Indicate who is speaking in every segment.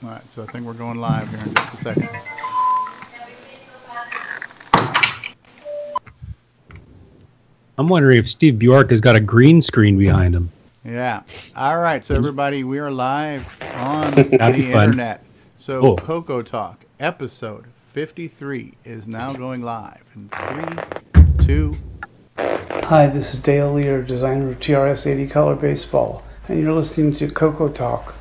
Speaker 1: All right, so I think we're going live here in just a second.
Speaker 2: I'm wondering if Steve Bjork has got a green screen behind him.
Speaker 1: Yeah. All right, so everybody, we are live on the internet. So CoCoTALK episode 53 is now going live in 3, 2.
Speaker 3: Hi, this is Dale Lear, designer of TRS-80 Color Baseball, and you're listening to CoCoTALK.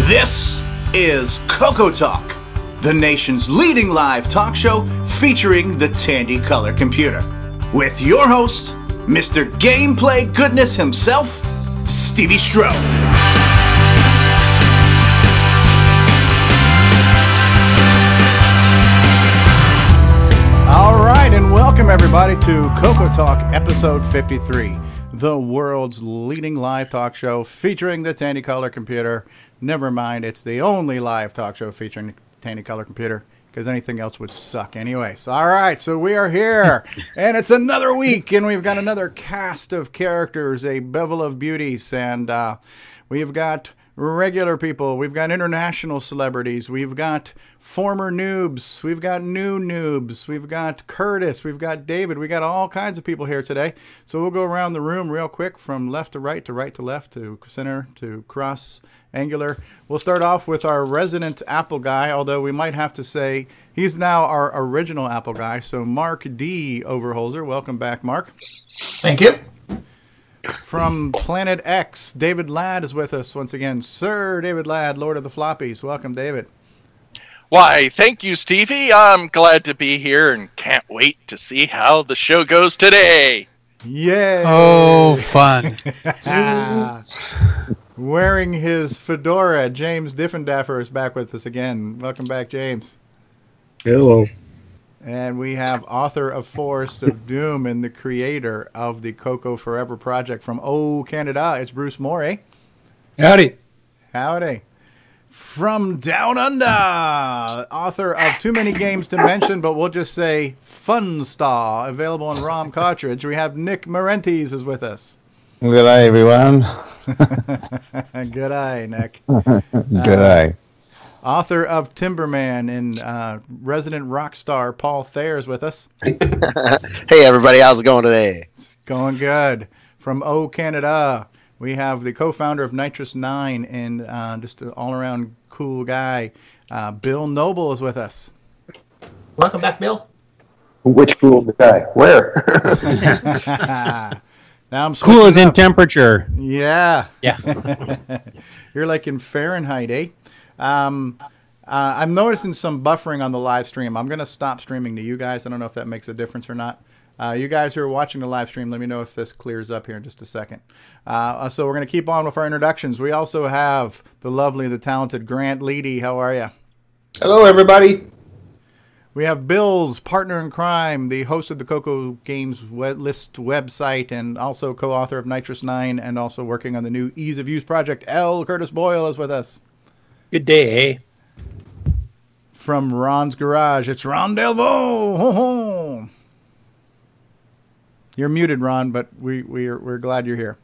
Speaker 1: This is CoCoTALK, the nation's leading live talk show featuring the Tandy Color computer, with your host, Mr. Gameplay Goodness himself, Stevie Stroh. All right, and welcome everybody to CoCoTALK episode 53, the world's leading live talk show featuring the Tandy Color computer. Never mind, it's the only live talk show featuring the Tandy Color computer, because anything else would suck anyways. All right, so we are here, and it's another week, and we've got another cast of characters, a bevel of beauties, and we've got regular people, we've got international celebrities, we've got former noobs, we've got new noobs, we've got Curtis, we've got David, we got all kinds of people here today. So we'll go around the room real quick from left to right to left to center to cross angular. We'll start off with our resident Apple guy, although we might have to say he's now our original Apple guy. So Mark D. Overholser, welcome back, Mark.
Speaker 4: Thank you.
Speaker 1: From Planet X, David Ladd is with us once again. Sir David Ladd, Lord of the Floppies. Welcome, David.
Speaker 5: Why, thank you, Stevie. I'm glad to be here and can't wait to see how the show goes today.
Speaker 1: Yay!
Speaker 2: Oh, fun.
Speaker 1: Wearing his fedora, James Diffendaffer is back with us again. Welcome back, James.
Speaker 6: Hello.
Speaker 1: And we have author of Forest of Doom and the creator of the CoCo Forever project from Canada. It's Bruce Moore.
Speaker 2: Howdy.
Speaker 1: Howdy. From Down Under, author of too many games to mention, but we'll just say Fun Star, available on ROM cartridge. We have Nick Marentes is with us.
Speaker 6: Good eye, everyone.
Speaker 1: Good eye, Nick.
Speaker 6: Good eye.
Speaker 1: Author of Timberman and resident rock star Paul Thayer is with us.
Speaker 7: Hey, everybody. How's it going today?
Speaker 1: It's going good. From Canada, we have the co-founder of Nitrous 9 and just an all-around cool guy. Bill Noble is with us.
Speaker 4: Welcome back, Bill.
Speaker 6: Which cool guy? Where?
Speaker 1: Now I'm
Speaker 2: Cool as in
Speaker 1: up.
Speaker 2: temperature.
Speaker 1: Yeah.
Speaker 2: Yeah.
Speaker 1: You're like in Fahrenheit, eh? I'm noticing some buffering on the live stream. I'm going to stop streaming to you guys. I don't know if that makes a difference or not. You guys who are watching the live stream, let me know if this clears up here in just a second. So we're going to keep on with our introductions. We also have the lovely, the talented Grant Leighty. How are you?
Speaker 6: Hello, everybody.
Speaker 1: We have Bill's partner in crime, the host of the CoCo Games List website, and also co-author of Nitrous 9, and also working on the new Ease of Use project. L. Curtis Boyle is with us.
Speaker 2: Good day.
Speaker 1: From Ron's Garage, it's Ron Delvaux. Ho ho. You're muted, Ron, but we're glad you're here.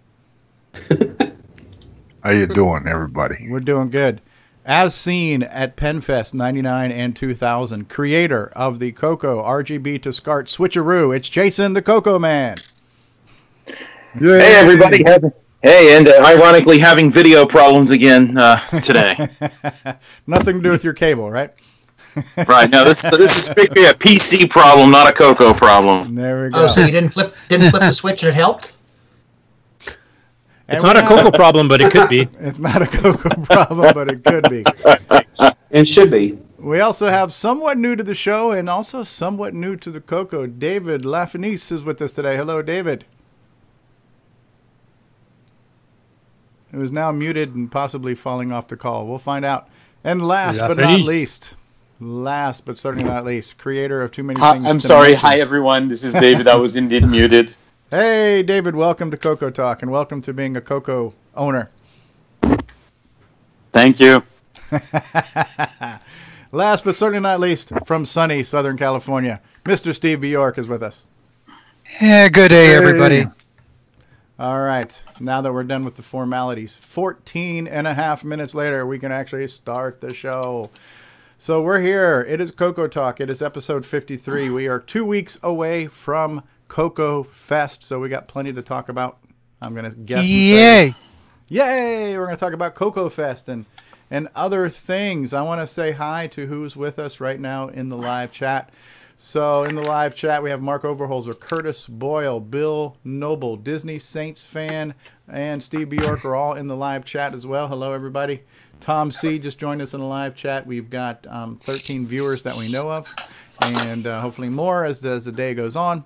Speaker 8: How you doing, everybody?
Speaker 1: We're doing good. As seen at PenFest 99 and 2000, creator of the CoCo RGB to SCART switcheroo, it's Jason the CoCo Man.
Speaker 7: Yay. Hey, everybody. Hey, and ironically having video problems again today.
Speaker 1: Nothing to do with your cable, right?
Speaker 7: Right. No, this is strictly a PC problem, not a CoCo problem.
Speaker 1: There we go.
Speaker 4: Oh, so you didn't flip the switch and it helped?
Speaker 2: It's not a CoCo problem, but it could be.
Speaker 1: It's not a CoCo problem, but it could be.
Speaker 6: It should be.
Speaker 1: We also have somewhat new to the show and also somewhat new to the CoCo. David Laffineuse is with us today. Hello, David. who is now muted and possibly falling off the call. We'll find out. And last but certainly not least, creator of Too Many Things.
Speaker 8: I'm sorry. Hi, everyone. This is David. I was indeed muted.
Speaker 1: Hey, David. Welcome to CoCoTALK, and welcome to being a CoCo owner.
Speaker 8: Thank you.
Speaker 1: Last but certainly not least, from sunny Southern California, Mr. Steve Bjork is with us.
Speaker 9: Yeah, good day, everybody.
Speaker 1: All right. Now that we're done with the formalities, 14 and a half minutes later, we can actually start the show. So we're here. It is CoCoTALK. It is episode 53. We are 2 weeks away from CoCoFest, so we got plenty to talk about. I'm going to guess.
Speaker 9: Yay!
Speaker 1: Yay! We're going to talk about CoCoFest and other things. I want to say hi to who's with us right now in the live chat. So in the live chat, we have Mark Overholser, Curtis Boyle, Bill Noble, Disney Saints fan, and Steve Bjork are all in the live chat as well. Hello, everybody. Tom C. just joined us in the live chat. We've got 13 viewers that we know of, and hopefully more as the day goes on.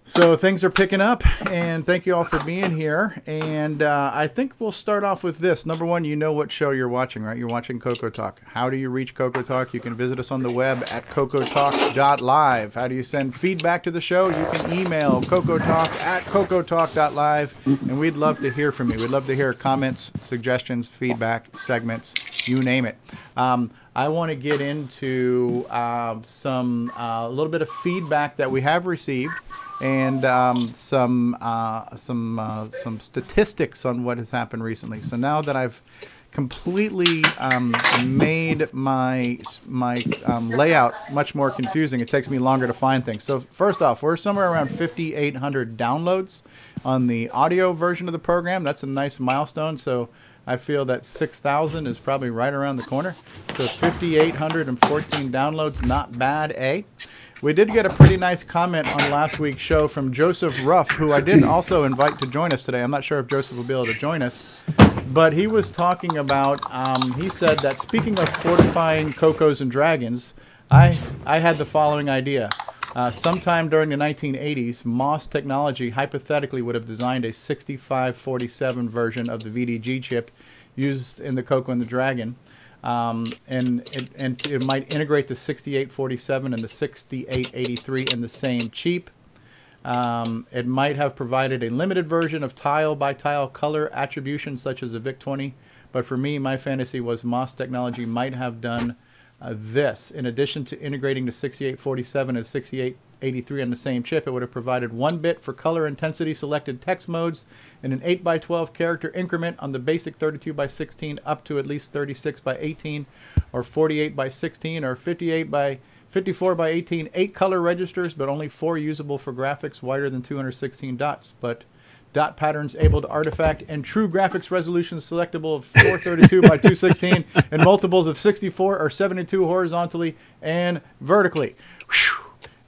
Speaker 1: So things are picking up, and thank you all for being here. And I think we'll start off with this. Number one, you know what show you're watching, right? You're watching CoCoTALK. How do you reach CoCoTALK? You can visit us on the web at CoCoTALK.live. How do you send feedback to the show? You can email CoCoTALK@CoCoTALK.live, and we'd love to hear from you. We'd love to hear comments, suggestions, feedback, segments, you name it. I want to get into a little bit of feedback that we have received, and some statistics on what has happened recently. So now that I've completely made my layout much more confusing, it takes me longer to find things. So first off, we're somewhere around 5,800 downloads on the audio version of the program. That's a nice milestone. So I feel that 6,000 is probably right around the corner. So 5,814 downloads, not bad, eh? We did get a pretty nice comment on last week's show from Joseph Ruff, who I did also invite to join us today. I'm not sure if Joseph will be able to join us, but he was talking about, he said that speaking of fortifying CoCos and dragons, I had the following idea. Sometime during the 1980s, Moss Technology hypothetically would have designed a 6547 version of the VDG chip used in the CoCo and the Dragon. And it might integrate the 6847 and the 6883 in the same chip. It might have provided a limited version of tile-by-tile color attribution such as a VIC-20. But for me, my fantasy was Moss Technology might have done this. In addition to integrating the 6847 and 6883 on the same chip, it would have provided 1 bit for color intensity selected text modes in an 8x12 character increment on the basic 32x16 up to at least 36x18 or 48x16 or 54x18, 8 color registers, but only 4 usable for graphics wider than 216 dots. But dot patterns able to artifact and true graphics resolution selectable of 432 by 216 and multiples of 64 or 72 horizontally and vertically. Whew.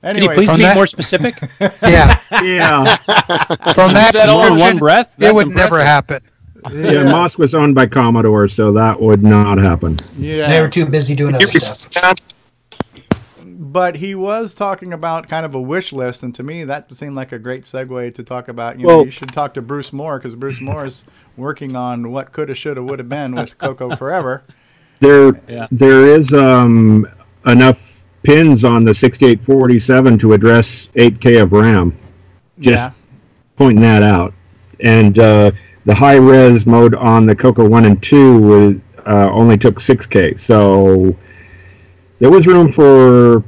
Speaker 1: Anyways,
Speaker 2: can you please be more specific?
Speaker 9: Yeah.
Speaker 10: Yeah.
Speaker 9: From that
Speaker 2: all in one breath?
Speaker 9: It would never happen.
Speaker 10: Yeah, Moss was owned by Commodore, so that would not happen.
Speaker 1: Yeah.
Speaker 4: They were too busy doing other stuff.
Speaker 1: But he was talking about kind of a wish list, and to me that seemed like a great segue to talk about, you should talk to Bruce Moore, because Bruce Moore is working on what coulda, shoulda, woulda been with CoCo Forever.
Speaker 10: There is enough pins on the 6847 to address 8K of RAM. Just pointing that out. And the high-res mode on the CoCo 1 and 2 only took 6K, so there was room for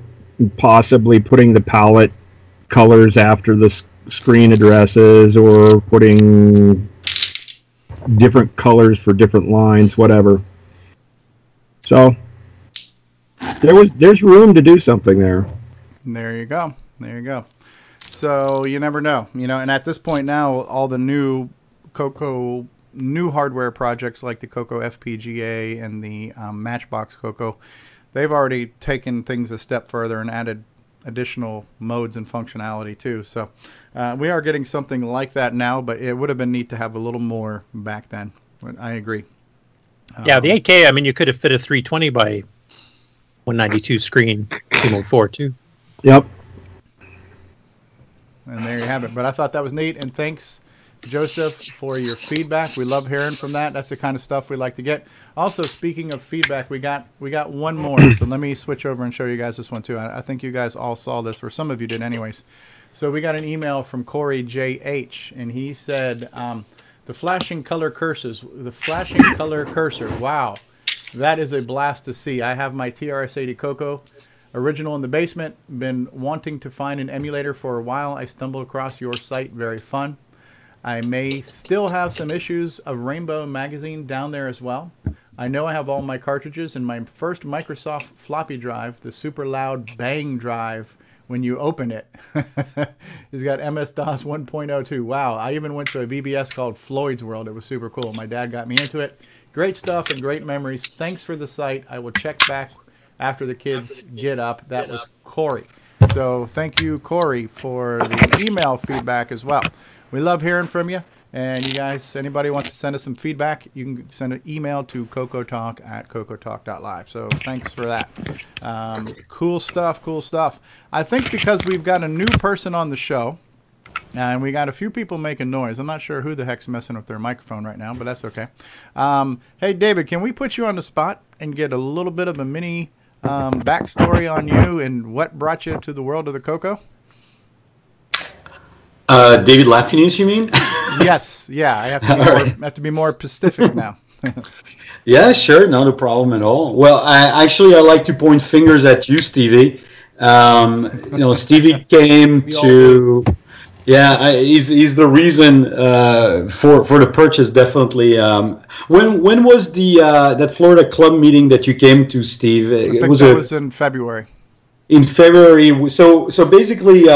Speaker 10: possibly putting the palette colors after the screen addresses or putting different colors for different lines, whatever. So there's room to do something there.
Speaker 1: There you go. So you never know, and at this point now, all the new CoCo new hardware projects like the CoCo FPGA and the Matchbox CoCo, they've already taken things a step further and added additional modes and functionality too. So we are getting something like that now, but it would have been neat to have a little more back then. I agree.
Speaker 2: Yeah, the 8K, I mean, you could have fit a 320 by 192 screen in mode 4 too.
Speaker 10: Yep.
Speaker 1: And there you have it. But I thought that was neat, and thanks Joseph, for your feedback. We love hearing from that. That's the kind of stuff we like to get. Also, speaking of feedback, we got one more. So let me switch over and show you guys this one too. I think you guys all saw this, or some of you did anyways. So we got an email from Corey JH, and he said, the flashing color cursor. Wow, that is a blast to see. I have my TRS-80 CoCo original in the basement. Been wanting to find an emulator for a while. I stumbled across your site. Very fun. I may still have some issues of Rainbow Magazine down there as well. I know I have all my cartridges, and my first Microsoft floppy drive, the super loud bang drive when you open it. It's got MS-DOS 1.02. Wow, I even went to a VBS called Floyd's World. It was super cool. My dad got me into it. Great stuff and great memories. Thanks for the site. I will check back after the kids get up. That was Corey. So thank you, Corey, for the email feedback as well. We love hearing from you. And you guys, anybody wants to send us some feedback, you can send an email to CoCoTALK@CoCoTALK.live. So thanks for that. Cool stuff, cool stuff. I think because we've got a new person on the show, and we got a few people making noise. I'm not sure who the heck's messing with their microphone right now, but that's okay. Hey, David, can we put you on the spot and get a little bit of a mini backstory on you and what brought you to the world of the CoCo?
Speaker 8: David Laffineuse, you mean?
Speaker 1: Yes, yeah. I have to be more specific now.
Speaker 8: Yeah, sure, not a problem at all. Well, I like to point fingers at you, Stevie. Stevie came to. Yeah, he's the reason for the purchase, definitely. When was that Florida club meeting that you came to, Steve?
Speaker 1: I think that was in February.
Speaker 8: In February, so basically.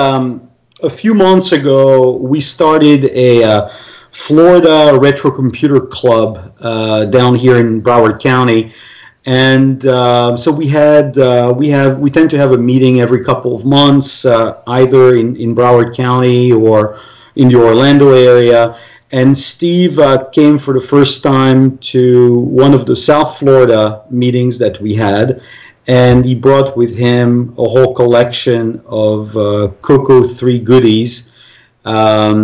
Speaker 8: A few months ago, we started a Florida Retro Computer Club down here in Broward County, and so we tend to have a meeting every couple of months, either in Broward County or in the Orlando area. And Steve came for the first time to one of the South Florida meetings that we had. And he brought with him a whole collection of CoCo 3 goodies. A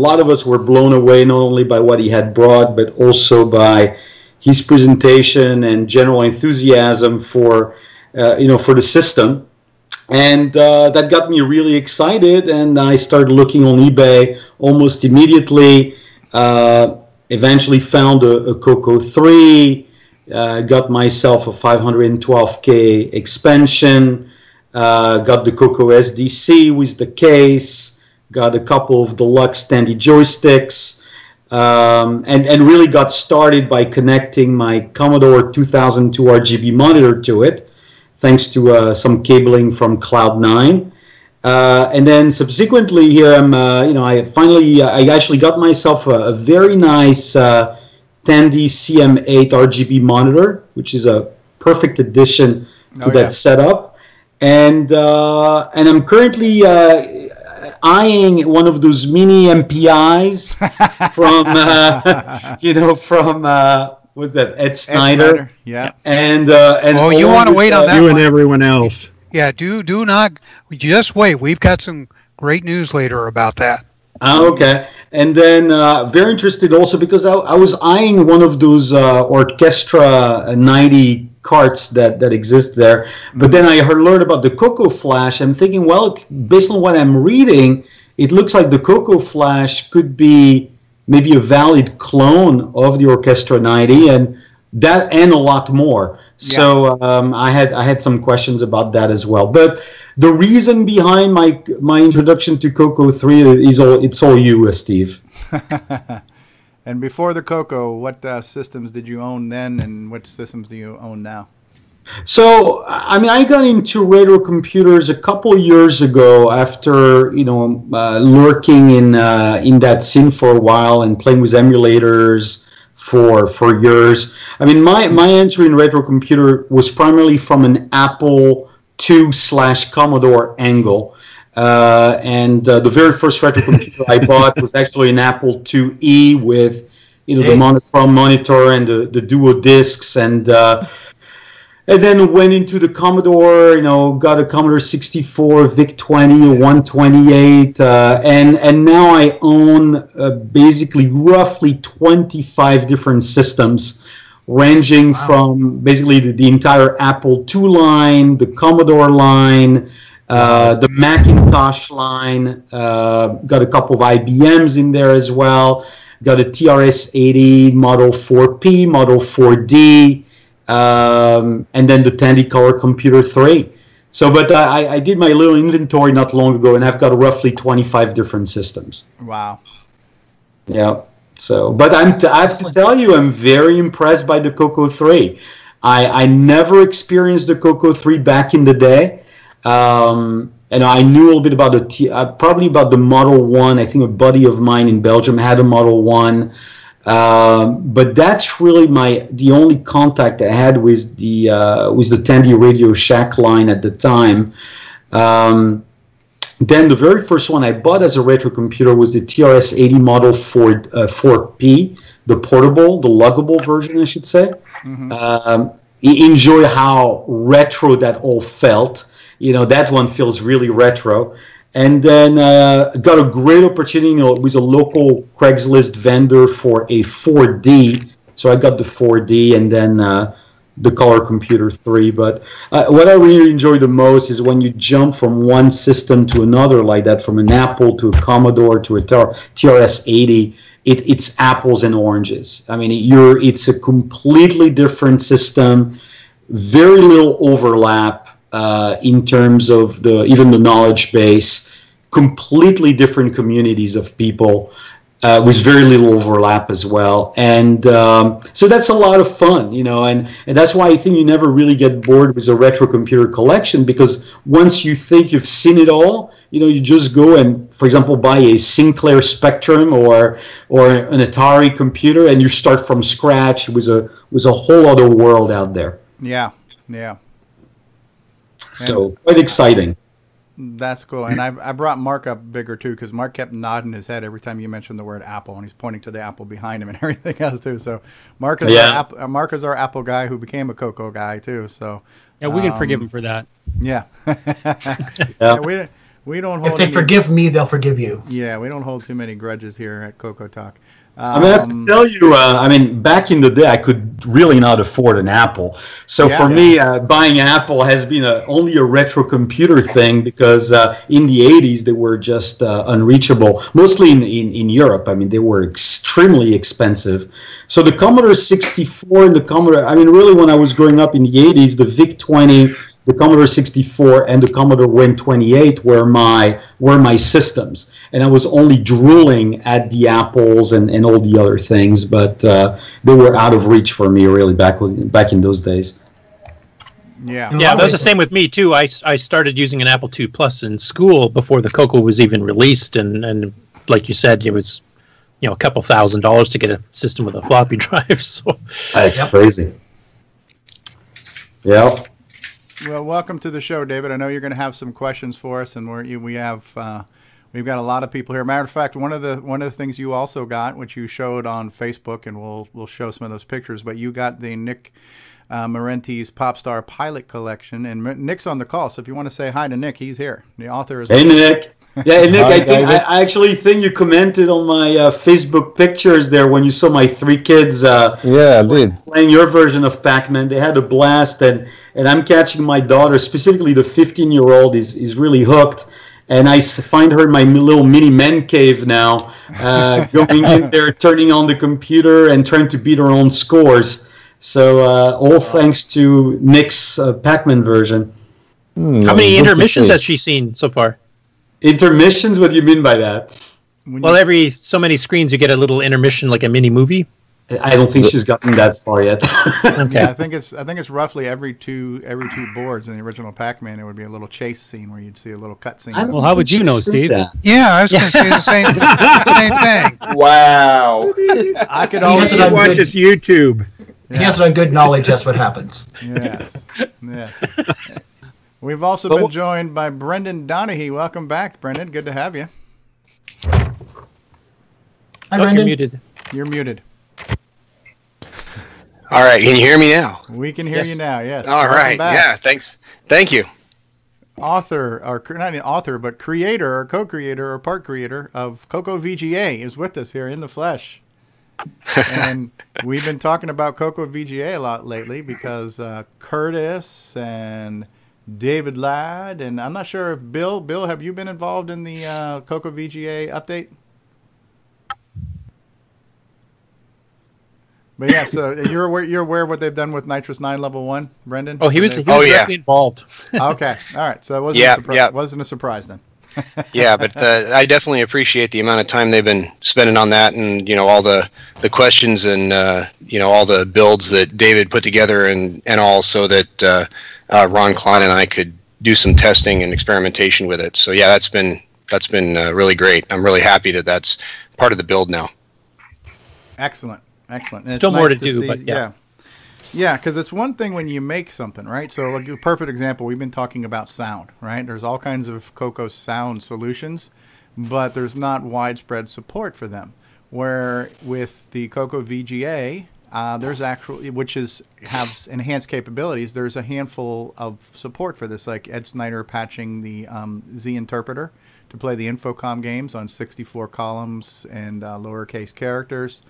Speaker 8: lot of us were blown away not only by what he had brought, but also by his presentation and general enthusiasm for the system. And that got me really excited, and I started looking on eBay almost immediately. Eventually found a CoCo 3. Got myself a 512K expansion, got the CoCo SDC with the case, got a couple of deluxe standy joysticks, and really got started by connecting my Commodore 2002 RGB monitor to it, thanks to some cabling from Cloud9. And then subsequently here, I actually got myself a very nice 10D CM8 RGB monitor, which is a perfect addition to that setup, and I'm currently eyeing one of those mini MPIs from what's that, Ed Snyder?
Speaker 1: Yeah.
Speaker 8: And
Speaker 9: you want to wait on that?
Speaker 10: You
Speaker 9: one?
Speaker 10: And everyone else.
Speaker 9: Yeah, do not just wait. We've got some great news later about that.
Speaker 8: Okay. And then very interested also because I was eyeing one of those Orchestra 90 carts that exist there. But then I learned about the CoCo Flash. I'm thinking, well, based on what I'm reading, it looks like the CoCo Flash could be maybe a valid clone of the Orchestra 90 and a lot more. Yeah. So I had some questions about that as well. But the reason behind my introduction to CoCo 3 it's all you, Steve.
Speaker 1: And before the CoCo, what systems did you own then, and what systems do you own now?
Speaker 8: So, I got into retro computers a couple of years ago after, lurking in that scene for a while and playing with emulators for years. My entry in retro computer was primarily from an Apple II/Commodore angle. And the very first retro computer I bought was actually an Apple IIe with, the monochrome monitor and the duo discs. And And then went into the Commodore, got a Commodore 64, VIC-20, 128, and now I own basically roughly 25 different systems, ranging from basically the entire Apple II line, the Commodore line, the Macintosh line, got a couple of IBMs in there as well, got a TRS-80, Model 4P, Model 4D, and then the Tandy-Color Computer 3. So, but I did my little inventory not long ago, and I've got roughly 25 different systems.
Speaker 1: Wow.
Speaker 8: Yeah. So, but I have to tell you, I'm very impressed by the CoCo 3. I never experienced the CoCo 3 back in the day. And I knew a little bit about probably about the Model 1. I think a buddy of mine in Belgium had a Model 1. But that's really the only contact I had with the Tandy Radio Shack line at the time. Then the very first one I bought as a retro computer was the TRS-80 Model 4P, the portable, the luggable version, I should say. Mm-hmm. Enjoy how retro that all felt. That one feels really retro. And then got a great opportunity with a local Craigslist vendor for a 4D. So I got the 4D and then the Color Computer 3. But what I really enjoy the most is when you jump from one system to another like that, from an Apple to a Commodore to a TRS-80. It's apples and oranges. I mean, it's a completely different system, very little overlap. In terms of even the knowledge base, completely different communities of people with very little overlap as well. And so that's a lot of fun, and that's why I think you never really get bored with a retro computer collection, because once you think you've seen it all, you just go and, for example, buy a Sinclair Spectrum or an Atari computer, and you start from scratch with a whole other world out there.
Speaker 1: Yeah.
Speaker 8: So quite exciting.
Speaker 1: That's cool. And I brought Mark up bigger too, because Mark kept nodding his head every time you mentioned the word Apple, and he's pointing to the Apple behind him and everything else too. So Mark is our Apple guy who became a CoCo guy too. So
Speaker 11: we can forgive him for that.
Speaker 1: Yeah. We don't hold.
Speaker 4: If they forgive me, they'll forgive you.
Speaker 1: Yeah, we don't hold too many grudges here at CoCoTALK.
Speaker 8: I have to tell you, back in the day, I could really not afford an Apple. So for me, buying an Apple has been only a retro computer thing, because in the 80s, they were just unreachable, mostly in Europe. They were extremely expensive. So the Commodore 64 and the Commodore, really when I was growing up in the 80s, the VIC-20, the Commodore 64 and the Commodore Win-28 were my systems, and I was only drooling at the Apples and all the other things, but they were out of reach for me really back in those days.
Speaker 2: Yeah, that was the same with me too. I started using an Apple II Plus in school before the CoCo was even released, and like you said, it was a couple $1,000s to get a system with a floppy drive. So
Speaker 8: that's crazy. Yeah.
Speaker 1: Well, welcome to the show, David. I know you're going to have some questions for us, and we've got a lot of people here. Matter of fact, one of the things you also got, which you showed on Facebook, and we'll show some of those pictures, but you got the Nick Marentes Popstar Pilot Collection, and Nick's on the call. So if you want to say hi to Nick, he's here. The author is.
Speaker 8: Hey, Nick. Yeah, Nick, I actually think you commented on my Facebook pictures there when you saw my three kids I did. Playing your version of Pac-Man. They had a blast, and I'm catching my daughter, specifically the 15-year-old, is really hooked. And I find her in my little mini man cave now, going in there, turning on the computer, and trying to beat her own scores. So all thanks to Nick's Pac-Man version.
Speaker 2: How many intermissions has she seen so far?
Speaker 8: Intermissions? What do you mean by that?
Speaker 2: Well, every so many screens you get a little intermission, like a mini movie.
Speaker 8: I don't think she's gotten that far yet.
Speaker 1: Okay. Yeah, I think it's roughly every two boards. In the original Pac-Man, it would be a little chase scene where you'd see a little cut scene.
Speaker 11: Well, how would you know, Steve?
Speaker 9: Yeah, I was going to say the same thing.
Speaker 6: Wow.
Speaker 1: I could always
Speaker 10: watch this YouTube.
Speaker 4: He has it on good knowledge. That's what happens.
Speaker 1: Yes. We've also been joined by Brendan Donahue. Welcome back, Brendan. Good to have you.
Speaker 4: Hi, Brendan.
Speaker 2: You're muted.
Speaker 1: You're muted.
Speaker 12: All right, can you hear me now?
Speaker 1: We can hear you now, yes.
Speaker 12: All right, yeah, thanks. Thank you.
Speaker 1: Author, or not an author, but creator or co-creator or part creator of CoCoVGA is with us here in the flesh. And we've been talking about CoCoVGA a lot lately because Curtis and David Ladd, and I'm not sure if Bill, have you been involved in the CoCoVGA update? But yeah, so you're aware of what they've done with Nitrous 9 Level 1, Brendan?
Speaker 2: Oh, he was directly involved.
Speaker 1: Okay, all right. So it wasn't a surprise then.
Speaker 12: Yeah, but I definitely appreciate the amount of time they've been spending on that, and all the questions and all the builds that David put together and all, so that Ron Klein and I could do some testing and experimentation with it. So yeah, that's been really great. I'm really happy that that's part of the build now.
Speaker 1: Excellent. And
Speaker 2: still more to do, but yeah.
Speaker 1: Yeah, because it's one thing when you make something, right? So like a perfect example, we've been talking about sound, right? There's all kinds of CoCo sound solutions, but there's not widespread support for them. Where with the CoCoVGA, there's actually, has enhanced capabilities. There's a handful of support for this, like Ed Snyder patching the Z interpreter to play the Infocom games on 64 columns and lowercase characters.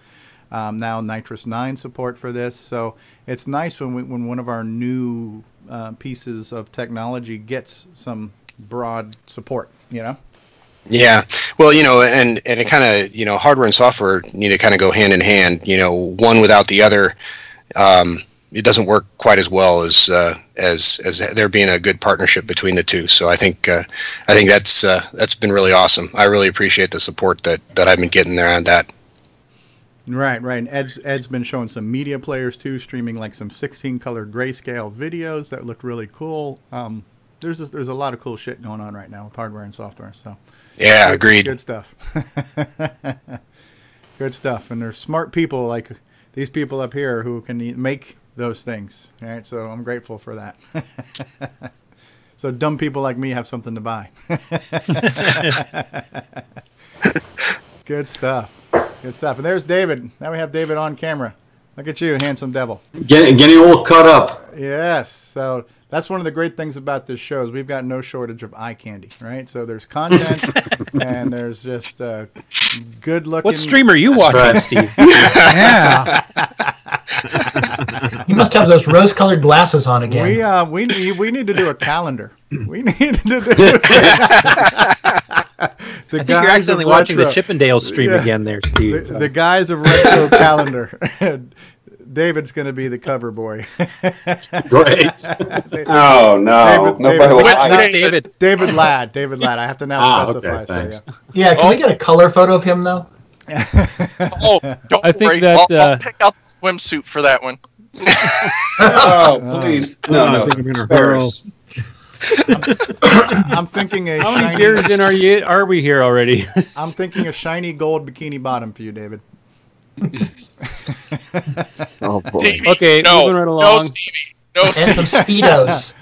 Speaker 1: Now Nitrous 9 support for this, so it's nice when one of our new pieces of technology gets some broad support.
Speaker 12: Yeah, well, and it kind of hardware and software need to kind of go hand in hand. One without the other, it doesn't work quite as well as there being a good partnership between the two. So I think that's been really awesome. I really appreciate the support that I've been getting there on that.
Speaker 1: Right. And Ed's been showing some media players too, streaming like some 16-color grayscale videos that look really cool. There's a lot of cool shit going on right now with hardware and software. So
Speaker 12: yeah, agreed.
Speaker 1: Good stuff. Good stuff. And there's smart people like these people up here who can make those things. All right. So I'm grateful for that. So dumb people like me have something to buy. Good stuff. And there's David. Now we have David on camera. Look at you, handsome devil.
Speaker 8: Getting all cut up.
Speaker 1: Yes. So that's one of the great things about this show is we've got no shortage of eye candy, right? So there's content and there's just good looking.
Speaker 2: What stream are you watching, Steve?
Speaker 4: Yeah. You must have those rose-colored glasses on again.
Speaker 1: We need to do a calendar. We need to do.
Speaker 2: I think you're accidentally watching the Chippendale stream again there, Steve.
Speaker 1: The guys of Retro Calendar. David's going to be the cover boy.
Speaker 6: Great. Oh, no.
Speaker 1: David Ladd. I have to now specify.
Speaker 6: Okay,
Speaker 1: so,
Speaker 4: yeah, can we get a color photo of him, though?
Speaker 5: Don't
Speaker 11: I think
Speaker 5: worry.
Speaker 11: that,
Speaker 5: I'll pick out the swimsuit for that one.
Speaker 6: Oh, please. No.
Speaker 1: I'm thinking
Speaker 11: how many beers in are we here already?
Speaker 1: I'm thinking a shiny gold bikini bottom for you, David.
Speaker 6: Oh, boy.
Speaker 5: Stevie,
Speaker 11: Okay, moving right along.
Speaker 5: No, Stevie. No,
Speaker 4: And
Speaker 5: Stevie.
Speaker 4: some Speedos.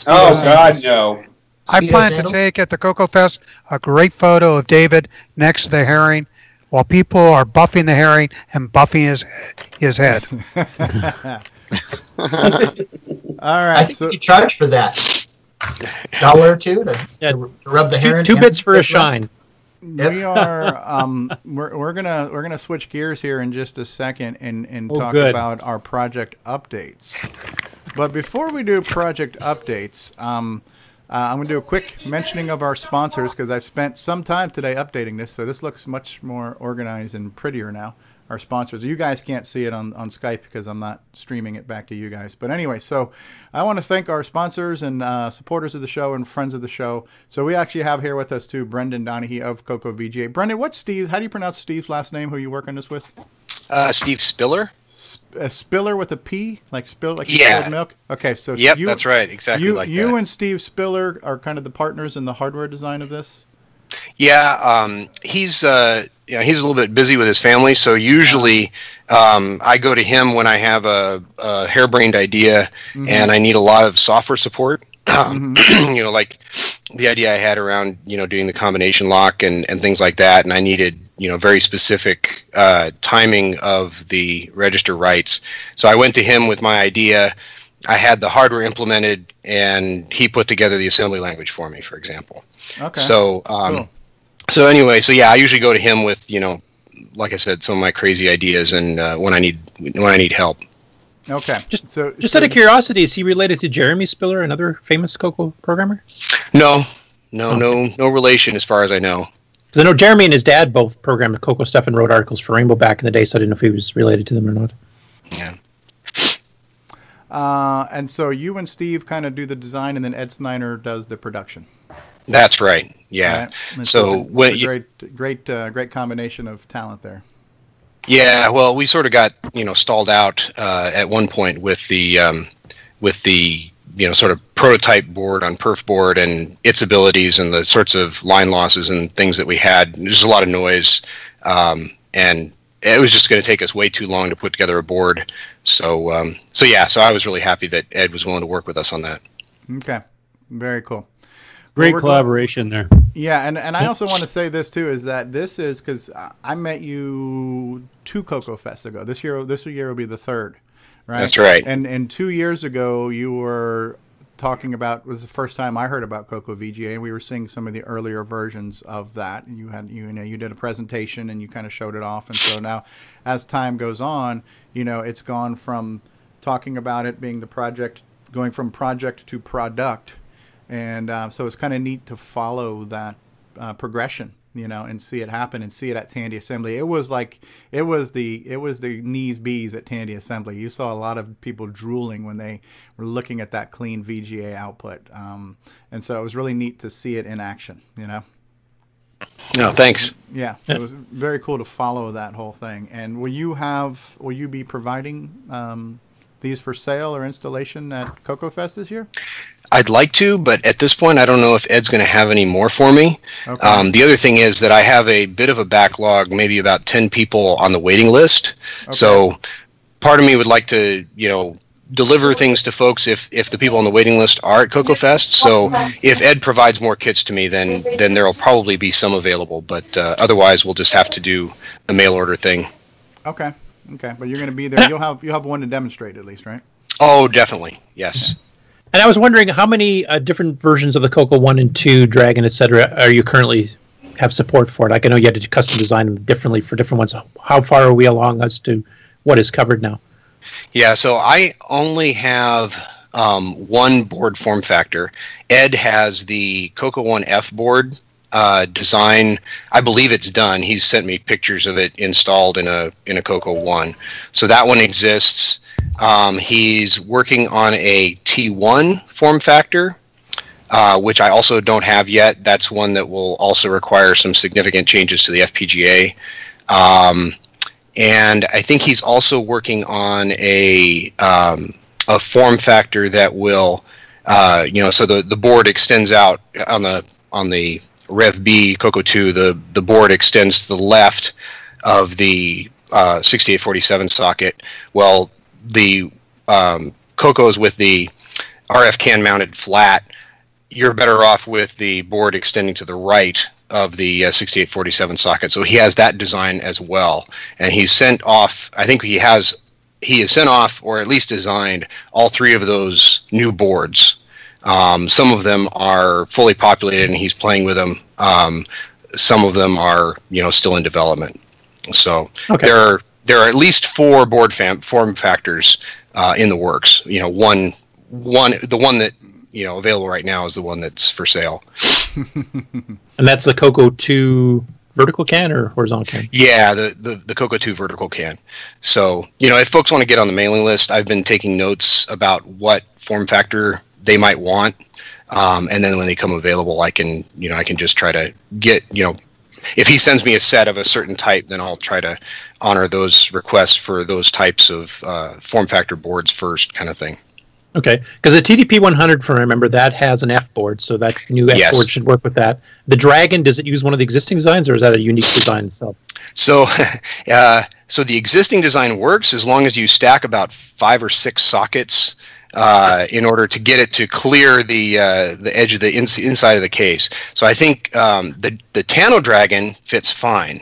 Speaker 6: Oh, God, no.
Speaker 9: I
Speaker 4: Speedo
Speaker 9: plan to
Speaker 4: sandals?
Speaker 9: take at the CoCoFest a great photo of David next to the herring while people are buffing the herring and buffing his head.
Speaker 1: All right.
Speaker 4: I think you charge for that. $1 or $2 to rub the hair in.
Speaker 2: Two bits for a shine.
Speaker 1: We are we're gonna switch gears here in just a second and talk
Speaker 2: good.
Speaker 1: about our project updates. But before we do project updates, I'm gonna do a quick mentioning of our sponsors because I've spent some time today updating this, so this looks much more organized and prettier now. Our sponsors. You guys can't see it on Skype because I'm not streaming it back to you guys. But anyway, so I want to thank our sponsors and supporters of the show and friends of the show. So we actually have here with us too Brendan Donahue of CoCoVGA. Brendan, what's Steve? How do you pronounce Steve's last name? Who you work on this with?
Speaker 12: Steve Spiller.
Speaker 1: Spiller with a P, like spilled milk. Okay, so
Speaker 12: yep, that's right, exactly like that.
Speaker 1: You and Steve Spiller are kind of the partners in the hardware design of this.
Speaker 12: Yeah, he's a little bit busy with his family, so usually I go to him when I have a harebrained idea and I need a lot of software support. Like the idea I had around doing the combination lock and things like that, and I needed very specific timing of the register writes. So I went to him with my idea. I had the hardware implemented, and he put together the assembly language for me, for example.
Speaker 1: Okay.
Speaker 12: So,
Speaker 1: cool.
Speaker 12: So anyway, so yeah, I usually go to him with, like I said, some of my crazy ideas, and when I need help.
Speaker 1: Okay.
Speaker 2: Just out of curiosity, is he related to Jeremy Spiller, another famous CoCo programmer?
Speaker 12: No relation as far as I know.
Speaker 2: Because I know Jeremy and his dad both programmed CoCo stuff and wrote articles for Rainbow back in the day, so I didn't know if he was related to them or not.
Speaker 12: Yeah.
Speaker 1: And so you and Steve kind of do the design, and then Ed Snyder does the production.
Speaker 12: That's right. Yeah.
Speaker 1: Right?
Speaker 12: So
Speaker 1: great combination of talent there.
Speaker 12: Yeah. Well, we sort of got stalled out at one point with the sort of prototype board on perf board and its abilities and the sorts of line losses and things that we had. There's a lot of noise, and it was just going to take us way too long to put together a board. So I was really happy that Ed was willing to work with us on that.
Speaker 1: Okay, very cool.
Speaker 11: Great collaboration there.
Speaker 1: Yeah, and I also want to say this too, is that this is because I met you 2 CoCoFests ago. This year will be the 3rd, right?
Speaker 12: That's right.
Speaker 1: And 2 years ago you were talking about, was the first time I heard about CoCo VGA, and we were seeing some of the earlier versions of that. You did a presentation and you kind of showed it off, and so now as time goes on, it's gone from talking about it being the project, going from project to product, and so it's kind of neat to follow that progression, and see it happen and see it at Tandy Assembly. It was the knees bees at Tandy Assembly. You saw a lot of people drooling when they were looking at that clean VGA output, and so it was really neat to see it in action.
Speaker 12: No, thanks.
Speaker 1: Yeah, it was very cool to follow that whole thing. And will you be providing these for sale or installation at CoCoFest this year?
Speaker 12: I'd like to, but at this point, I don't know if Ed's going to have any more for me.
Speaker 1: Okay.
Speaker 12: The other thing is that I have a bit of a backlog, maybe about 10 people on the waiting list. Okay. So part of me would like to, deliver things to folks if the people on the waiting list are at CoCoFest. So if Ed provides more kits to me, then there'll probably be some available. But otherwise, we'll just have to do the mail order thing.
Speaker 1: Okay. But you're going to be there. You'll have one to demonstrate at least, right?
Speaker 12: Oh, definitely. Yes.
Speaker 1: Okay.
Speaker 2: And I was wondering how many different versions of the CoCo 1 and 2, Dragon, etc., are you currently have support for? Like, I know you had to custom design them differently for different ones. How far are we along as to what is covered now?
Speaker 12: Yeah, so I only have one board form factor. Ed has the CoCo 1F board design. I believe it's done. He's sent me pictures of it installed in a CoCo 1. So that one exists. He's working on a T1 form factor, which I also don't have yet. That's one that will also require some significant changes to the FPGA. And I think he's also working on a form factor that will, so the board extends out on the Rev B CoCo 2. The board extends to the left of the 6847 socket. Well, the CoCos with the RF can mounted flat, you're better off with the board extending to the right of the 6847 socket. So he has that design as well, and he's sent off. I think he has sent off, or at least designed, all 3 of those new boards. Some of them are fully populated, and he's playing with them. Some of them are, still in development. So okay. There are at least 4 board form factors in the works. The one that available right now is the one that's for sale.
Speaker 2: And that's the CoCo 2 vertical can or horizontal can?
Speaker 12: Yeah, the CoCo 2 vertical can. So if folks want to get on the mailing list, I've been taking notes about what form factor they might want, and then when they come available, I can just try to get if he sends me a set of a certain type, then I'll try to honor those requests for those types of form factor boards first, kind of thing.
Speaker 2: Okay, because the TDP 100, from remember, that has an F board, so that new F board should work with that. The Dragon, does it use one of the existing designs, or is that a unique design itself?
Speaker 12: So, so the existing design works as long as you stack about 5 or 6 sockets in order to get it to clear the edge of the inside of the case. So I think the Tano Dragon fits fine.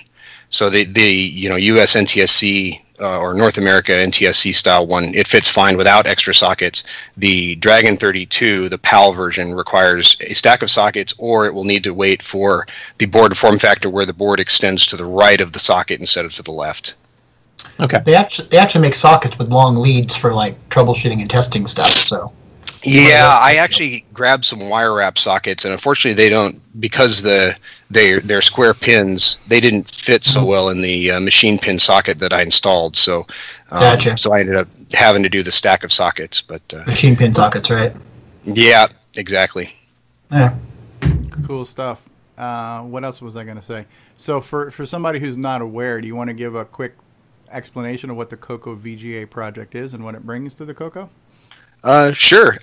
Speaker 12: So the US NTSC or North America NTSC style one, it fits fine without extra sockets. The Dragon 32, the PAL version, requires a stack of sockets, or it will need to wait for the board form factor where the board extends to the right of the socket instead of to the left.
Speaker 2: Okay.
Speaker 4: They actually make sockets with long leads for like troubleshooting and testing stuff. So.
Speaker 12: Yeah, I actually grabbed some wire wrap sockets, and unfortunately they don't, because they're square pins, they didn't fit so well in the machine pin socket that I installed. So,
Speaker 4: gotcha.
Speaker 12: So I ended up having to do the stack of sockets. But
Speaker 4: machine pin sockets, right?
Speaker 12: Yeah, exactly.
Speaker 4: Yeah.
Speaker 1: Cool stuff. What else was I going to say? So for somebody who's not aware, do you want to give a quick explanation of what the CoCo VGA project is and what it brings to the CoCo?
Speaker 12: Sure.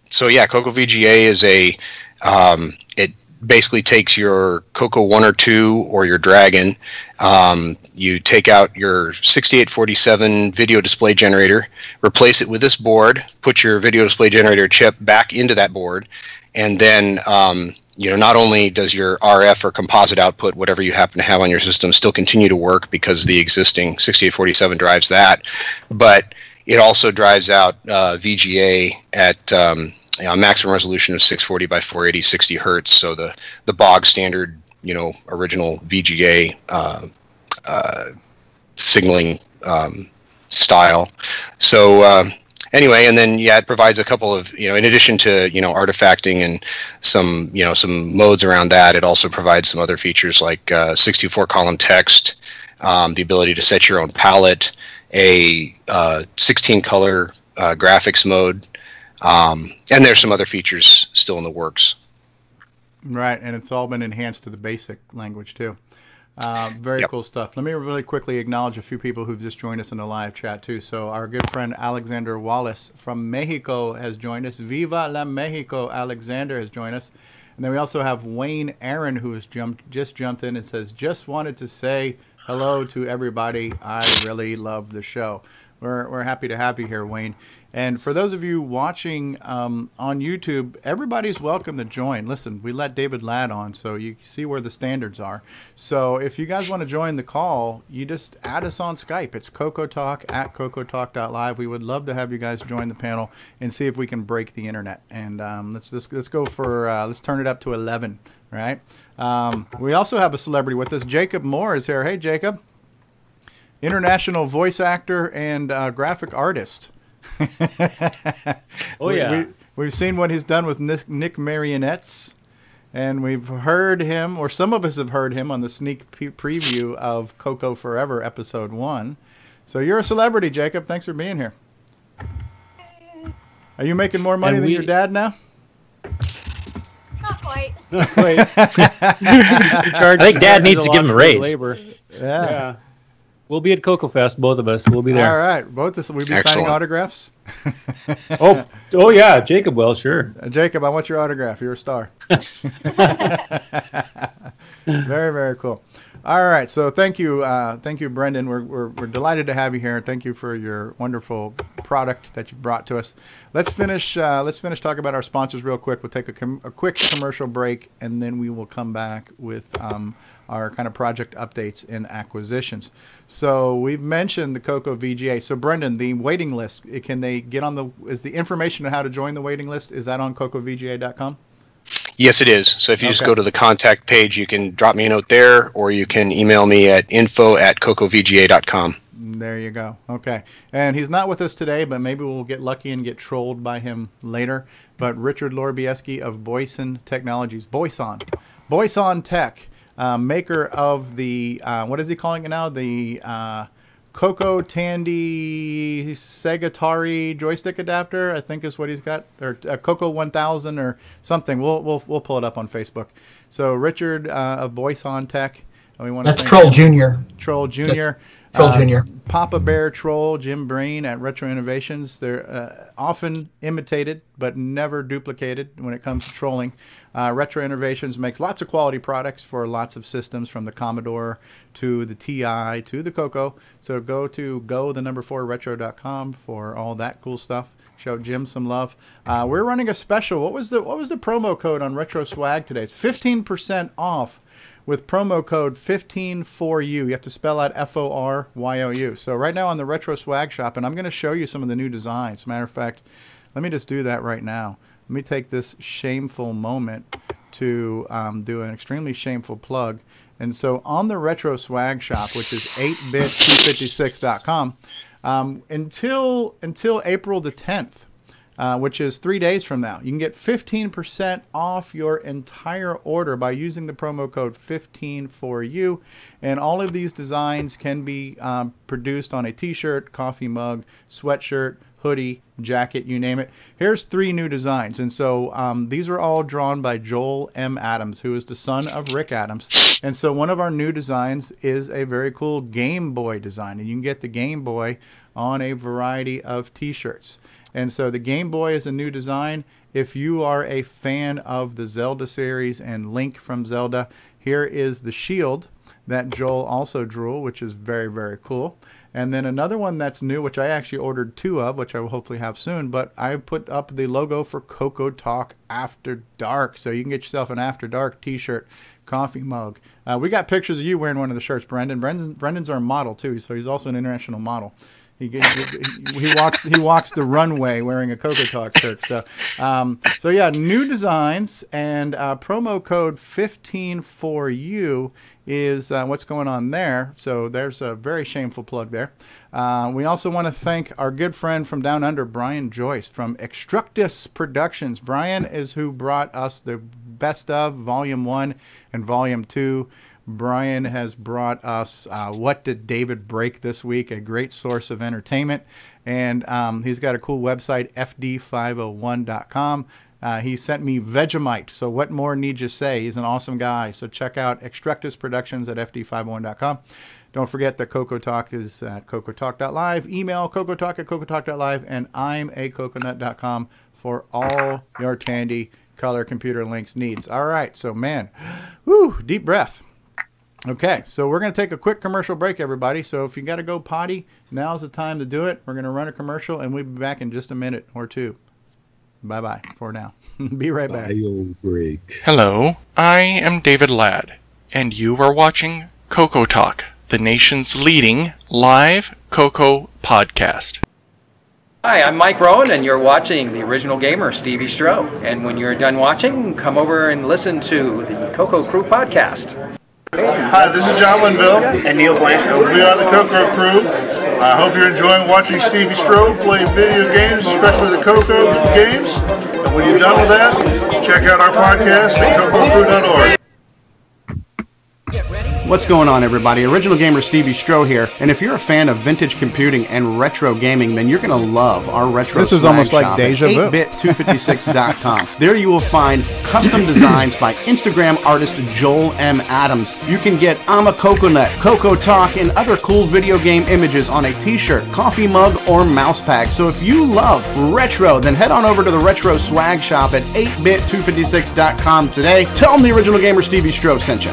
Speaker 12: So yeah, CoCo VGA is it basically takes your CoCo 1 or 2 or your Dragon. You take out your 6847 video display generator, replace it with this board, put your video display generator chip back into that board, and then not only does your RF or composite output, whatever you happen to have on your system, still continue to work because the existing 6847 drives that, but it also drives out VGA at a maximum resolution of 640 by 480, 60 hertz. So the bog standard, original VGA signaling style. So anyway, and then it provides a couple of in addition to artifacting and some modes around that, it also provides some other features like 64 column text, the ability to set your own palette, a 16 color graphics mode, and there's some other features still in the works.
Speaker 1: Right, and it's all been enhanced to the basic language too. Very cool stuff. Let me really quickly acknowledge a few people who've just joined us in the live chat too. So our good friend Alexander Wallace from Mexico has joined us. Viva la Mexico! Alexander has joined us. And then we also have Wayne Aaron, who has just jumped in and says, just wanted to say hello to everybody. I really love the show. We're happy to have you here, Wayne. And for those of you watching on YouTube, everybody's welcome to join. Listen, we let David Ladd on, so you see where the standards are. So if you guys want to join the call, you just add us on Skype. It's CoCoTALK at CoCoTALK.live. We would love to have you guys join the panel and see if we can break the internet. And let's go for let's turn it up to 11. Right. We also have a celebrity with us. Jacob Moore is here. Hey, Jacob. International voice actor and graphic artist.
Speaker 11: Oh, yeah.
Speaker 1: We've seen what he's done with Nick Marionettes, and we've heard him, or some of us have heard him on the sneak preview of CoCo Forever Episode 1. So you're a celebrity, Jacob. Thanks for being here. Are you making more money than your dad now?
Speaker 13: Not quite.
Speaker 2: I think Dad needs to give him a raise.
Speaker 11: Labor. Yeah. We'll be at CoCoFest, both of us. We'll be there.
Speaker 1: All right. Both of us. We'll be signing autographs.
Speaker 11: Oh yeah. Jacob will, sure.
Speaker 1: Jacob, I want your autograph. You're a star. Very, very cool. All right. So thank you, Brendan. We're delighted to have you here. Thank you for your wonderful product that you've brought to us. Let's finish talking about our sponsors real quick. We'll take a quick commercial break, and then we will come back with our kind of project updates and acquisitions. So we've mentioned the CoCo VGA. So Brendan, the waiting list, can they get on is the information on how to join the waiting list, is that on CoCoVGA.com?
Speaker 12: Yes, it is. So if you just go to the contact page, you can drop me a note there, or you can email me at info@CoCoVGA.com.
Speaker 1: There you go. Okay. And he's not with us today, but maybe we'll get lucky and get trolled by him later. But Richard Lorbieski of Boyson Technologies, Boyson Tech, maker of the, what is he calling it now? The CoCo Tandy Segatari joystick adapter, I think is what he's got, or CoCo 1000 or something. We'll pull it up on Facebook. So Richard of Boyson Tech. We want
Speaker 4: That's Troll Jr.
Speaker 1: Troll Jr.
Speaker 4: Troll Jr.
Speaker 1: Papa Bear Troll, Jim Breen at Retro Innovations. They're often imitated, but never duplicated when it comes to trolling. Retro Innovations makes lots of quality products for lots of systems, from the Commodore to the TI to the CoCo. So go to go4retro.com for all that cool stuff. Show Jim some love. We're running a special. What was the promo code on Retro Swag today? It's 15% off with promo code 154U. You have to spell out FORYOU. So right now on the Retro Swag Shop, and I'm going to show you some of the new designs. As a matter of fact, let me just do that right now. Let me take this shameful moment to do an extremely shameful plug. And so on the Retro Swag Shop, which is 8bit256.com, until April the 10th, which is 3 days from now, you can get 15% off your entire order by using the promo code 154U. And all of these designs can be produced on a t-shirt, coffee mug, sweatshirt, hoodie, jacket, you name it. Here's 3 new designs. And so these are all drawn by Joel M. Adams, who is the son of Rick Adams. And so one of our new designs is a very cool Game Boy design. And you can get the Game Boy on a variety of t-shirts. And so the Game Boy is a new design. If you are a fan of the Zelda series and Link from Zelda, here is the shield that Joel also drew, which is very, very cool. And then another one that's new, which I actually ordered 2 of, which I will hopefully have soon, but I put up the logo for CoCoTALK After Dark. So you can get yourself an After Dark t-shirt, coffee mug. We got pictures of you wearing one of the shirts, Brendan. Brendan's our model, too, so he's also an international model. He walks the runway wearing a CoCoTALK shirt. So yeah, new designs, and promo code 154U is what's going on there. So there's a very shameful plug there. We also want to thank our good friend from down under, Brian Joyce from Extructus Productions. Brian is who brought us the best of Volume 1 and Volume 2. Brian has brought us What Did David Break This Week, a great source of entertainment. And he's got a cool website, fd501.com. He sent me Vegemite, so what more need you say? He's an awesome guy. So check out Extructus Productions at fd501.com. Don't forget that CoCoTALK is at CoCoTALK.live. Email CoCoTALK at CoCoTALK.live. And I'm a coconut.com for all your Tandy color computer links needs. All right, so man, whew, deep breath. Okay, so we're going to take a quick commercial break, everybody. So if you got to go potty, now's the time to do it. We're going to run a commercial, and we'll be back in just a minute or two. Bye-bye for now. Be right back.
Speaker 10: Break.
Speaker 5: Hello, I am David Ladd, and you are watching CoCoTALK, the nation's leading live CoCo podcast.
Speaker 14: Hi, I'm Mike Rowan, and you're watching the original gamer, Stevie Stroh. And when you're done watching, come over and listen to the CoCo Crew podcast.
Speaker 15: Hi, this is John Linville. And Neil Blanchard. We are the CoCo Crew. I hope you're enjoying watching Stevie Stroh play video games, especially the CoCo games. And when you're done with that, check out our podcast at CoCoCrew.org.
Speaker 1: What's going on, everybody? Original Gamer Stevie Stroh here, and if you're a fan of vintage computing and retro gaming, then you're going to love our retro
Speaker 16: This is almost like deja vu.
Speaker 1: 8bit256.com. There you will find custom designs by Instagram artist Joel M. Adams. You can get I'm a Coconut, CoCoTALK, and other cool video game images on a t-shirt, coffee mug, or mouse pad. So if you love retro, then head on over to the Retro Swag Shop at 8bit256.com today. Tell them the Original Gamer Stevie Stroh sent you.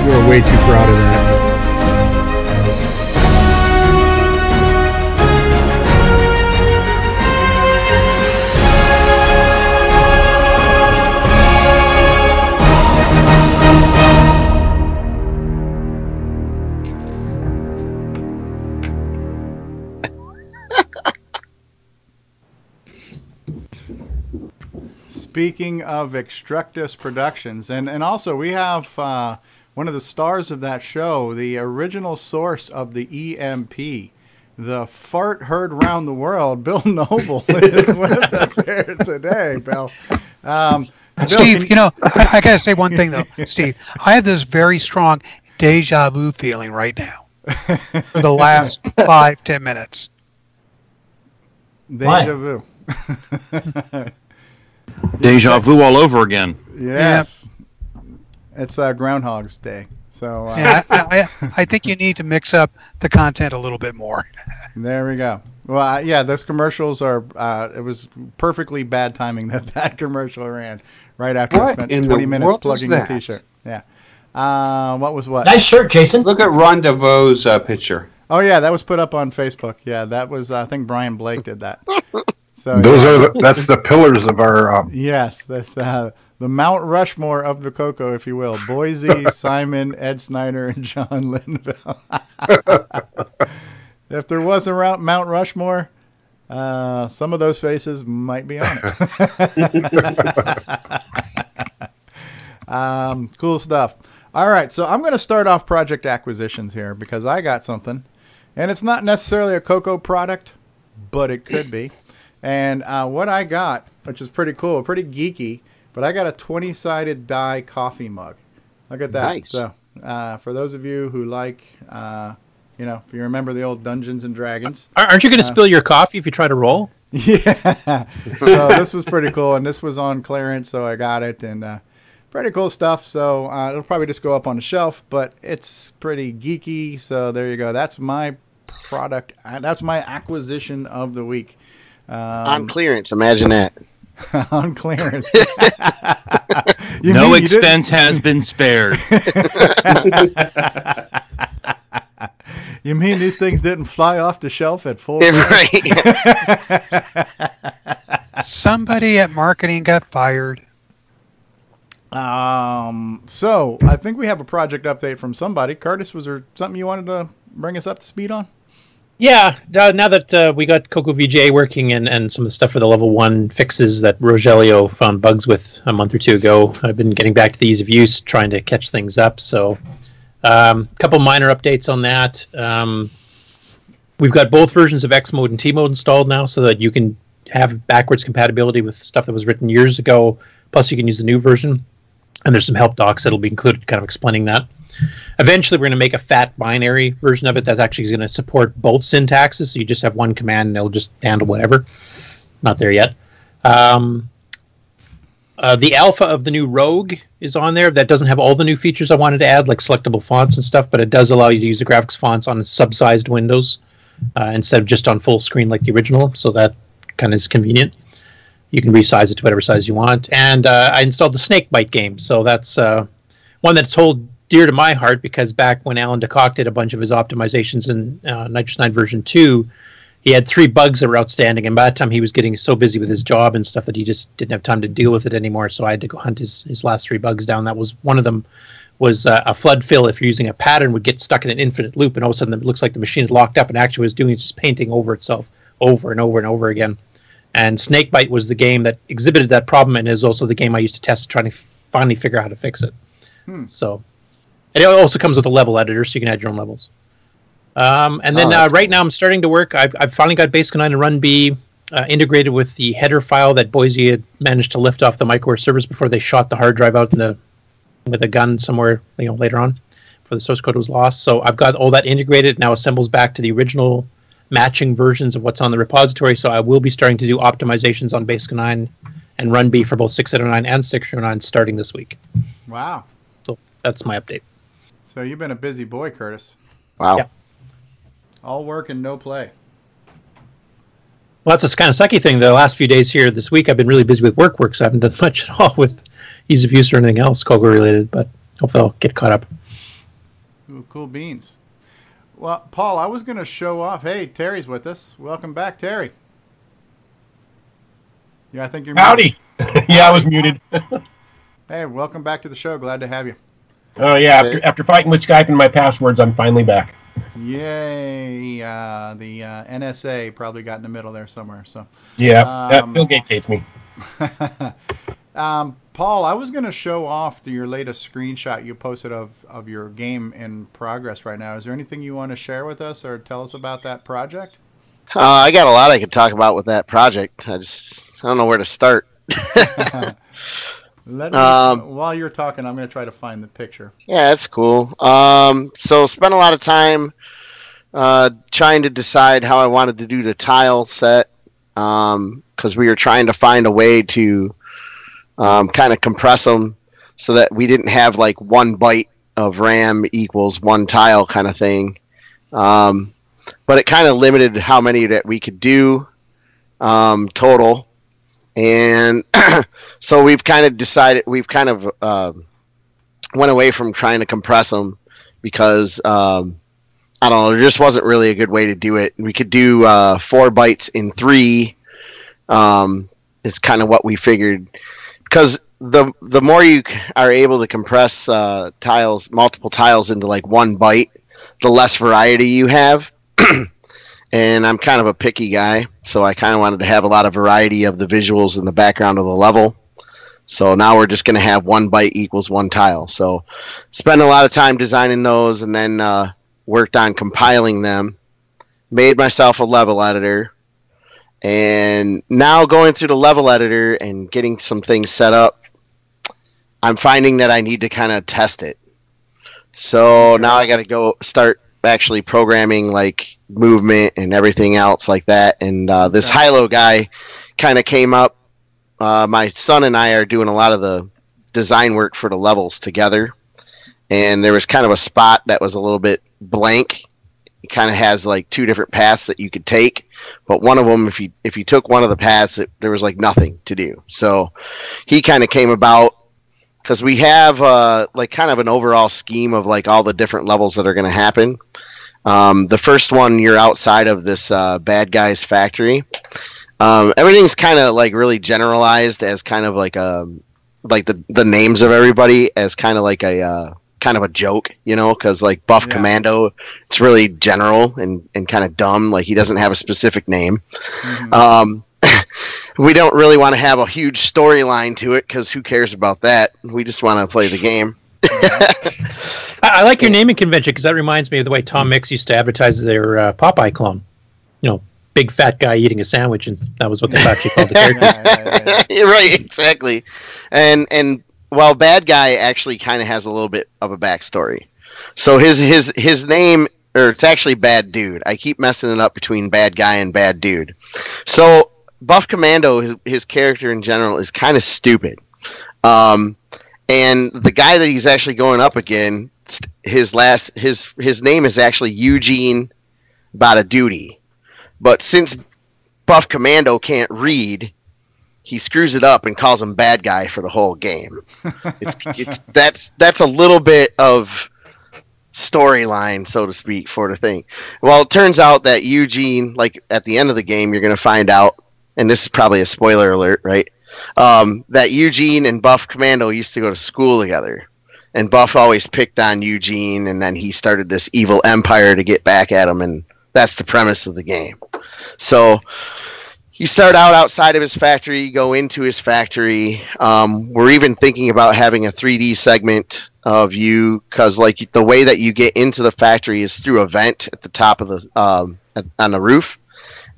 Speaker 10: You're way too proud of that.
Speaker 1: Speaking of Extructus Productions, and also we have one of the stars of that show, the original source of the EMP, the fart heard round the world, Bill Noble, is with us here today, Bill.
Speaker 9: Steve, I got to say one thing, though. Steve, I have this very strong deja vu feeling right now for the last 5-10 minutes.
Speaker 1: Deja vu.
Speaker 16: Deja vu all over again.
Speaker 1: Yes. It's Groundhog's Day. So
Speaker 9: I think you need to mix up the content a little bit more.
Speaker 1: There we go. Well, yeah, those commercials are. It was perfectly bad timing that commercial ran right after I spent 20 minutes plugging the T-shirt. Yeah. What was what?
Speaker 4: Nice shirt, Jason.
Speaker 6: Look at Ron DeVoe's picture.
Speaker 1: Oh yeah, that was put up on Facebook. Yeah, that was. I think Brian Blake did that. So
Speaker 17: that's the pillars of our.
Speaker 1: Yes, that's the Mount Rushmore of the CoCo, if you will. Boise, Simon, Ed Snyder, and John Linville. If there was a Mount Rushmore, some of those faces might be on it. Cool stuff. All right, so I'm going to start off project acquisitions here because I got something. And it's not necessarily a CoCo product, but it could be. And what I got, which is pretty cool, pretty geeky, but I got a 20-sided die coffee mug. Look at that.
Speaker 6: Nice.
Speaker 1: So for those of you who like... if you remember the old Dungeons and Dragons.
Speaker 2: Aren't you going to spill your coffee if you try to roll?
Speaker 1: Yeah. So this was pretty cool, and this was on clearance, so I got it, and pretty cool stuff. So it'll probably just go up on the shelf, but it's pretty geeky. So there you go. That's my product. That's my acquisition of the week.
Speaker 18: On clearance. Imagine that.
Speaker 1: On clearance.
Speaker 16: No expense has been spared.
Speaker 1: You mean these things didn't fly off the shelf at full
Speaker 18: price?
Speaker 1: Right.
Speaker 9: Somebody at marketing got fired.
Speaker 1: So I think we have a project update from somebody. Curtis, was there something you wanted to bring us up to speed on?
Speaker 2: Yeah, now that we got CoCo VGA working and some of the stuff for the level 1 fixes that Rogelio found bugs with a month or two ago, I've been getting back to the ease of use, trying to catch things up. So a couple minor updates on that. We've got both versions of X mode and T mode installed now so that you can have backwards compatibility with stuff that was written years ago. Plus, you can use the new version. And there's some help docs that'll be included kind of explaining that. Eventually, we're going to make a fat binary version of it that's actually going to support both syntaxes. So you just have one command and it'll just handle whatever. Not there yet. The alpha of the new Rogue is on there. That doesn't have all the new features I wanted to add, like selectable fonts and stuff, but it does allow you to use the graphics fonts on sub-sized windows instead of just on full screen like the original. So that kind of is convenient. You can resize it to whatever size you want. And I installed the Snakebite game. So that's one that's hold dear to my heart because back when Alan DeCock did a bunch of his optimizations in Nitrous 9 version 2, he had 3 bugs that were outstanding. And by that time, he was getting so busy with his job and stuff that he just didn't have time to deal with it anymore. So I had to go hunt his last 3 bugs down. That was one of them was a flood fill. If you're using a pattern, would get stuck in an infinite loop. And all of a sudden, it looks like the machine is locked up and actually was doing just painting over itself over and over and over again. And Snakebite was the game that exhibited that problem and is also the game I used to test trying to finally figure out how to fix it. So, and it also comes with a level editor, so you can add your own levels. And then right now I'm starting to work. I've finally got Basic 9 and Run B integrated with the header file that Boise had managed to lift off the microware servers before they shot the hard drive out with a gun somewhere later on before the source code was lost. So I've got all that integrated. Now assembles back to the original matching versions of what's on the repository, so I will be starting to do optimizations on Basic 9 and Run B for both 609 and 609 starting this week.
Speaker 1: Wow.
Speaker 2: So that's my update.
Speaker 1: So you've been a busy boy, Curtis.
Speaker 18: Wow.
Speaker 2: Yeah.
Speaker 1: All work and no play.
Speaker 2: Well, that's a kind of sucky thing. The last few days here this week, I've been really busy with work, so I haven't done much at all with ease of use or anything else CoCo related, but hopefully I'll get caught up.
Speaker 1: Ooh, cool beans. Well, Paul, I was going to show off. Hey, Terry's with us. Welcome back, Terry. Yeah, I think you're
Speaker 19: Howdy. Yeah, I was muted.
Speaker 1: Hey, welcome back to the show. Glad to have you.
Speaker 19: Oh, yeah. After fighting with Skype and my passwords, I'm finally back.
Speaker 1: Yay. The NSA probably got in the middle there somewhere. So
Speaker 19: yeah, Bill Gates hates me.
Speaker 1: Paul, I was going to show off your latest screenshot you posted of your game in progress right now. Is there anything you want to share with us or tell us about that project?
Speaker 18: I got a lot I could talk about with that project. I don't know where to start.
Speaker 1: While you're talking, I'm going to try to find the picture.
Speaker 18: Yeah, that's cool. So spent a lot of time trying to decide how I wanted to do the tile set, because we were trying to find a way to kind of compress them so that we didn't have like 1 byte of RAM equals 1 tile kind of thing. But it kind of limited how many that we could do total. And so we've kind of decided, we've kind of went away from trying to compress them because, I don't know, there just wasn't really a good way to do it. We could do 4 bytes in 3 is kind of what we figured. Because the more you are able to compress tiles, multiple tiles into like 1 byte, the less variety you have. And I'm kind of a picky guy, so I kind of wanted to have a lot of variety of the visuals in the background of the level. So now we're just going to have 1 byte equals 1 tile. So spent a lot of time designing those, and then worked on compiling them. Made myself a level editor. And now going through the level editor and getting some things set up, I'm finding that I need to kind of test it. So now I got to go start actually programming like movement and everything else like that. And this Hilo guy kind of came up. My son and I are doing a lot of the design work for the levels together. And there was kind of a spot that was a little bit blank. It kind of has like 2 different paths that you could take, but one of them, if you took one of the paths, there was like nothing to do. So he kind of came about because we have like kind of an overall scheme of like all the different levels that are going to happen. The first one, you're outside of this bad guy's factory. Everything's kind of like really generalized as kind of like like the names of everybody as kind of like a kind of a joke, you know, because like Buff Commando, it's really general and kind of dumb. Like he doesn't have a specific name. Mm-hmm. We don't really want to have a huge storyline to it because who cares about that? We just want to play the game.
Speaker 2: I like your naming convention because that reminds me of the way Tom Mix used to advertise their Popeye clone. You know, big fat guy eating a sandwich, and that was what they actually called the character.
Speaker 18: You're right, exactly. And well, Bad Guy actually kind of has a little bit of a backstory. So his name, or it's actually Bad Dude. I keep messing it up between Bad Guy and Bad Dude. So Buff Commando, his character in general is kind of stupid. And the guy that he's actually going up against, his name is actually Eugene Badaduty. But since Buff Commando can't read, he screws it up and calls him Bad Guy for the whole game. That's a little bit of storyline, so to speak, for the thing. Well, it turns out that Eugene, like at the end of the game, you're going to find out, and this is probably a spoiler alert, right? That Eugene and Buff Commando used to go to school together. And Buff always picked on Eugene, and then he started this evil empire to get back at him, and that's the premise of the game. So you start out outside of his factory, you go into his factory. We're even thinking about having a 3D segment of you, because like the way that you get into the factory is through a vent at the top of the on the roof,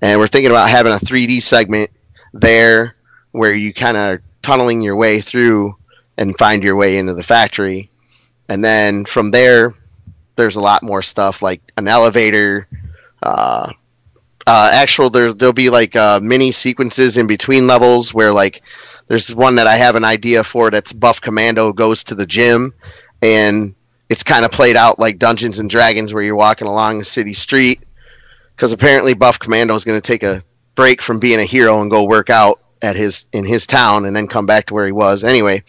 Speaker 18: and we're thinking about having a 3D segment there where you kind of tunneling your way through and find your way into the factory, and then from there, there's a lot more stuff like an elevator. There'll be like mini sequences in between levels where like there's one that I have an idea for that's Buff Commando goes to the gym, and it's kind of played out like Dungeons and Dragons where you're walking along the city street, because apparently Buff Commando is going to take a break from being a hero and go work out in his town and then come back to where he was anyway,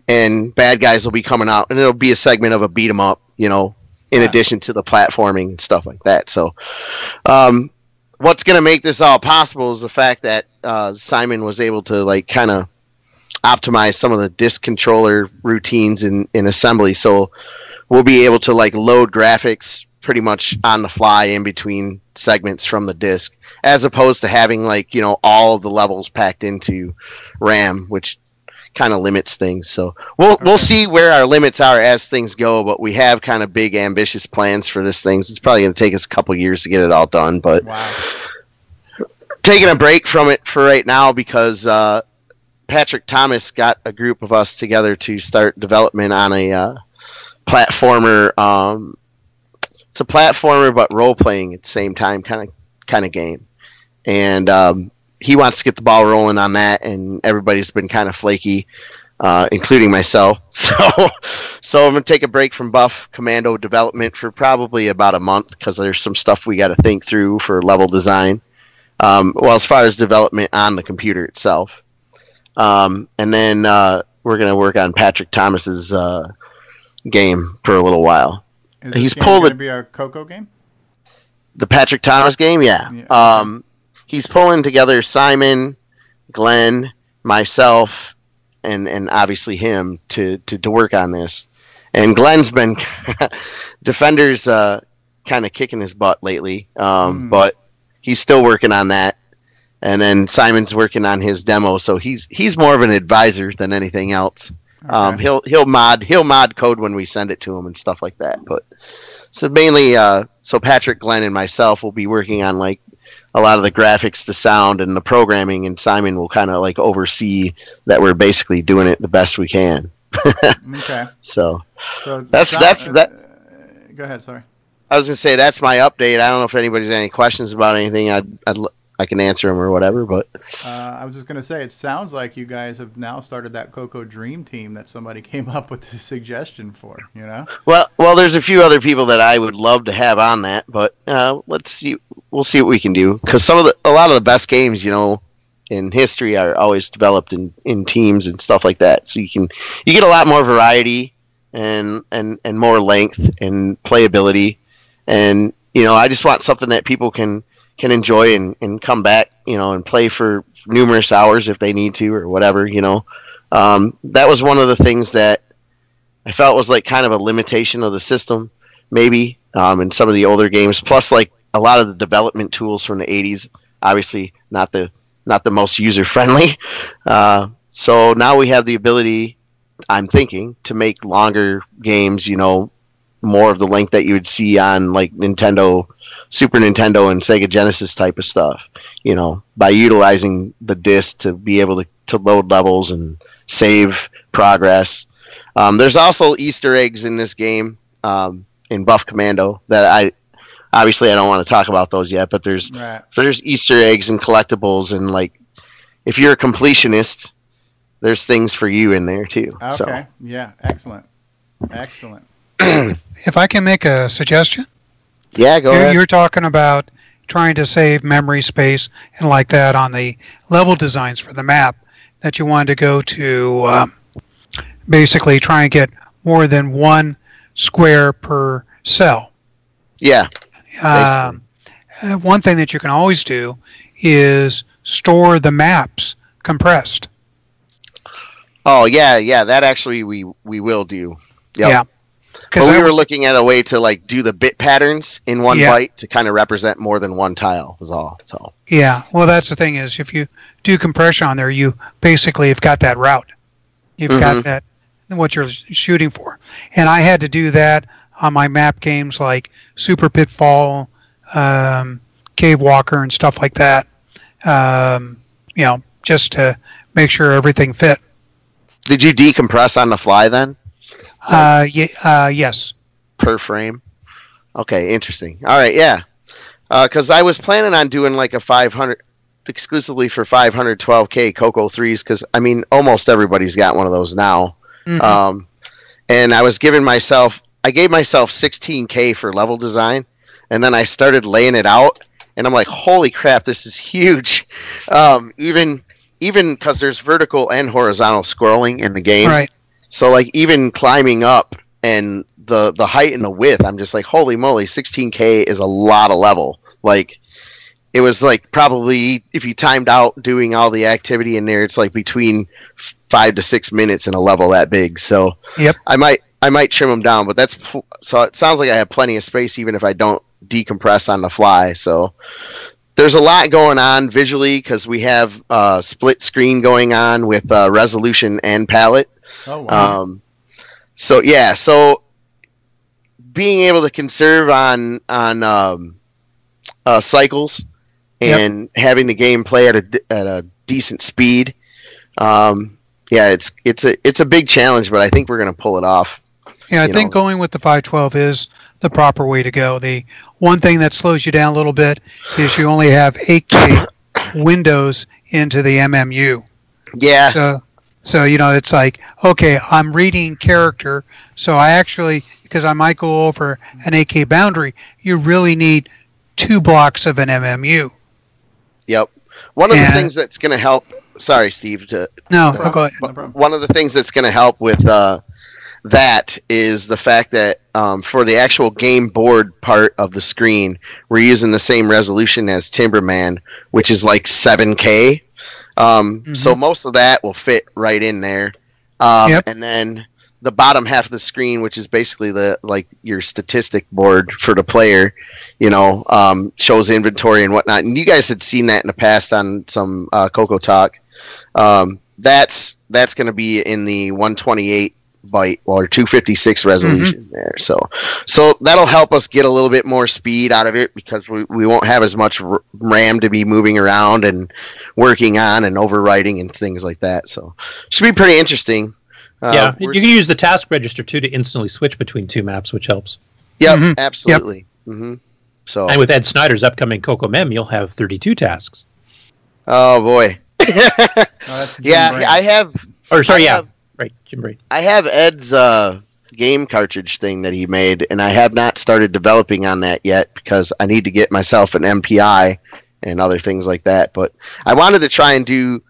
Speaker 18: and bad guys will be coming out, and it'll be a segment of a beat 'em up, you know, in addition to the platforming and stuff like that. So what's going to make this all possible is the fact that Simon was able to like kind of optimize some of the disk controller routines in assembly. So we'll be able to like load graphics pretty much on the fly in between segments from the disk, as opposed to having like, you know, all of the levels packed into RAM, which kind of limits things. So we'll see where our limits are as things go, but we have kind of big ambitious plans for this thing. It's probably going to take us a couple years to get it all done, but taking a break from it for right now because Patrick Thomas got a group of us together to start development on a platformer. It's a platformer but role playing at the same time kind of game, and he wants to get the ball rolling on that. And everybody's been kind of flaky, including myself. So I'm gonna take a break from Buff Commando development for probably about a month because there's some stuff we got to think through for level design. Well, as far as development on the computer itself, and then we're gonna work on Patrick Thomas's game for a little while.
Speaker 1: Is this going to be a CoCo game?
Speaker 18: The Patrick Thomas game, yeah. He's pulling together Simon, Glenn, myself, and obviously him to work on this. And Glenn's been Defender's kind of kicking his butt lately, but he's still working on that. And then Simon's working on his demo, so he's more of an advisor than anything else. Okay. He'll mod code when we send it to him and stuff like that. But so mainly, so Patrick, Glenn, and myself will be working on like a lot of the graphics, the sound, and the programming, and Simon will kind of like oversee that we're basically doing it the best we can.
Speaker 1: Okay.
Speaker 18: So
Speaker 1: that's that. Go ahead. Sorry.
Speaker 18: I was gonna say that's my update. I don't know if anybody's got any questions about anything. I can answer them or whatever, but
Speaker 1: I was just going to say, it sounds like you guys have now started that CoCo Dream Team that somebody came up with the suggestion for, you know?
Speaker 18: Well, there's a few other people that I would love to have on that, but let's see. We'll see what we can do, because a lot of the best games, you know, in history are always developed in teams and stuff like that. So you get a lot more variety and more length and playability, and you know, I just want something that people can enjoy and come back, you know, and play for numerous hours if they need to or whatever, you know. That was one of the things that I felt was like kind of a limitation of the system, maybe, in some of the older games. Plus, like a lot of the development tools from the 80s, obviously not the most user friendly. So now we have the ability, I'm thinking, to make longer games, you know, more of the length that you would see on like Nintendo, Super Nintendo, and Sega Genesis type of stuff, you know, by utilizing the disc to be able to load levels and save progress. There's also Easter eggs in this game, in Buff Commando, that I don't want to talk about those yet, but there's Easter eggs and collectibles, and like if you're a completionist, there's things for you in there too.
Speaker 1: Okay.
Speaker 18: So.
Speaker 1: Yeah. Excellent.
Speaker 9: If I can make a suggestion?
Speaker 18: Yeah, go ahead.
Speaker 9: You're talking about trying to save memory space and like that on the level designs for the map, that you wanted to go to basically try and get more than one square per cell.
Speaker 18: Yeah.
Speaker 9: One thing that you can always do is store the maps compressed.
Speaker 18: Oh, yeah, that actually we will do. Yep. Yeah. But we were looking at a way to like do the bit patterns in one byte to kind of represent more than one tile was all. So
Speaker 9: yeah, well, that's the thing is if you do compression on there, you basically have got that route. You've got that what you're shooting for. And I had to do that on my map games like Super Pitfall, Cave Walker, and stuff like that. You know, just to make sure everything fit.
Speaker 18: Did you decompress on the fly then?
Speaker 9: Yes.
Speaker 18: Per frame? Okay, interesting. All right, yeah. Because I was planning on doing like a 500, exclusively for 512K CoCo 3s, because, I mean, almost everybody's got one of those now. Mm-hmm. And I gave myself 16K for level design, and then I started laying it out, and I'm like, holy crap, this is huge. Even because there's vertical and horizontal scrolling in the game.
Speaker 9: Right.
Speaker 18: So, like, even climbing up and the height and the width, I'm just like, holy moly, 16K is a lot of level. Like, it was like probably, if you timed out doing all the activity in there, it's like between 5 to 6 minutes in a level that big. So,
Speaker 9: yep.
Speaker 18: I might trim them down, but so it sounds like I have plenty of space even if I don't decompress on the fly. So, there's a lot going on visually because we have split screen going on with resolution and palette.
Speaker 1: Oh, wow.
Speaker 18: So being able to conserve on cycles and having the game play at a decent speed Yeah, it's a big challenge, but I think we're going to pull it off.
Speaker 9: Yeah, I think going with the 512 is the proper way to go. The one thing that slows you down a little bit is you only have 8K windows into the MMU.
Speaker 18: Yeah.
Speaker 9: So it's like, okay, I'm reading character, so I actually, because I might go over an 8K boundary, you really need 2 blocks of an MMU.
Speaker 18: Yep. One of the things that's going to help. Sorry, Steve.
Speaker 9: Go ahead.
Speaker 18: One of the things that's going to help with that is the fact that for the actual game board part of the screen, we're using the same resolution as Timberman, which is like 7K. So most of that will fit right in there. And then the bottom half of the screen, which is basically your statistic board for the player, shows inventory and whatnot. And you guys had seen that in the past on some CoCoTALK. That's going to be in the 128 byte or 256 resolution there. So that'll help us get a little bit more speed out of it because we won't have as much RAM to be moving around and working on and overwriting and things like that. So should be pretty interesting.
Speaker 2: Yeah, you can use the task register too to instantly switch between 2 maps, which helps.
Speaker 18: Yep, absolutely. Yep. So
Speaker 2: and with Ed Snyder's upcoming CoCoMem, you'll have 32 tasks.
Speaker 18: Oh boy.
Speaker 1: Yeah,
Speaker 18: I have.
Speaker 2: Or sorry, right, Jim Brain.
Speaker 18: I have Ed's game cartridge thing that he made, and I have not started developing on that yet because I need to get myself an MPI and other things like that. But I wanted to try and do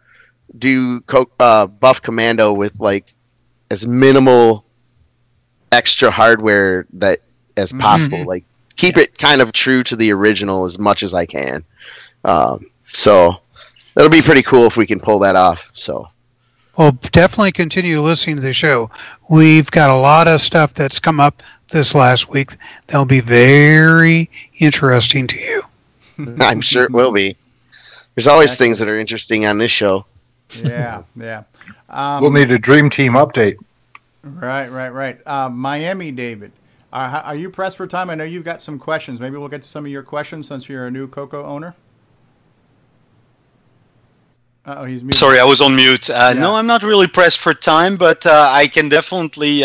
Speaker 18: Buff Commando with like as minimal extra hardware as possible. Like keep it kind of true to the original as much as I can. So that'll be pretty cool if we can pull that off. So.
Speaker 9: Well, definitely continue listening to the show. We've got a lot of stuff that's come up this last week that'll be very interesting to you.
Speaker 18: I'm sure it will be. There's always things that are interesting on this show.
Speaker 1: Yeah.
Speaker 17: We'll need a Dream Team update.
Speaker 1: Right. Miami, David. Are you pressed for time? I know you've got some questions. Maybe we'll get to some of your questions since you're a new CoCo owner. He's muted.
Speaker 20: Sorry, I was on mute. No, I'm not really pressed for time, but I can definitely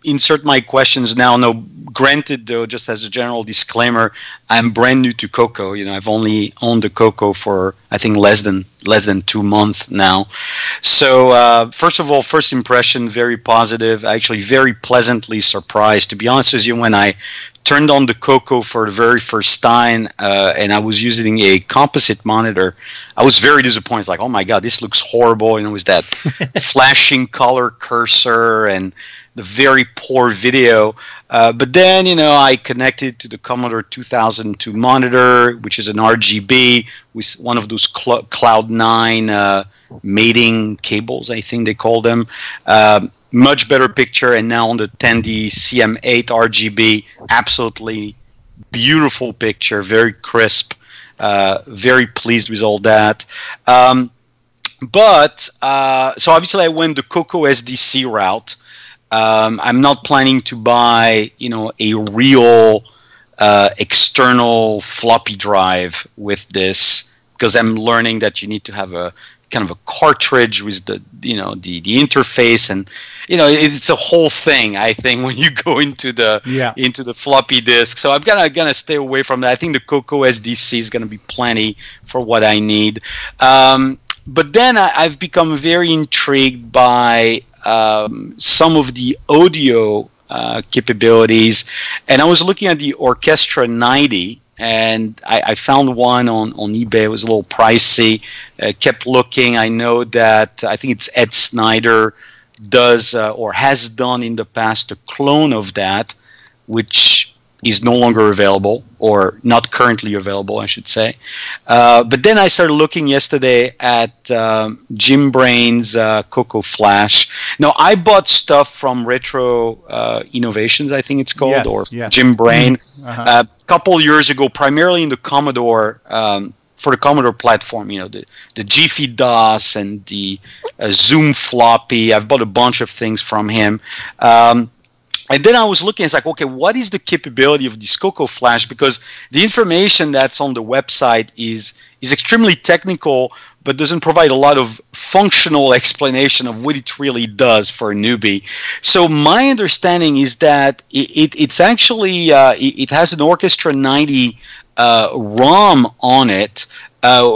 Speaker 20: insert my questions now. No, granted, though, just as a general disclaimer, I'm brand new to CoCo. I've only owned the CoCo for I think less than 2 months now. So first of all, first impression, very positive. Actually, very pleasantly surprised. To be honest with you, when I turned on the CoCo for the very first time, and I was using a composite monitor, I was very disappointed. It's like, oh my God, this looks horrible. With that flashing color cursor and the very poor video. But then, I connected to the Commodore 2002 monitor, which is an RGB with one of those Cloud9 mating cables, I think they call them. Much better picture, and now on the 10D CM8 RGB, absolutely beautiful picture, very crisp, very pleased with all that. But so obviously I went the CoCo SDC route. I'm not planning to buy, a real external floppy drive with this because I'm learning that you need to have a kind of a cartridge with the interface, and it's a whole thing. I think when you go into the floppy disk, so I'm gonna stay away from that. I think the CoCo SDC is gonna be plenty for what I need. But then I've become very intrigued by some of the audio capabilities, and I was looking at the Orchestra 90. And I found one on eBay. It was a little pricey. Kept looking. I know that I think it's Ed Snyder does or has done in the past a clone of that, which is no longer available, or not currently available, I should say. But then I started looking yesterday at Jim Brain's CoCo Flash. Now, I bought stuff from Retro Innovations, I think it's called, Jim Brain, a couple years ago, primarily in the Commodore, for the Commodore platform, the Jiffy DOS and the Zoom floppy. I've bought a bunch of things from him. And then I was looking, it's like, okay, what is the capability of this CoCo Flash? Because the information that's on the website is extremely technical, but doesn't provide a lot of functional explanation of what it really does for a newbie. So my understanding is that it's actually it has an Orchestra 90 ROM on it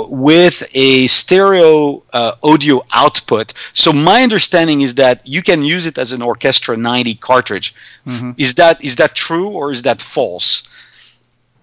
Speaker 20: with a stereo audio output. So my understanding is that you can use it as an Orchestra 90 cartridge. Mm-hmm. Is that true or is that false?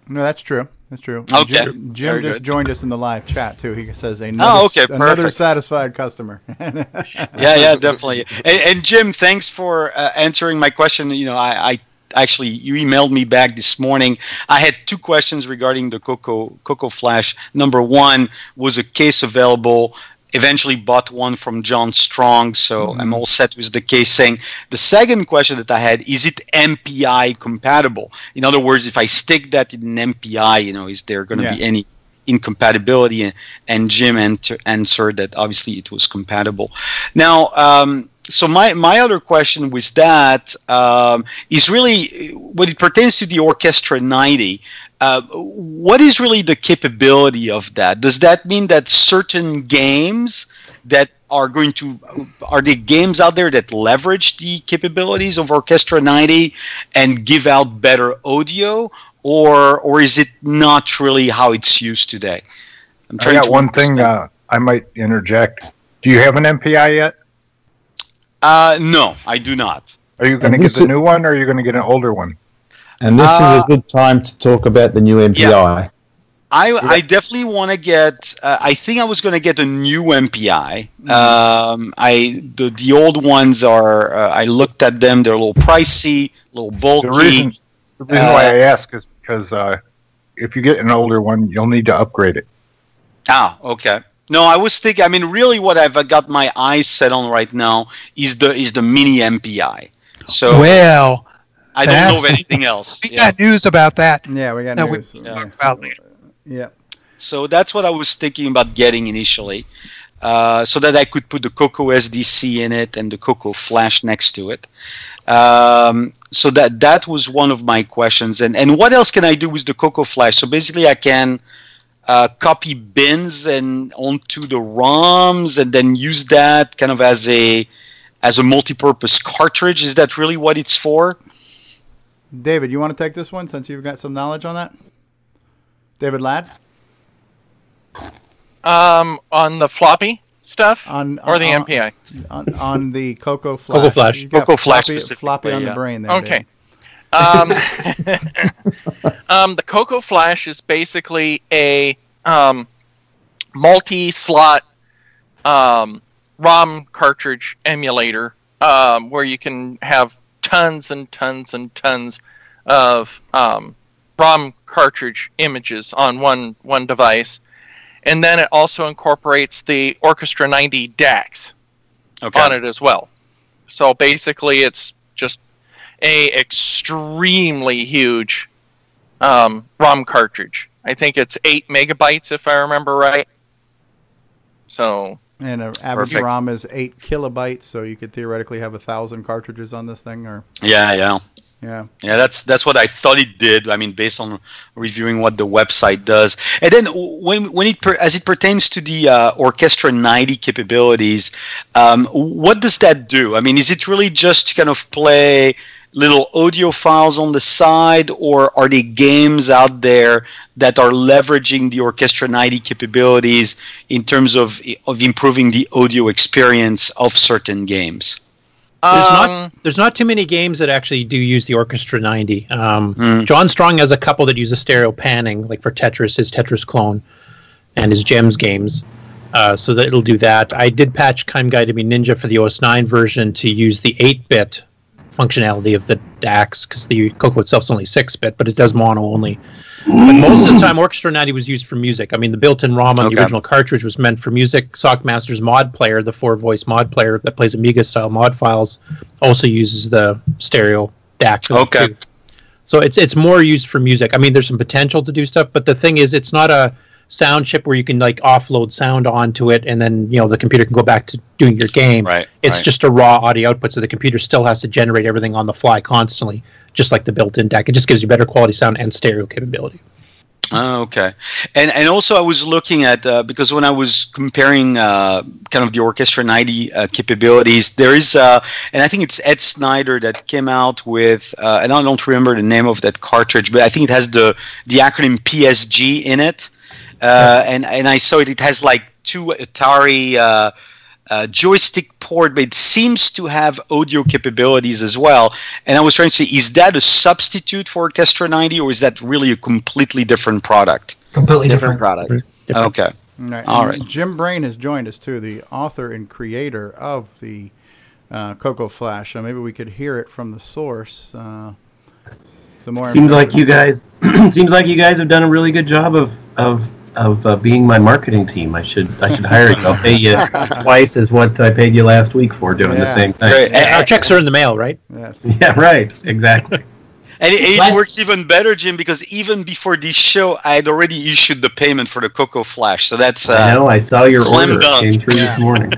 Speaker 1: No, that's true. That's true.
Speaker 20: Okay.
Speaker 1: Jim just joined us in the live chat too. He says another satisfied customer.
Speaker 20: yeah, definitely. And Jim, thanks for answering my question. You know, I actually, you emailed me back this morning. I had two questions regarding the CoCo Flash. Number one, was a case available? Eventually bought one from John Strong, so I'm all set with the casing. The second question that I had, is it MPI compatible? In other words, if I stick that in an MPI, you know, is there going to be any incompatibility? And Jim answered that obviously it was compatible. Now, so my other question was that is really when it pertains to the Orchestra 90. What is really the capability of that? Does that mean that certain games that are there games out there that leverage the capabilities of Orchestra 90 and give out better audio, or is it not really how it's used today?
Speaker 17: I got one thing I might interject. Do you have an MPI yet?
Speaker 20: No, I do not.
Speaker 17: Are you going to get the new one, or are you going to get an older one?
Speaker 21: And this is a good time to talk about the new MPI.
Speaker 20: Yeah. I definitely want to get. I think I was going to get a new MPI. The old ones are. I looked at them. They're a little pricey, a little bulky.
Speaker 17: The reason why I ask is because if you get an older one, you'll need to upgrade it.
Speaker 20: Ah, okay. No, I was thinking. I mean, really, what I've got my eyes set on right now is the mini MPI. So
Speaker 9: well.
Speaker 20: I don't know of anything else.
Speaker 9: We got news about that.
Speaker 1: Yeah, we got news.
Speaker 9: We talk about later.
Speaker 1: Yeah.
Speaker 20: So that's what I was thinking about getting initially, so that I could put the CoCo SDC in it and the CoCo Flash next to it. So that was one of my questions. And what else can I do with the CoCo Flash? So basically, I can copy bins and onto the ROMs and then use that kind of as a multi-purpose cartridge. Is that really what it's for?
Speaker 1: David, you want to take this one since you've got some knowledge on that? David Ladd?
Speaker 5: On the floppy stuff or the MPI?
Speaker 1: On the CoCo Flash.
Speaker 2: CoCo Flash.
Speaker 20: CoCo Flash
Speaker 1: floppy on the brain there.
Speaker 5: Okay. The CoCo Flash is basically a multi-slot ROM cartridge emulator where you can have tons and tons and tons of ROM cartridge images on one device, and then it also incorporates the Orchestra 90 DACs on it as well. So basically, it's just a extremely huge ROM cartridge. I think it's 8 megabytes if I remember right. So.
Speaker 1: And an average ROM is 8 kilobytes, so you could theoretically have 1,000 cartridges on this thing, or
Speaker 20: yeah. That's what I thought it did. I mean, based on reviewing what the website does, and then as it pertains to the Orchestra 90 capabilities, what does that do? I mean, is it really just to kind of play little audio files on the side, or are there games out there that are leveraging the Orchestra 90 capabilities in terms of improving the audio experience of certain games?
Speaker 2: There's not too many games that actually do use the Orchestra 90. John Strong has a couple that use a stereo panning, like for Tetris, his Tetris clone, and his Gems games. So that it'll do that. I did patch Kind Guide to Be Ninja for the OS9 version to use the 8-bit functionality of the DACs, because the CoCo itself is only 6-bit, but it does mono only. But most of the time, Orchestra 90 was used for music. I mean, the built-in ROM on the original cartridge was meant for music. Sockmaster's mod player, the 4-voice mod player that plays Amiga-style mod files, also uses the stereo DAC. Too. So it's more used for music. I mean, there's some potential to do stuff, but the thing is, it's not a sound chip where you can like offload sound onto it and then the computer can go back to doing your game. It's just a raw audio output, so the computer still has to generate everything on the fly constantly, just like the built-in DAC. It just gives you better quality sound and stereo capability.
Speaker 20: Oh, okay. And also I was looking at, because when I was comparing kind of the Orchestra 90 capabilities, there is, and I think it's Ed Snyder that came out with, and I don't remember the name of that cartridge, but I think it has the acronym PSG in it. And I saw it has like 2 Atari joystick port, but it seems to have audio capabilities as well. And I was trying to say, is that a substitute for Orchestra 90, or is that really a completely different product?
Speaker 4: Completely different product.
Speaker 20: Okay.
Speaker 1: All right. Jim Brain has joined us too, the author and creator of the CoCo Flash. So maybe we could hear it from the source. Some more.
Speaker 3: Seems like you guys have done a really good job of being my marketing team. I should hire you. I'll pay you twice as what I paid you last week for doing the same thing.
Speaker 2: Great. And our checks are in the mail, right?
Speaker 1: Yes.
Speaker 3: Yeah, right. Exactly.
Speaker 20: And it works even better, Jim, because even before this show, I had already issued the payment for the CoCo Flash. So that's
Speaker 3: I know. I saw your
Speaker 20: slam
Speaker 3: order.
Speaker 20: dunk.
Speaker 3: It came through this morning.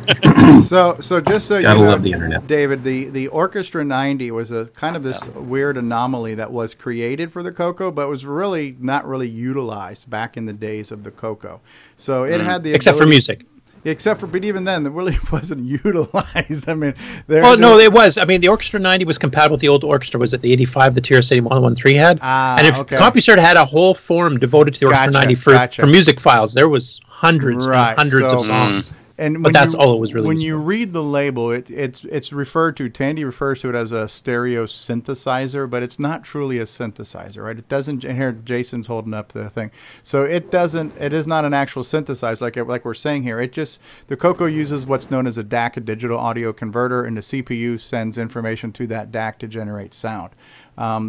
Speaker 1: So just so
Speaker 3: Gotta
Speaker 1: you know,
Speaker 3: love the internet.
Speaker 1: David, the Orchestra 90 was a kind of this weird anomaly that was created for the CoCo, but was really not really utilized back in the days of the CoCo. So it had the
Speaker 2: except for
Speaker 1: ability,
Speaker 2: music.
Speaker 1: Except for, but even then, it really wasn't utilized. I mean,
Speaker 2: no, it was. I mean, the Orchestra 90 was compatible with the old Orchestra. Was it the 85 the TRS-8113 had? And if CompuSert had a whole forum devoted to the Orchestra 90 for music files, there was hundreds and hundreds of songs. But that's all it was released.
Speaker 1: When you read the label, it's referred to. Tandy refers to it as a stereo synthesizer, but it's not truly a synthesizer, right? It doesn't. And here, Jason's holding up the thing, so it doesn't. It is not an actual synthesizer, like we're saying here. It just the CoCo uses what's known as a DAC, a digital audio converter, and the CPU sends information to that DAC to generate sound.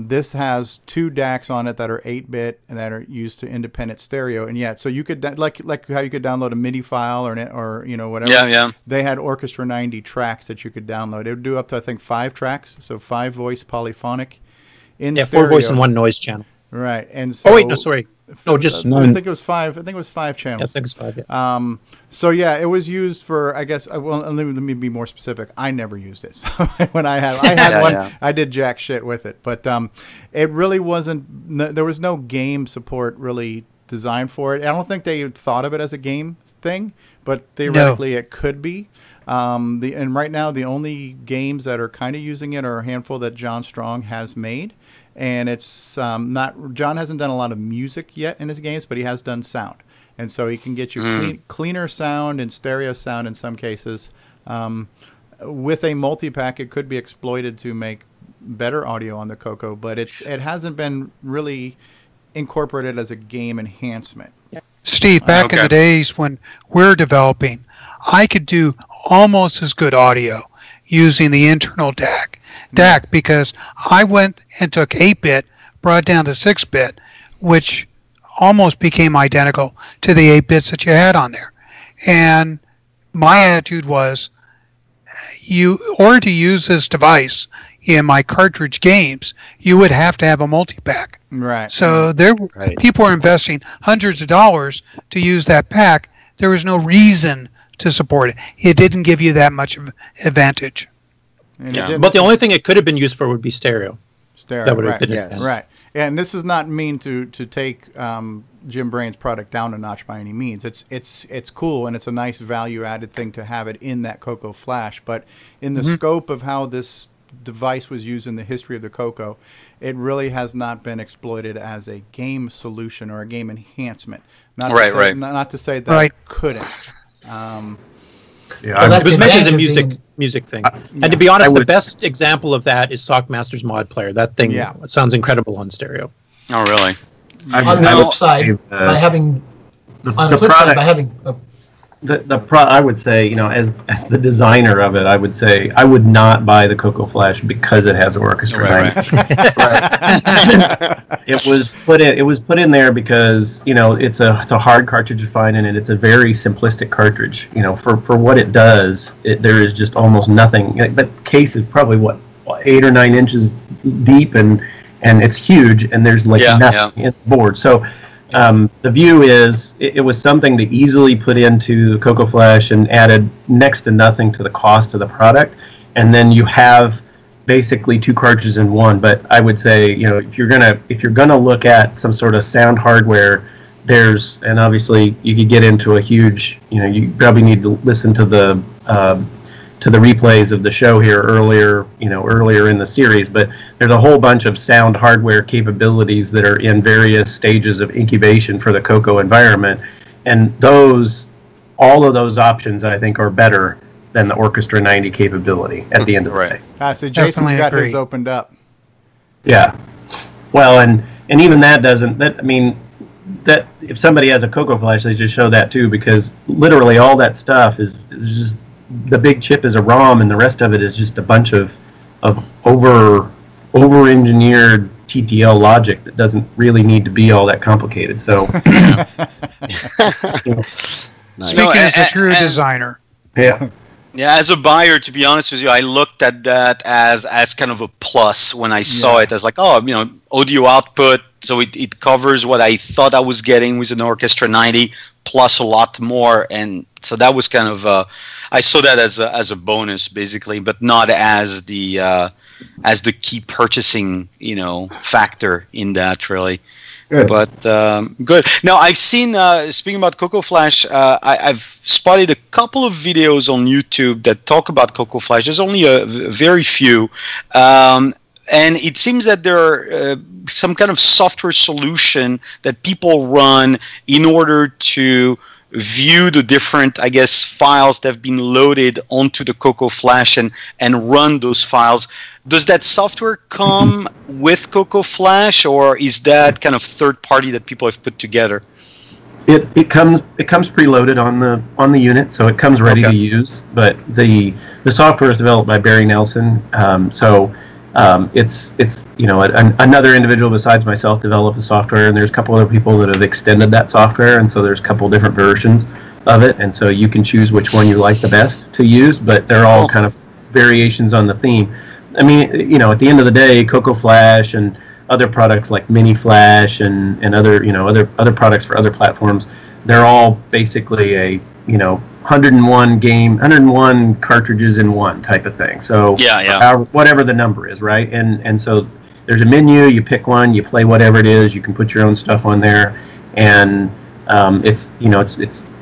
Speaker 1: This has 2 DACs on it that are 8-bit and that are used to independent stereo. And so you could like how you could download a MIDI file or whatever.
Speaker 20: Yeah.
Speaker 1: They had Orchestra 90 tracks that you could download. It would do up to I think 5 tracks, so 5 voice polyphonic in stereo.
Speaker 2: 4 voice and 1 noise channel.
Speaker 1: Right, and so.
Speaker 2: Oh wait, no, sorry. No, just
Speaker 1: I think it was 5. I think it was 5 channels.
Speaker 2: Yeah, I think it's 5. Yeah.
Speaker 1: So it was used for. I guess. Well, let me be more specific. I never used it. So when I had one, I did jack shit with it. But it really wasn't. There was no game support really designed for it. I don't think they thought of it as a game thing, but theoretically it could be. And right now the only games that are kind of using it are a handful that John Strong has made. And it's not. John hasn't done a lot of music yet in his games, but he has done sound, and so he can get you cleaner sound and stereo sound in some cases. With a multi-pack, it could be exploited to make better audio on the CoCo, but it hasn't been really incorporated as a game enhancement.
Speaker 9: Steve, back in the days when we're developing, I could do almost as good audio using the internal DAC because I went and took 8-bit, brought it down to 6-bit, which almost became identical to the 8 bits that you had on there. And my attitude was, or to use this device in my cartridge games, you would have to have a multi-pack.
Speaker 1: Right.
Speaker 9: So people were investing hundreds of dollars to use that pack. There was no reason to support it. It didn't give you that much of advantage.
Speaker 2: But the only thing it could have been used for would be stereo.
Speaker 1: That would
Speaker 2: have
Speaker 1: been
Speaker 2: it.
Speaker 1: Right. And this is not mean to take Jim Brain's product down a notch by any means. It's cool and it's a nice value added thing to have it in that CoCo Flash. But in the scope of how this device was used in the history of the CoCo, it really has not been exploited as a game solution or a game enhancement. Not to say that it couldn't.
Speaker 2: It was meant as a music thing. And to be honest, the best example of that is Sockmaster's Mod Player. That thing sounds incredible on stereo.
Speaker 20: Oh, really?
Speaker 4: On the flip side,
Speaker 3: I would say, as the designer of it, I would say I would not buy the CoCo Flash because it has orchestra. It was put in there because it's a hard cartridge to find, and it's a very simplistic cartridge. For what it does, there is just almost nothing. That case is probably 8 or 9 inches deep, and it's huge, and there's nothing in the board. So. The view is it was something to easily put into the CoCo Flash and added next to nothing to the cost of the product, and then you have basically 2 cartridges in one. But I would say, if you're gonna look at some sort of sound hardware, and obviously you could get into a huge, you probably need to listen to the replays of the show here earlier in the series, but there's a whole bunch of sound hardware capabilities that are in various stages of incubation for the CoCo environment, and all of those options I think are better than the Orchestra 90 capability at the end of the day.
Speaker 1: So Jason's got his opened up.
Speaker 3: Yeah. Well, and even that doesn't, that if somebody has a CoCo Flash, they just show that too, because literally all that stuff is just, the big chip is a ROM, and the rest of it is just a bunch of over-engineered TTL logic that doesn't really need to be all that complicated. So,
Speaker 9: Speaking as a true designer.
Speaker 3: Yeah.
Speaker 20: Yeah, as a buyer, to be honest with you, I looked at that as kind of a plus when I saw it, as like, audio output, so it covers what I thought I was getting with an Orchestra 90 plus a lot more, and so that was kind of I saw that as a bonus basically, but not as the key purchasing factor in that really. Good. But good. Now I've seen. Speaking about CoCo Flash, I've spotted a couple of videos on YouTube that talk about CoCo Flash. There's only a very few, and it seems that there are some kind of software solution that people run in order to view the different, I guess, files that have been loaded onto the CoCo Flash and run those files. Does that software come with CoCo Flash, or is that kind of third party that people have put together?
Speaker 3: It comes preloaded on the unit, so it comes ready to use. But the software is developed by Barry Nelson, it's another individual besides myself developed the software, and there's a couple other people that have extended that software, and so there's a couple different versions of it, and so you can choose which one you like the best to use, but they're all kind of variations on the theme. I mean, at the end of the day, CoCo Flash and other products like Mini Flash and other products for other platforms, they're all basically a 101 cartridges in one type of thing. So whatever the number is, right? And so there's a menu. You pick one. You play whatever it is. You can put your own stuff on there, and it's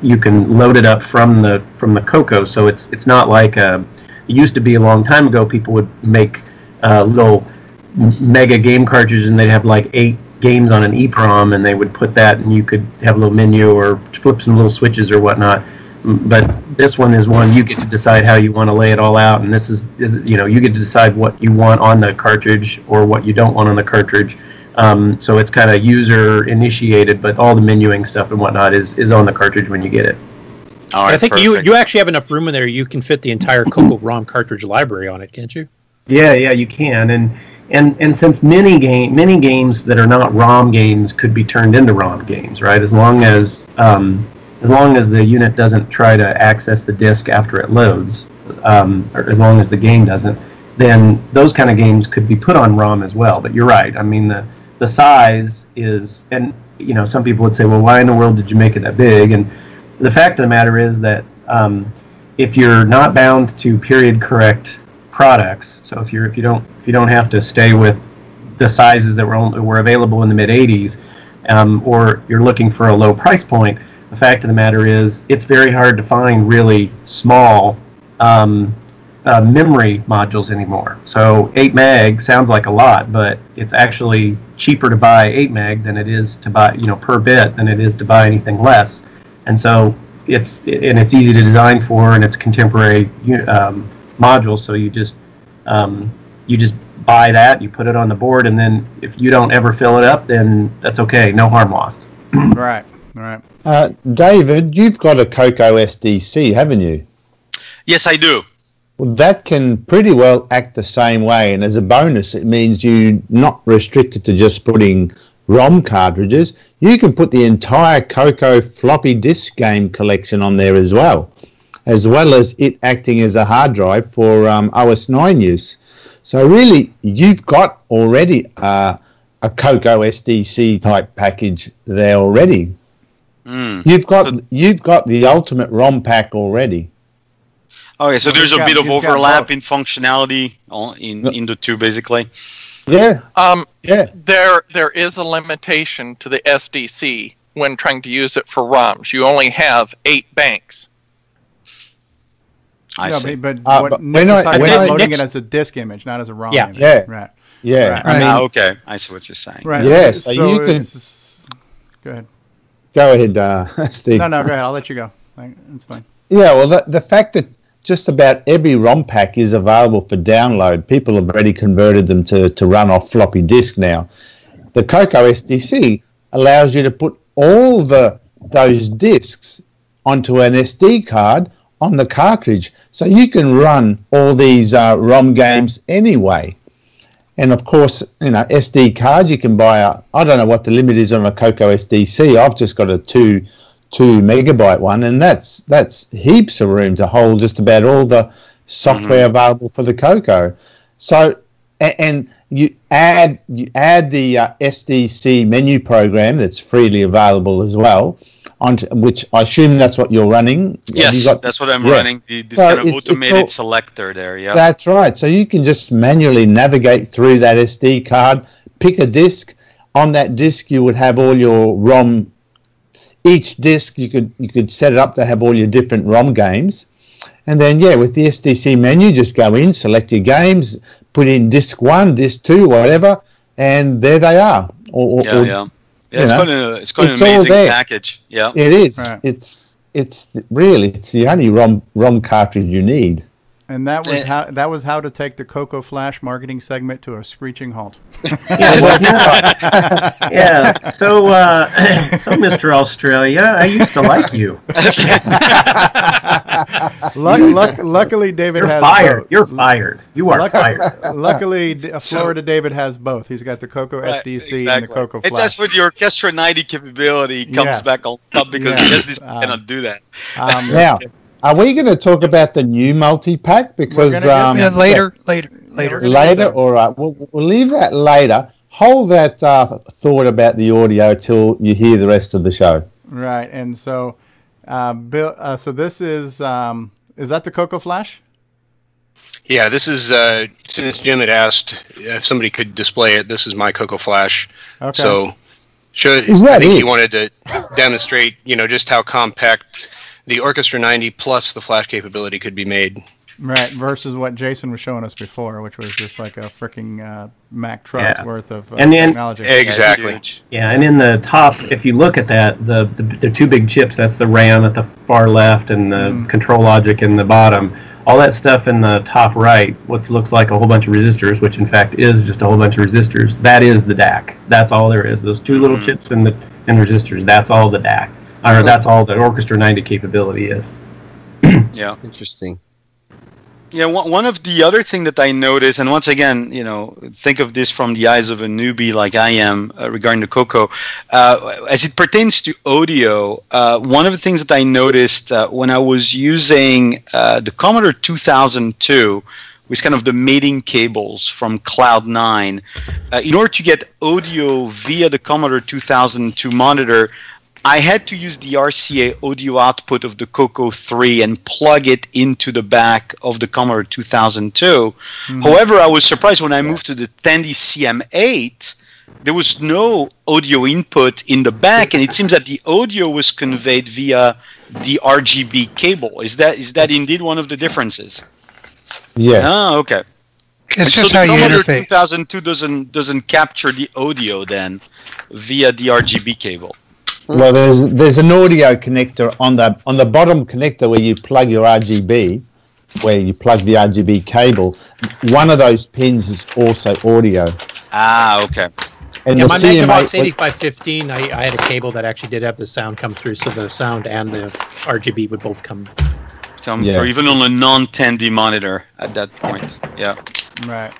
Speaker 3: you can load it up from the CoCo. So it's not like it used to be a long time ago. People would make little mega game cartridges, and they'd have like 8 games on an EEPROM, and they would put that, and you could have a little menu or flip some little switches or whatnot. But this one is one you get to decide how you want to lay it all out, and this is you get to decide what you want on the cartridge or what you don't want on the cartridge. So it's kind of user initiated, but all the menuing stuff and whatnot is on the cartridge when you get it.
Speaker 2: Right, I think you actually have enough room in there. You can fit the entire CoCo ROM cartridge library on it, can't you?
Speaker 3: Yeah, you can, and since many games that are not ROM games could be turned into ROM games, right? As long as the unit doesn't try to access the disk after it loads, or as long as the game doesn't, then those kind of games could be put on ROM as well. But you're right. I mean, the size is, and some people would say, well, why in the world did you make it that big? And the fact of the matter is that if you're not bound to period correct products, so if you don't have to stay with the sizes that were available in the mid 80s, or you're looking for a low price point, the fact of the matter is it's very hard to find really small memory modules anymore. So 8 meg sounds like a lot, but it's actually cheaper to buy 8 meg than it is to buy per bit than it is to buy anything less. And so it's easy to design for, and it's contemporary modules. So you just buy that, you put it on the board, and then if you don't ever fill it up, then that's okay, no harm lost.
Speaker 1: Right.
Speaker 21: David, you've got a CoCo SDC, haven't you?
Speaker 20: Yes, I do.
Speaker 21: Well, that can pretty well act the same way, and as a bonus, it means you're not restricted to just putting ROM cartridges. You can put the entire CoCo floppy disk game collection on there as well as it acting as a hard drive for OS 9 use. So really, you've got already a CoCo SDC type package there already. You've got the ultimate ROM pack already.
Speaker 20: Okay, so there's a bit of
Speaker 1: he's got
Speaker 20: overlap
Speaker 1: both.
Speaker 20: in functionality in the two, basically.
Speaker 21: Yeah.
Speaker 5: There is a limitation to the SDC when trying to use it for ROMs. You only have 8 banks.
Speaker 20: I see.
Speaker 1: But
Speaker 21: when I-
Speaker 1: talking
Speaker 21: when
Speaker 1: about
Speaker 21: I-
Speaker 1: loading it as a disk image, not as a ROM
Speaker 2: Yeah.
Speaker 1: image.
Speaker 21: Yeah.
Speaker 1: Right.
Speaker 21: Yeah.
Speaker 1: Right.
Speaker 21: I mean,
Speaker 20: Okay, I see what you're saying.
Speaker 1: Right.
Speaker 21: Yes,
Speaker 1: So
Speaker 21: you can-
Speaker 1: Go ahead.
Speaker 21: Go ahead, Steve.
Speaker 1: No, go ahead. I'll let you go. It's fine.
Speaker 21: Yeah, well, the fact that just about every ROM pack is available for download, people have already converted them to run off floppy disk now. The CoCo SDC allows you to put all those disks onto an SD card on the cartridge, so you can run all these ROM games anyway. And of course, SD card, you can buy I don't know what the limit is on a CoCo SDC. I've just got a 2 megabyte one, and that's heaps of room to hold just about all the software available for the CoCo. So, and you add the SDC menu program that's freely available as well, onto which I assume that's what you're running.
Speaker 20: Yes, that's what I'm running. This
Speaker 21: So
Speaker 20: kind of automated selector there. Yeah.
Speaker 21: That's right. So you can just manually navigate through that SD card, pick a disk. On that disk, you would have all your ROM. Each disk, you could set it up to have all your different ROM games. And then, with the SDC menu, just go in, select your games, put in disk 1, disk 2, whatever, and there they are.
Speaker 20: It's quite an amazing package. Yeah,
Speaker 21: it is.
Speaker 1: Right.
Speaker 21: It's the only ROM cartridge you need.
Speaker 1: And that was how to take the CoCo Flash marketing segment to a screeching halt.
Speaker 3: Yeah. So, Mr. Australia, I used to like you.
Speaker 1: Luckily, David
Speaker 3: You're
Speaker 1: has
Speaker 3: fired.
Speaker 1: both.
Speaker 3: You're fired. You are fired.
Speaker 1: Luckily, Florida David has both. He's got the CoCo SDC and the CoCo Flash.
Speaker 20: And that's where the Orchestra 90 capability comes back on top, because the SDC cannot do that.
Speaker 21: Now, are we going to talk about the new multi-pack? Because
Speaker 9: later.
Speaker 21: All right, we'll leave that later. Hold that thought about the audio till you hear the rest of the show.
Speaker 1: Right, and so, Bill. So this is that the CoCo Flash?
Speaker 12: Yeah, this is since Jim had asked if somebody could display it. This is my CoCo Flash.
Speaker 1: Okay.
Speaker 12: So, I think he wanted to demonstrate, just how compact the Orchestra 90 plus the flash capability could be made.
Speaker 1: Right, versus what Jason was showing us before, which was just like a freaking Mack truck's worth of technology.
Speaker 12: Exactly.
Speaker 3: Yeah, and in the top, if you look at that, the two big chips, that's the RAM at the far left and the control logic in the bottom. All that stuff in the top right, what looks like a whole bunch of resistors, which in fact is just a whole bunch of resistors, that is the DAC. That's all there is. Those two little chips and resistors, that's all the DAC. Or that's all the Orchestra 90 capability is.
Speaker 20: Yeah.
Speaker 18: Interesting.
Speaker 20: Yeah, one of the other thing that I noticed, and once again, think of this from the eyes of a newbie like I am regarding the CoCo, as it pertains to audio, one of the things that I noticed when I was using the Commodore 2002, with kind of the mating cables from Cloud9, in order to get audio via the Commodore 2002 monitor, I had to use the RCA audio output of the CoCo 3 and plug it into the back of the Commodore 2002. However, I was surprised when I moved to the Tandy CM8, there was no audio input in the back, and it seems that the audio was conveyed via the RGB cable. Is that indeed one of the differences?
Speaker 21: Yeah.
Speaker 20: Oh, okay.
Speaker 9: It's
Speaker 20: so
Speaker 9: just
Speaker 20: the
Speaker 9: how you
Speaker 20: Commodore
Speaker 9: interface.
Speaker 20: 2002 doesn't capture the audio then via the RGB cable.
Speaker 21: Well, there's an audio connector on the bottom connector where you plug your RGB, where you plug the RGB cable. One of those pins is also audio.
Speaker 20: Ah, okay.
Speaker 21: And
Speaker 2: my Magnavox 8515, I had a cable that actually did have the sound come through, so the sound and the RGB would both come
Speaker 20: through, even on a non-Tandy monitor at that point. Yeah.
Speaker 1: Right.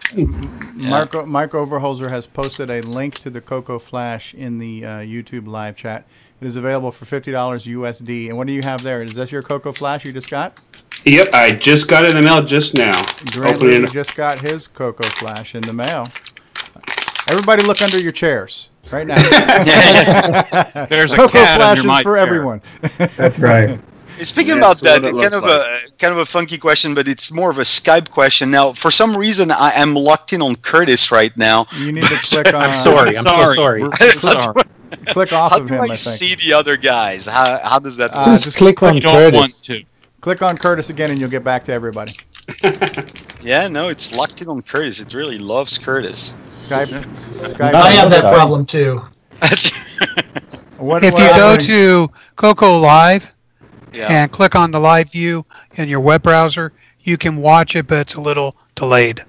Speaker 1: Mark Overholser has posted a link to the CoCo Flash in the YouTube live chat. It is available for $50 USD. And what do you have there? Is that your CoCo Flash you just got?
Speaker 6: Yep, I just got it in the mail just now.
Speaker 1: Grant just got his CoCo Flash in the mail. Everybody look under your chairs right now.
Speaker 16: There's a
Speaker 1: CoCo
Speaker 16: cat
Speaker 1: Flashes
Speaker 16: under my
Speaker 1: for
Speaker 16: chair.
Speaker 1: everyone.
Speaker 3: That's right.
Speaker 20: Speaking about that, kind of a funky question, but it's more of a Skype question. Now, for some reason, I am locked in on Curtis right now.
Speaker 1: You need to click on.
Speaker 2: I'm sorry. So sorry.
Speaker 1: Click off of him.
Speaker 20: How do I see the other guys? How does that work?
Speaker 21: Just click on Curtis.
Speaker 1: Click on Curtis again, and you'll get back to everybody.
Speaker 20: Yeah, no, it's locked in on Curtis. It really loves Curtis.
Speaker 1: Skype.
Speaker 4: I have that problem too.
Speaker 9: If you go to CoCo Live and click on the live view in your web browser, you can watch it, but it's a little delayed.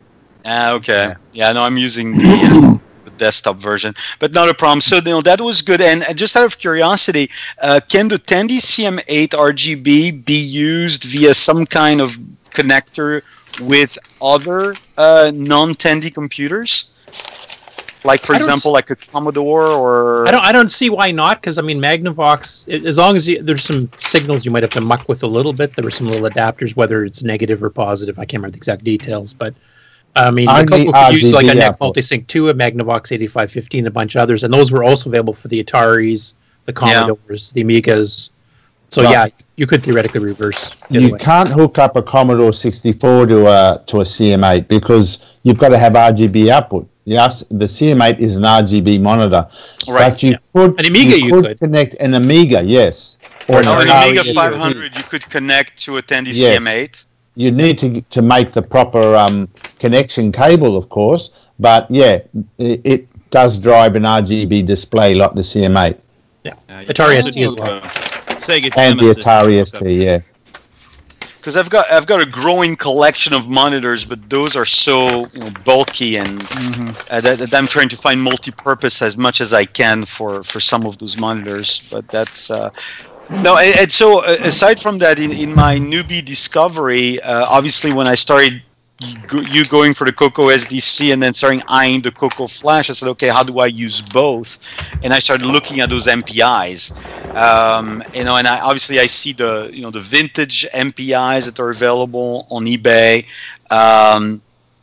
Speaker 20: Okay. Yeah, no, I'm using the desktop version, but not a problem. So, that was good. And just out of curiosity, can the Tandy CM8 RGB be used via some kind of connector with other non-Tandy computers? Like, for example, like a Commodore or...
Speaker 2: I don't see why not, because, I mean, Magnavox, as long as there's some signals you might have to muck with a little bit. There were some little adapters, whether it's negative or positive. I can't remember the exact details, but, I mean, the CoCo could use like a NEC Multisync 2, a Magnavox 8515, a bunch of others, and those were also available for the Ataris, the Commodores, the Amigas. So, you could theoretically reverse.
Speaker 21: You can't hook up a Commodore 64 to a CM8 because you've got to have RGB output. Yes, the CM8 is an RGB monitor.
Speaker 20: Right.
Speaker 21: But you could,
Speaker 2: an Amiga you could
Speaker 21: connect an Amiga, yes.
Speaker 20: Or an Amiga 500 you could connect to a Tandy CM8.
Speaker 21: You need to make the proper connection cable, of course. But, it does drive an RGB display like the CM8.
Speaker 2: Yeah, Atari ST as well.
Speaker 21: Sega and the Atari ST,
Speaker 20: because I've got a growing collection of monitors, but those are so bulky and that I'm trying to find multi-purpose as much as I can for some of those monitors. But that's no. And so aside from that, in my newbie discovery, obviously when I started going for the CoCo SDC and then starting eyeing the CoCo Flash, I said, okay, how do I use both? And I started looking at those MPIs, and I see the the vintage MPIs that are available on eBay.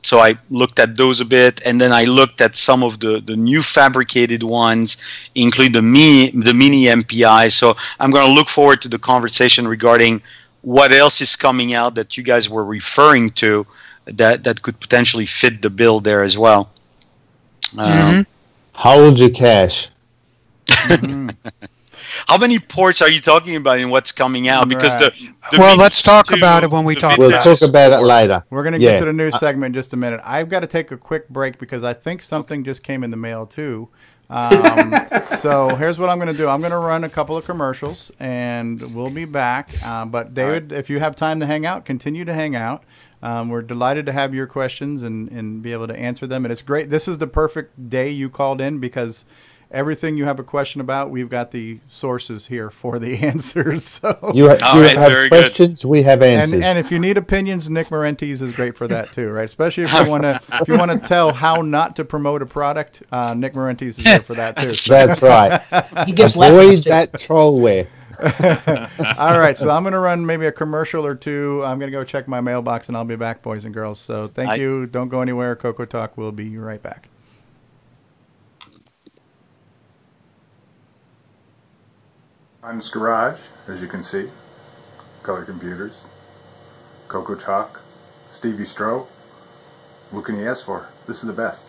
Speaker 20: So I looked at those a bit, and then I looked at some of the new fabricated ones, including the mini MPIs. So I'm going to look forward to the conversation regarding what else is coming out that you guys were referring to. That could potentially fit the bill there as well.
Speaker 21: Hold your cash.
Speaker 20: How many ports are you talking about and what's coming out? Because
Speaker 9: let's talk about it when we talk.
Speaker 21: We'll talk about it later.
Speaker 1: We're going to get to the news segment in just a minute. I've got to take a quick break because I think something just came in the mail too. So here's what I'm going to do. I'm going to run a couple of commercials and we'll be back. But David, if you have time to hang out, continue to hang out. We're delighted to have your questions and be able to answer them. And it's great. This is the perfect day you called in because everything you have a question about, we've got the sources here for the answers. So
Speaker 21: you have questions, good. We have answers.
Speaker 1: And if you need opinions, Nick Marentes is great for that too, right? Especially if you want to tell how not to promote a product, Nick Marentes is there for that too. So.
Speaker 21: That's right.
Speaker 4: He gives
Speaker 21: Avoid that trollware.
Speaker 1: All right, so I'm going to run maybe a commercial or two. I'm going to go check my mailbox, and I'll be back, boys and girls. So thank you. Don't go anywhere. CoCoTALK will be right back.
Speaker 7: Times Garage, as you can see, Color Computers, CoCoTALK, Stevie Stroh. What can you ask for? This is the best.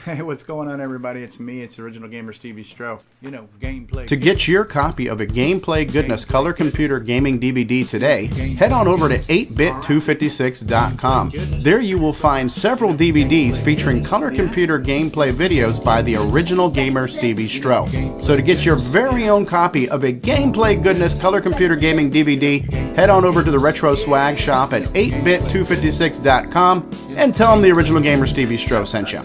Speaker 1: Hey, what's going on, everybody? It's me. It's Original Gamer Stevie Stroh. Gameplay. To get your copy of a Gameplay Goodness Color Computer Gaming DVD today, head on over to 8bit256.com. There you will find several DVDs featuring color computer gameplay videos by the Original Gamer Stevie Stroh. So to get your very own copy of a Gameplay Goodness Color Computer Gaming DVD, head on over to the Retro Swag Shop at 8bit256.com and tell them the Original Gamer Stevie Stroh sent you.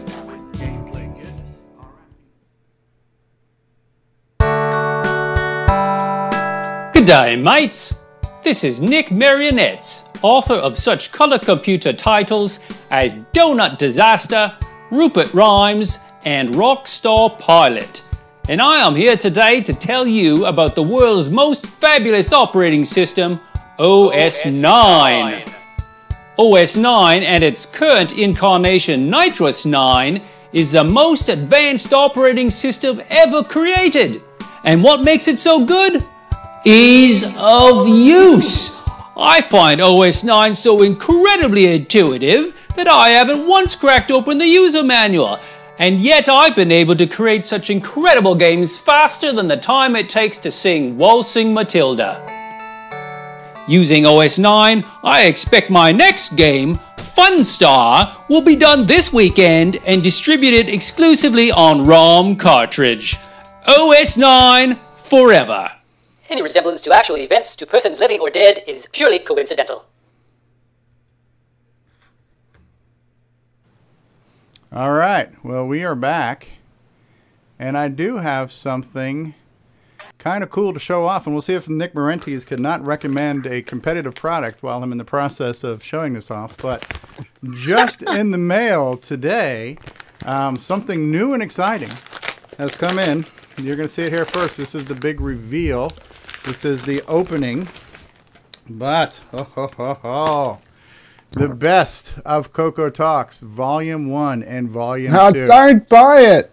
Speaker 22: G'day mates, this is Nick Marionettes, author of such color computer titles as Donut Disaster, Rupert Rhymes and Rockstar Pilot. And I am here today to tell you about the world's most fabulous operating system, OS 9. OS 9 and its current incarnation Nitrous 9 is the most advanced operating system ever created. And what makes it so good? Ease of use. I find OS 9 so incredibly intuitive that I haven't once cracked open the user manual, and yet I've been able to create such incredible games faster than the time it takes to sing Waltzing Matilda. Using OS 9, I expect my next game, Funstar, will be done this weekend and distributed exclusively on ROM cartridge. OS 9 forever.
Speaker 8: Any resemblance to actual events to persons living or dead is purely coincidental.
Speaker 1: All right. Well, we are back. And I do have something kind of cool to show off. And we'll see if Nick Marentes could not recommend a competitive product while I'm in the process of showing this off. But just in the mail today, something new and exciting has come in. You're going to see it here first. This is the big reveal. This is the opening, but the best of CoCo Talks, Volume 1 and Volume 2.
Speaker 21: No, don't buy it.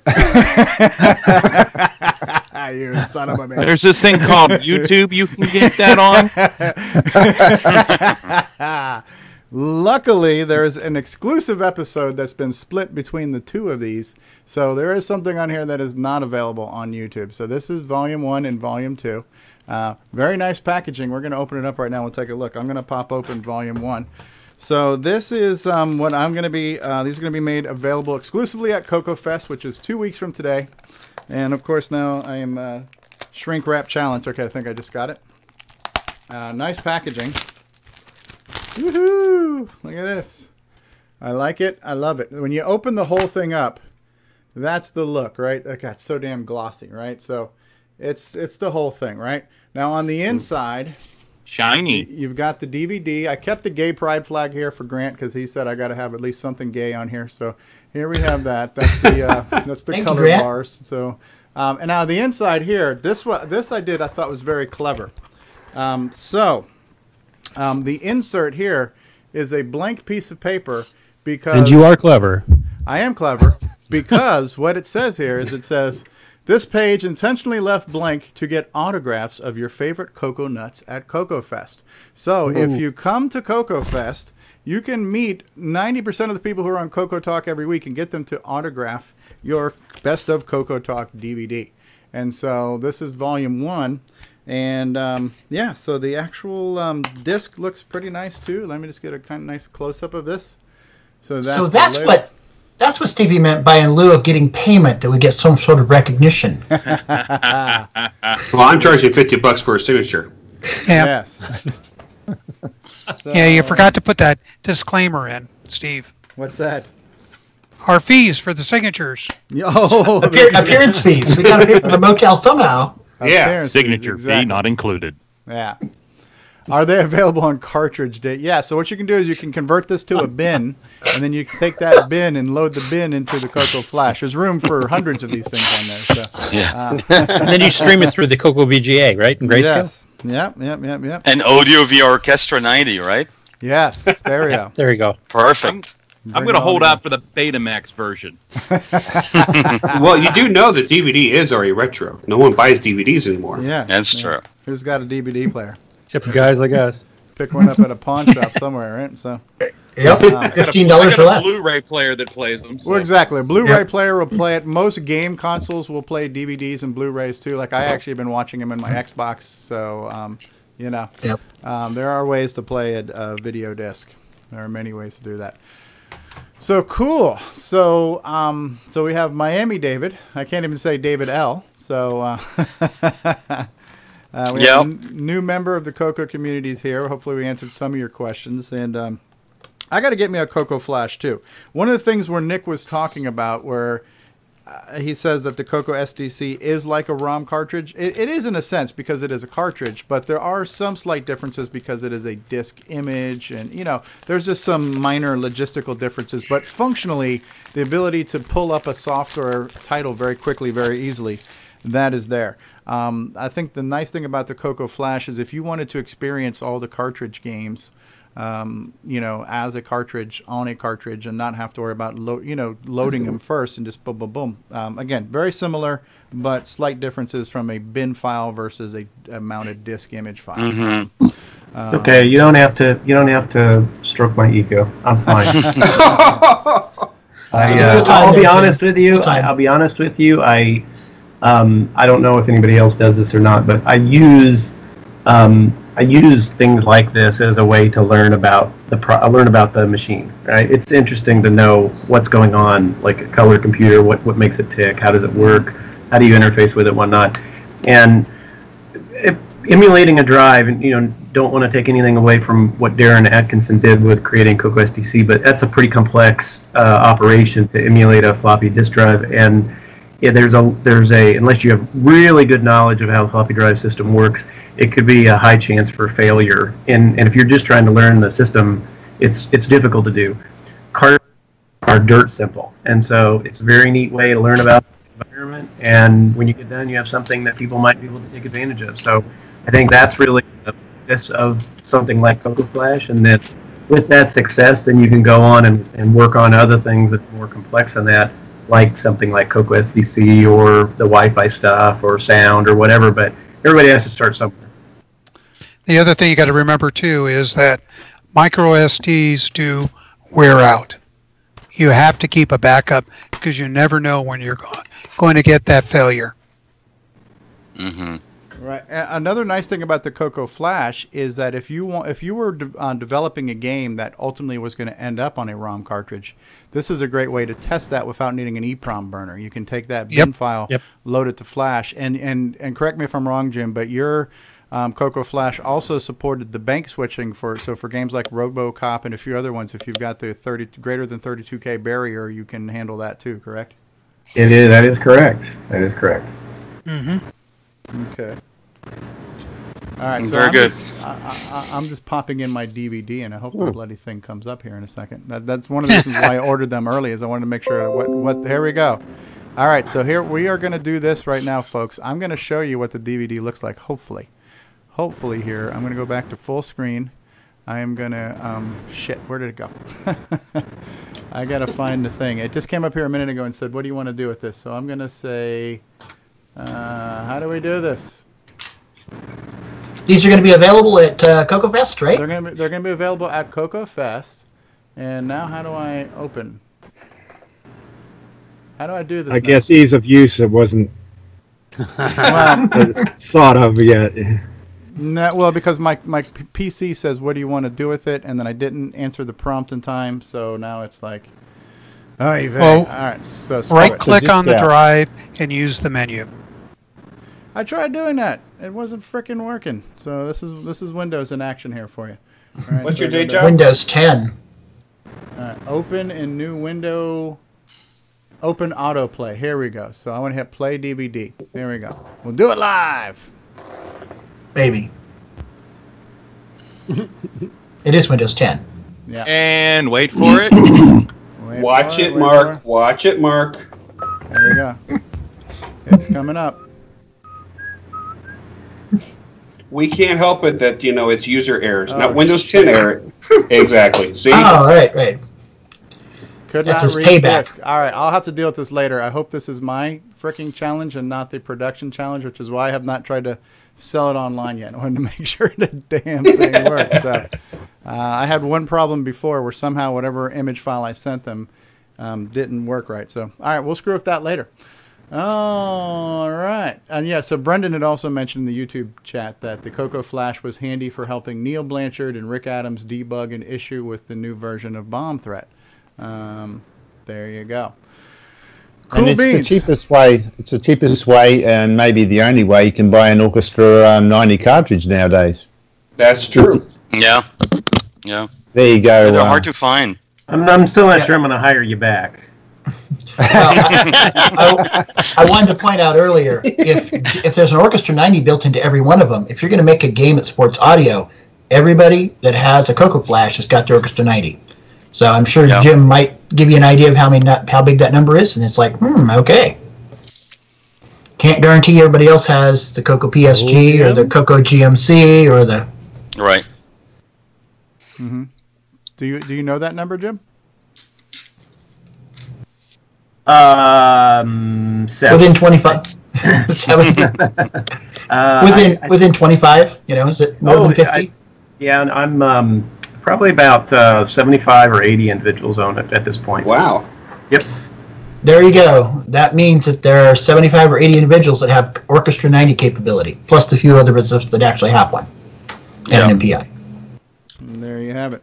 Speaker 1: You son of a bitch.
Speaker 16: There's this thing called YouTube. You can get that
Speaker 1: on. Luckily, there's an exclusive episode that's been split between the two of these. So there is something on here that is not available on YouTube. So this is Volume 1 and Volume 2. Very nice packaging. We're going to open it up right now. We'll take a look. I'm going to pop open Volume 1. So this is what I'm going to be, these are going to be made available exclusively at CoCoFest, which is 2 weeks from today. And of course now I am shrink wrap challenge. Okay, I think I just got it. Nice packaging. Woohoo! Look at this. I like it. I love it. When you open the whole thing up, that's the look, right? Okay, it's so damn glossy, right? So it's the whole thing, right? Now on the inside,
Speaker 16: shiny.
Speaker 1: You've got the DVD. I kept the gay pride flag here for Grant because he said I got to have at least something gay on here. So here we have that. That's the that's the color bars. So and now the inside here, this I did I thought was very clever. The insert here is a blank piece of paper because
Speaker 11: and you are clever.
Speaker 1: I am clever because what it says here is it says. This page intentionally left blank to get autographs of your favorite cocoa nuts at CoCoFest. So if you come to CoCoFest, you can meet 90% of the people who are on CoCoTALK every week and get them to autograph your Best of CoCoTALK DVD. And so this is Volume 1. And yeah, so the actual disc looks pretty nice too. Let me just get a kind of nice close-up of this. So
Speaker 4: that's what Stevie meant by in lieu of getting payment that we get some sort of recognition.
Speaker 6: Well, I'm charging $50 for a signature.
Speaker 9: Yeah.
Speaker 1: Yes. So,
Speaker 9: yeah, you forgot to put that disclaimer in, Steve.
Speaker 1: What's that?
Speaker 9: Our fees for the signatures.
Speaker 1: Oh,
Speaker 4: appearance fees. We got to pay for the motel somehow.
Speaker 16: Yeah, signature fee not included.
Speaker 1: Yeah. Are they available on cartridge date? Yeah, so what you can do is you can convert this to a bin, and then you can take that bin and load the bin into the CoCo Flash. There's room for hundreds of these things on there. So,
Speaker 2: yeah. And then you stream it through the CoCo VGA, right? In grayscale?
Speaker 1: Yes. Yep.
Speaker 20: And audio via Orchestra 90, right?
Speaker 1: Yes, stereo.
Speaker 2: Yeah, there you go.
Speaker 20: Perfect.
Speaker 16: I'm going to hold out for the Betamax version.
Speaker 6: Well, you do know the DVD is already retro. No one buys DVDs anymore.
Speaker 1: Yeah.
Speaker 20: That's true.
Speaker 1: Who's got a DVD player?
Speaker 11: Except for guys like us.
Speaker 1: Pick one up at a pawn shop somewhere, right? So.
Speaker 4: Yep, $15 or less.
Speaker 16: A Blu-ray player that plays them. So.
Speaker 1: Well, exactly. A Blu-ray player will play it. Most game consoles will play DVDs and Blu-rays too. Like I actually have been watching them in my Xbox, so you know.
Speaker 4: Yep.
Speaker 1: There are ways to play a video disc. There are many ways to do that. So cool. So so we have Miami David. I can't even say David L. So we have a new member of the CoCo communities here. Hopefully we answered some of your questions. And I got to get me a CoCo Flash too. One of the things where Nick was talking about where he says that the CoCo SDC is like a ROM cartridge. It is in a sense because it is a cartridge, but there are some slight differences because it is a disc image, and you know there's just some minor logistical differences. But functionally, the ability to pull up a software title very quickly, very easily, that is there. I think the nice thing about the CoCo Flash is if you wanted to experience all the cartridge games as a cartridge on a cartridge and not have to worry about loading them first and just boom, boom, boom. Again, very similar, but slight differences from a bin file versus a mounted disk image file.
Speaker 3: Mm-hmm. Okay, you don't have to stroke my ego. I'm fine. I'll be honest with you. I'll be honest with you. I don't know if anybody else does this or not, but I use things like this as a way to learn about the machine. Right? It's interesting to know what's going on, like a color computer. What makes it tick? How does it work? How do you interface with it? Whatnot. And emulating a drive, and don't want to take anything away from what Darren Atkinson did with creating CoCo SDC, but that's a pretty complex operation to emulate a floppy disk drive. And there's a unless you have really good knowledge of how the floppy drive system works, it could be a high chance for failure. And if you're just trying to learn the system, it's difficult to do. Cartridges are dirt simple, and so it's a very neat way to learn about the environment. And when you get done, you have something that people might be able to take advantage of. So I think that's really the purpose of something like CoCoFlash, and that with that success, then you can go on and work on other things that are more complex than that, like something like CoCo SDC or the Wi-Fi stuff or sound or whatever. But everybody has to start somewhere.
Speaker 9: The other thing you got to remember too is that micro SDs do wear out. You have to keep a backup because you never know when you're going to get that failure.
Speaker 20: Mm-hmm.
Speaker 1: Right. Another nice thing about the CoCoFlash is that if you were developing a game that ultimately was going to end up on a ROM cartridge, this is a great way to test that without needing an EEPROM burner. You can take that bin file, load it to Flash, and correct me if I'm wrong, Jim, but your CoCoFlash also supported the bank switching for games like RoboCop and a few other ones. If you've got the greater than 32K barrier, you can handle that too. Correct?
Speaker 3: It is. That is correct. That is correct.
Speaker 9: Mm-hmm.
Speaker 1: Okay. All right, so
Speaker 20: very good.
Speaker 1: I'm just popping in my DVD, and I hope the bloody thing comes up here in a second. That's one of the reasons why I ordered them early, is I wanted to make sure what. Here we go. All right, so here we are going to do this right now, folks. I'm going to show you what the DVD looks like. Hopefully here. I'm going to go back to full screen. I am going to shit. Where did it go? I got to find the thing. It just came up here a minute ago and said, "What do you want to do with this?" So I'm going to say, how do we do this?
Speaker 4: These are going to be available at CoCoFest, right?
Speaker 1: They're going to be available at CoCoFest. And now, how do I open? How do I do this?
Speaker 10: I guess ease of use. It wasn't thought of yet.
Speaker 1: No, well, because my PC says, "What do you want to do with it?" And then I didn't answer the prompt in time, so now it's like, all right. So
Speaker 9: right-click on the drive and use the menu.
Speaker 1: I tried doing that. It wasn't frickin' working. So this is Windows in action here for you. All right,
Speaker 17: What's your day job?
Speaker 4: Windows 10.
Speaker 1: All right, open in new window. Open autoplay. Here we go. So I want to hit play DVD. There we go. We'll do it live.
Speaker 4: Baby. It is Windows 10.
Speaker 1: Yeah.
Speaker 16: And wait for it.
Speaker 6: Watch it, Mark. Watch it, Mark.
Speaker 1: There we go. It's coming up.
Speaker 6: We can't help it that, it's user errors, not Windows 10 error. Exactly. See?
Speaker 4: Oh, right.
Speaker 1: Could
Speaker 4: That's
Speaker 1: not
Speaker 4: his
Speaker 1: read
Speaker 4: payback.
Speaker 1: disk. All right, I'll have to deal with this later. I hope this is my freaking challenge and not the production challenge, which is why I have not tried to sell it online yet. I wanted to make sure the damn thing works. So, I had one problem before where somehow whatever image file I sent them didn't work right. So, all right, we'll screw with that later. All right. And yeah, so Brendan had also mentioned in the YouTube chat that the CoCoFlash was handy for helping Neil Blanchard and Rick Adams debug an issue with the new version of Bomb Threat. There you go. Cool
Speaker 21: and
Speaker 1: beans.
Speaker 21: It's the cheapest way and maybe the only way you can buy an Orchestra 90 cartridge nowadays.
Speaker 6: That's true.
Speaker 20: Yeah.
Speaker 21: There you go.
Speaker 20: They're hard to find.
Speaker 3: I'm still not sure I'm going to hire you back.
Speaker 4: I wanted to point out earlier, if there's an Orchestra 90 built into every one of them, if you're going to make a game that supports audio, everybody that has a CoCoFlash has got the Orchestra 90. So I'm sure Jim might give you an idea of how big that number is, and it's like, okay. Can't guarantee everybody else has the CoCo PSG or the CoCo GMC or the...
Speaker 20: Right.
Speaker 1: Mm-hmm. Do you know that number, Jim?
Speaker 3: 7.
Speaker 4: Within 25. 7. Within 25. Is it more than 50?
Speaker 3: I'm probably about 75 or 80 individuals on it at this point.
Speaker 6: Wow.
Speaker 3: Yep.
Speaker 4: There you go. That means that there are 75 or 80 individuals that have Orchestra 90 capability, plus the few other businesses that actually have one, and an MPI.
Speaker 1: And there you have it.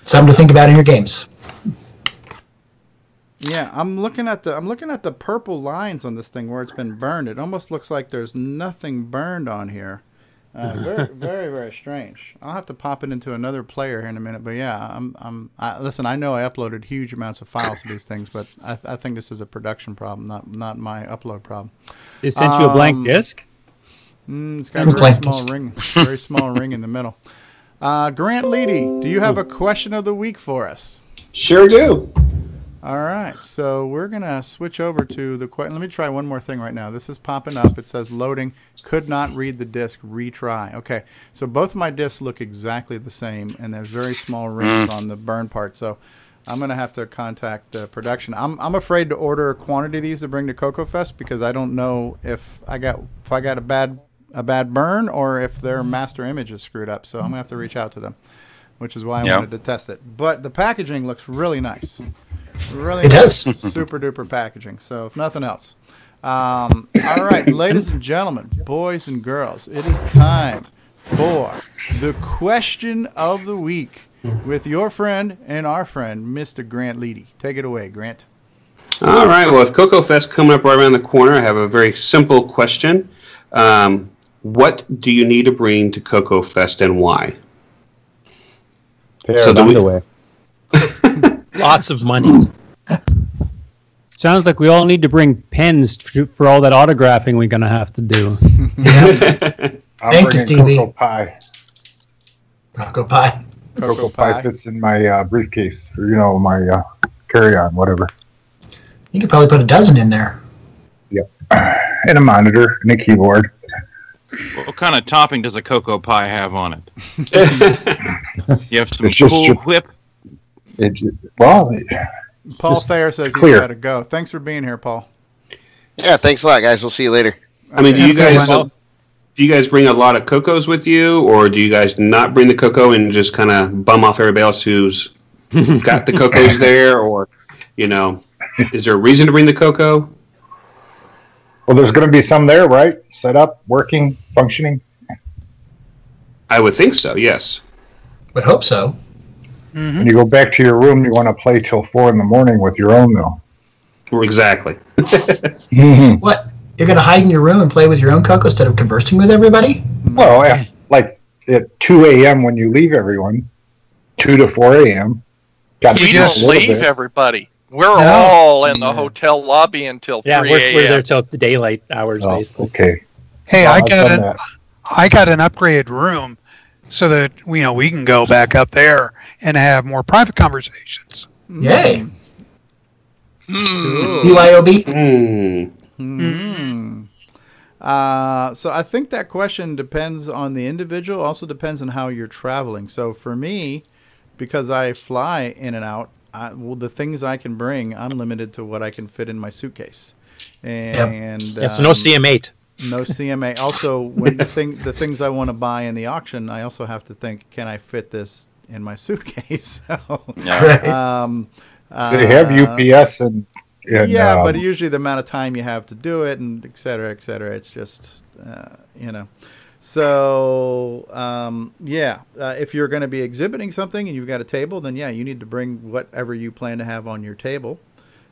Speaker 4: Something to think about in your games.
Speaker 1: Yeah, I'm looking at the purple lines on this thing where it's been burned. It almost looks like there's nothing burned on here. Very, very, very strange. I'll have to pop it into another player here in a minute. But yeah, listen, I know I uploaded huge amounts of files to these things, but I think this is a production problem, not my upload problem.
Speaker 11: They sent you a blank disc?
Speaker 1: It's got a very small ring in the middle. Grant Leighty, do you have a question of the week for us?
Speaker 6: Sure do.
Speaker 1: All right, so we're going to switch over to the question. Let me try one more thing right now. This is popping up. It says loading. Could not read the disc. Retry. Okay, so both my discs look exactly the same, and there's very small rings on the burn part. So I'm going to have to contact production. I'm afraid to order a quantity of these to bring to CoCoFest because I don't know if I got a bad burn or if their master image is screwed up. So I'm going to have to reach out to them, which is why I wanted to test it. But the packaging looks really nice. Really nice, super duper packaging. So if nothing else, all right, ladies and gentlemen, boys and girls, it is time for the question of the week with your friend and our friend, Mr. Grant Leighty. Take it away, Grant.
Speaker 6: All right. Well, with CoCoFest coming up right around the corner, I have a very simple question. What do you need to bring to CoCoFest and why?
Speaker 21: Pair of underwear.
Speaker 2: Lots of money.
Speaker 11: Sounds like we all need to bring pens for all that autographing we're going to have to do.
Speaker 17: Thank you, Stevie. Cocoa pie.
Speaker 4: Cocoa pie.
Speaker 17: Cocoa pie fits in my briefcase, or my carry-on, whatever.
Speaker 4: You could probably put a dozen in there.
Speaker 17: Yep. And a monitor and a keyboard.
Speaker 16: What kind of topping does a cocoa pie have on it? You have some Cool Whip?
Speaker 1: Paul Thayer says he's got to go. Thanks for being here, Paul.
Speaker 18: Yeah, thanks a lot, guys. We'll see you later.
Speaker 6: I mean, do you guys bring a lot of Cocos with you, or do you guys not bring the Coco and just kind of bum off everybody else who's got the Cocos there, or is there a reason to bring the Coco?
Speaker 17: Well, there's going to be some there, right? Set up, working, functioning.
Speaker 6: I would think so. Yes.
Speaker 4: Would hope so.
Speaker 17: Mm-hmm. When you go back to your room, you want to play till 4 a.m. with your own, though.
Speaker 6: Exactly.
Speaker 4: What? You're going to hide in your room and play with your own Coco instead of conversing with everybody?
Speaker 17: Well, like at 2 a.m. when you leave everyone, 2 to 4 a.m.
Speaker 5: You just leave everybody. We're all in the hotel lobby until 3 a.m.
Speaker 2: We're there till the daylight hours, basically.
Speaker 17: Okay.
Speaker 9: Hey, I got an upgraded room so that we can go back up there and have more private conversations.
Speaker 4: Yay. BYOB?
Speaker 1: So I think that question depends on the individual, also depends on how you're traveling. So for me, because I fly in and out, the things I can bring, I'm limited to what I can fit in my suitcase. And
Speaker 2: so no CM8.
Speaker 1: No CMA. Also, when the things I want to buy in the auction, I also have to think, can I fit this in my suitcase?
Speaker 17: They have UPS and
Speaker 1: but usually the amount of time you have to do it, and et cetera, it's just So if you're going to be exhibiting something and you've got a table, then you need to bring whatever you plan to have on your table.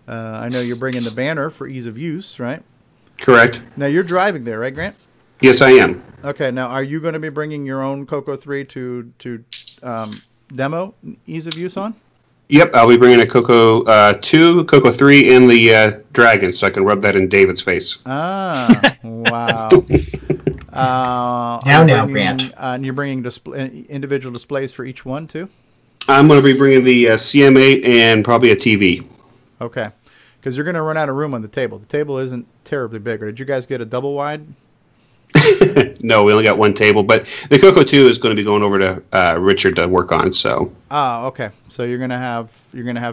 Speaker 1: I know you're bringing the banner for ease of use, right?
Speaker 6: Correct.
Speaker 1: Now you're driving there, right, Grant?
Speaker 6: Yes, I am.
Speaker 1: Okay. Now, are you going to be bringing your own CoCo 3 to demo ease of use on?
Speaker 6: Yep, I'll be bringing a CoCo 2, CoCo 3, and the Dragon, so I can rub that in David's face.
Speaker 1: Ah, wow.
Speaker 4: Grant.
Speaker 1: And you're bringing individual displays for each one, too?
Speaker 6: I'm going to be bringing the CM8 and probably a TV.
Speaker 1: Okay. Because you're going to run out of room on the table. The table isn't terribly big. Or did you guys get a double wide?
Speaker 6: No, we only got one table, but the CoCo 2 is going to be going over to Richard to work on. So.
Speaker 1: Oh, okay. So you're gonna have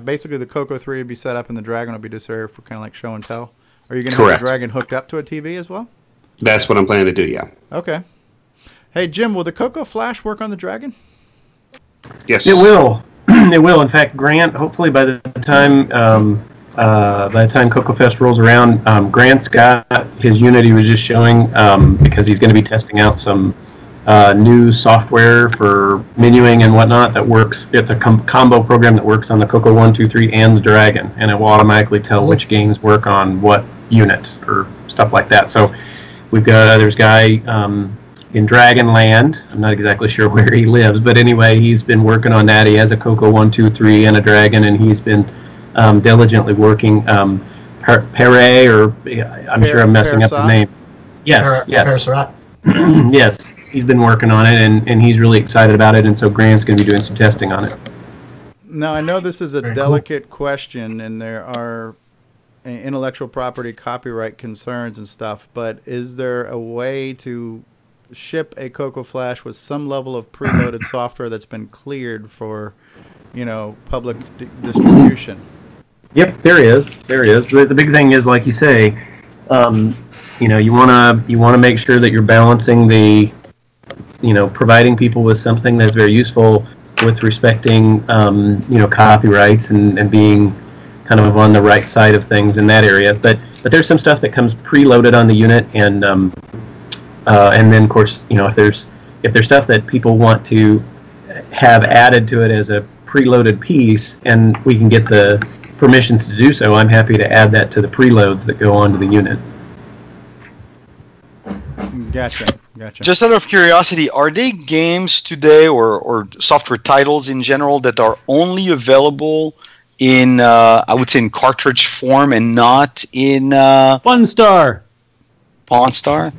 Speaker 1: basically the CoCo 3 will be set up, and the Dragon will be just there for kind of like show and tell. Are you gonna have the Dragon hooked up to a TV as well?
Speaker 6: That's what I'm planning to do. Yeah.
Speaker 1: Okay. Hey Jim, will the CoCo Flash work on the Dragon?
Speaker 3: Yes, it will. It will. In fact, Grant. Hopefully, by the time CoCoFest rolls around, Grant's got his unit he was just showing because he's going to be testing out some new software for menuing and whatnot that works. It's a combo program that works on the CoCo 1, 2, 3, and the Dragon, and it will automatically tell which games work on what unit or stuff like that. So we've got there's a guy in Dragonland. I'm not exactly sure where he lives, but anyway, he's been working on that. He has a CoCo 1, 2, 3, and a Dragon, and he's been diligently working. Pere, or I'm sure I'm messing up the name. Yes, yes. Yes, he's been working on it, and he's really excited about it, and so Grant's going to be doing some testing on it.
Speaker 1: Now, I know this is a delicate question, and there are intellectual property copyright concerns and stuff, but is there a way to ship a CoCo Flash with some level of preloaded software that's been cleared for, public distribution?
Speaker 3: Yep, there is. There is. The big thing is, like you say, you want to make sure that you're balancing the, providing people with something that's very useful with respecting, copyrights and being kind of on the right side of things in that area. But there's some stuff that comes preloaded on the unit, and then of course, if there's stuff that people want to have added to it as a preloaded piece, and we can get the permissions to do so, I'm happy to add that to the preloads that go onto the unit.
Speaker 1: Gotcha.
Speaker 20: Just out of curiosity, are there games today or software titles in general that are only available in, I would say, in cartridge form and not in...
Speaker 11: Funstar.
Speaker 3: Funstar,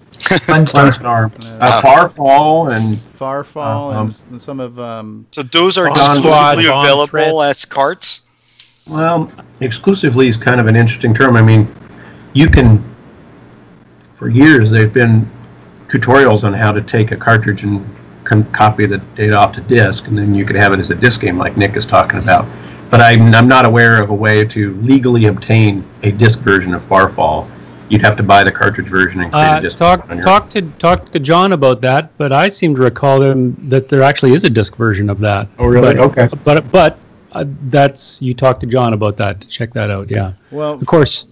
Speaker 1: Farfall, and some of...
Speaker 20: So those are exclusively available as carts?
Speaker 3: Well, exclusively is kind of an interesting term. I mean, you can... For years, they've been tutorials on how to take a cartridge and copy the data off to disk, and then you could have it as a disk game like Nick is talking about. But I'm not aware of a way to legally obtain a disk version of Farfall. You'd have to buy the cartridge version and create a disk.
Speaker 11: Talk to John about that, but I seem to recall that there actually is a disk version of that.
Speaker 3: Oh, really? Okay.
Speaker 11: But that's, you talk to John about that to check that out. Yeah.
Speaker 1: Well,
Speaker 11: of course.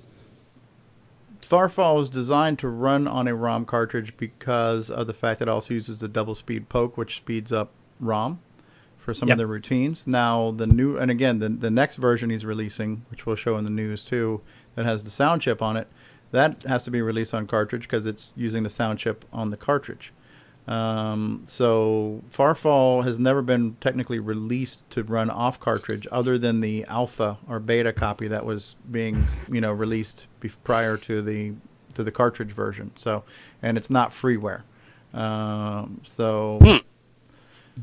Speaker 1: Farfall was designed to run on a ROM cartridge because of the fact that it also uses the double speed poke, which speeds up ROM for some of the routines. Now the next version he's releasing, which we'll show in the news too, that has the sound chip on it, that has to be released on cartridge because it's using the sound chip on the cartridge. So Farfall has never been technically released to run off cartridge, other than the alpha or beta copy that was being released prior to the cartridge version. So, and it's not freeware.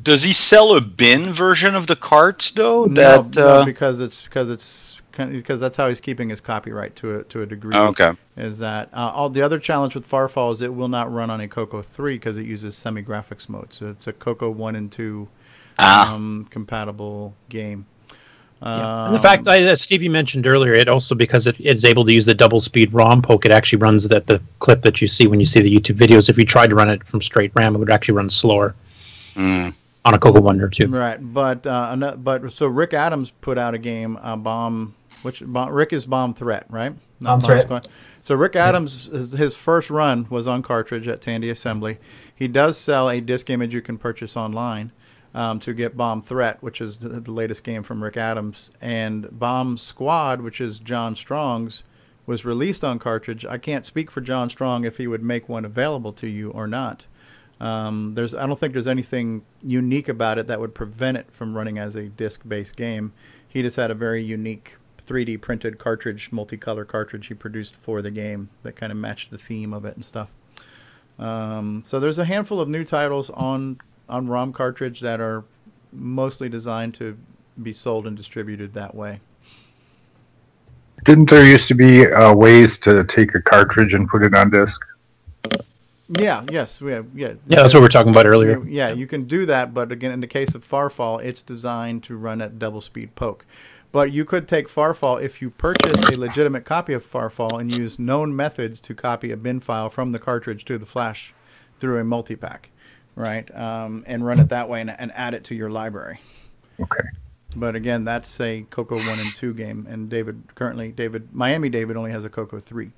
Speaker 20: Does he sell a bin version of the cart though?
Speaker 1: No, because that's how he's keeping his copyright to a degree.
Speaker 20: Oh, okay.
Speaker 1: Is that all the other challenge with Farfall is it will not run on a CoCo 3 because it uses semi-graphics mode. So it's a CoCo 1 and 2 compatible game.
Speaker 2: And the fact that Stevie mentioned earlier, it also, because it's able to use the double speed ROM poke, it actually runs the clip that you see when you see the YouTube videos. If you tried to run it from straight RAM, it would actually run slower. On a CoCo 1 or 2.
Speaker 1: Right, but so Rick Adams put out a game, Rick is Bomb Threat, right?
Speaker 4: Bomb Threat.
Speaker 1: So Rick Adams, his first run was on cartridge at Tandy Assembly. He does sell a disc image you can purchase online to get Bomb Threat, which is the latest game from Rick Adams. And Bomb Squad, which is John Strong's, was released on cartridge. I can't speak for John Strong if he would make one available to you or not. I don't think there's anything unique about it that would prevent it from running as a disc-based game. He just had a very unique 3D printed cartridge, multicolor cartridge he produced for the game that kind of matched the theme of it and stuff. So there's a handful of new titles on ROM cartridge that are mostly designed to be sold and distributed that way.
Speaker 17: Didn't there used to be ways to take a cartridge and put it on disk?
Speaker 1: Yeah. Yes. Yeah.
Speaker 2: Yeah, that's what we were talking about earlier.
Speaker 1: Yeah, you can do that, but again, in the case of Farfall, it's designed to run at double speed poke. But you could take Farfall if you purchase a legitimate copy of Farfall and use known methods to copy a bin file from the cartridge to the flash through a multi-pack, right? And run it that way and add it to your library.
Speaker 17: Okay.
Speaker 1: But again, that's a CoCo 1 and 2 game, and Miami David only has a CoCo 3.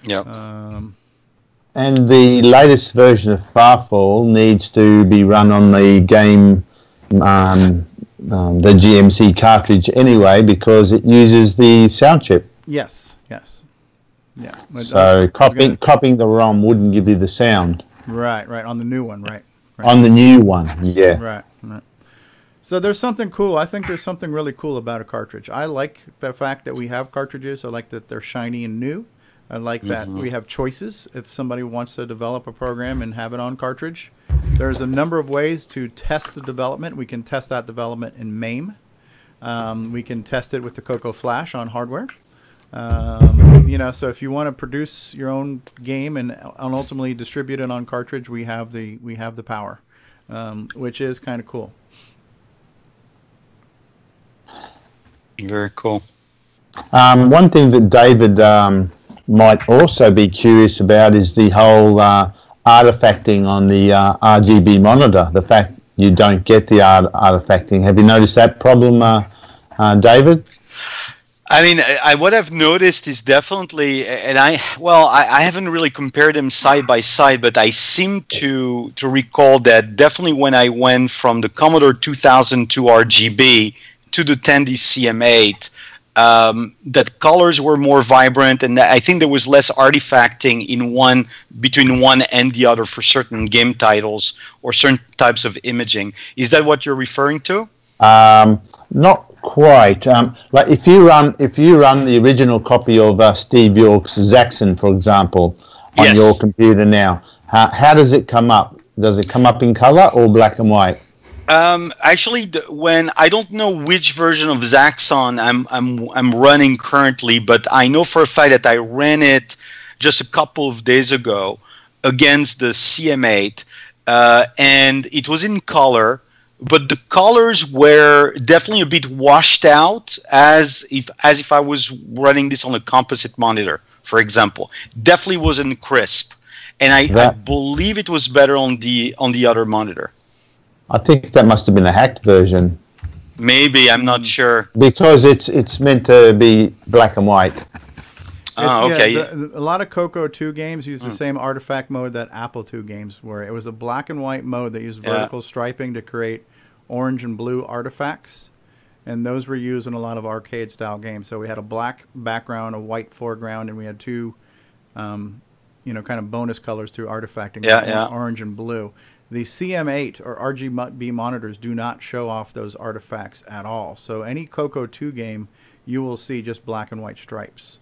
Speaker 20: Yeah.
Speaker 21: And the latest version of Farfall needs to be run on the game, the GMC cartridge anyway, because it uses the sound chip.
Speaker 1: Yes. Yeah.
Speaker 21: So copying the ROM wouldn't give you the sound.
Speaker 1: Right. On the new one, right.
Speaker 21: On the new one, yeah.
Speaker 1: Right. So there's something cool. I think there's something really cool about a cartridge. I like the fact that we have cartridges. I like that they're shiny and new. I like that we have choices. If somebody wants to develop a program and have it on cartridge, there's a number of ways to test the development. We can test that development in MAME. We can test it with the CoCo Flash on hardware. So if you want to produce your own game and ultimately distribute it on cartridge, we have the power, which is kind of cool.
Speaker 20: Very cool.
Speaker 21: One thing that David might also be curious about is the whole artifacting on the RGB monitor. The fact you don't get the artifacting. Have you noticed that problem, David?
Speaker 20: I mean, what I've noticed is definitely, and I haven't really compared them side by side, but I seem to recall that definitely when I went from the Commodore 2002 RGB to the Tandy CM8, that colors were more vibrant, and I think there was less artifacting between one and the other for certain game titles or certain types of imaging. Is that what you're referring to?
Speaker 21: Not quite. Like if you run the original copy of Steve Bjork's Zaxxon, for example, on your computer now, how does it come up? Does it come up in color or black and white?
Speaker 20: Actually, when I don't know which version of Zaxxon I'm running currently, but I know for a fact that I ran it just a couple of days ago against the CM8, and it was in color, but the colors were definitely a bit washed out, as if I was running this on a composite monitor, for example. Definitely wasn't crisp, and I believe it was better on the other monitor.
Speaker 21: I think that must have been a hacked version.
Speaker 20: Maybe, I'm not sure.
Speaker 21: Because it's meant to be black and white.
Speaker 20: Oh, okay.
Speaker 1: A lot of CoCo 2 games use the same artifact mode that Apple II games were. It was a black and white mode that used vertical striping to create orange and blue artifacts. And those were used in a lot of arcade-style games. So we had a black background, a white foreground, and we had two, kind of bonus colors through artifacting, orange and blue. The CM8 or RGB monitors do not show off those artifacts at all. So any CoCo 2 game, you will see just black and white stripes.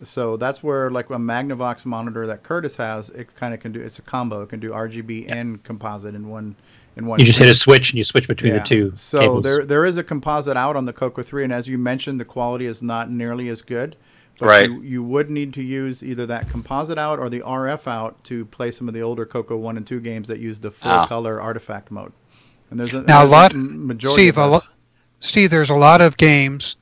Speaker 1: So that's where, like a Magnavox monitor that Curtis has, it kind of can do. It's a combo. It can do RGB and composite in one.
Speaker 2: You just hit a switch and you switch between the two.
Speaker 1: So cables. There is a composite out on the CoCo 3, and as you mentioned, the quality is not nearly as good. But you would need to use either that composite out or the RF out to play some of the older CoCo 1 and 2 games that use the full color artifact mode. And there's
Speaker 9: Steve, there's a lot of games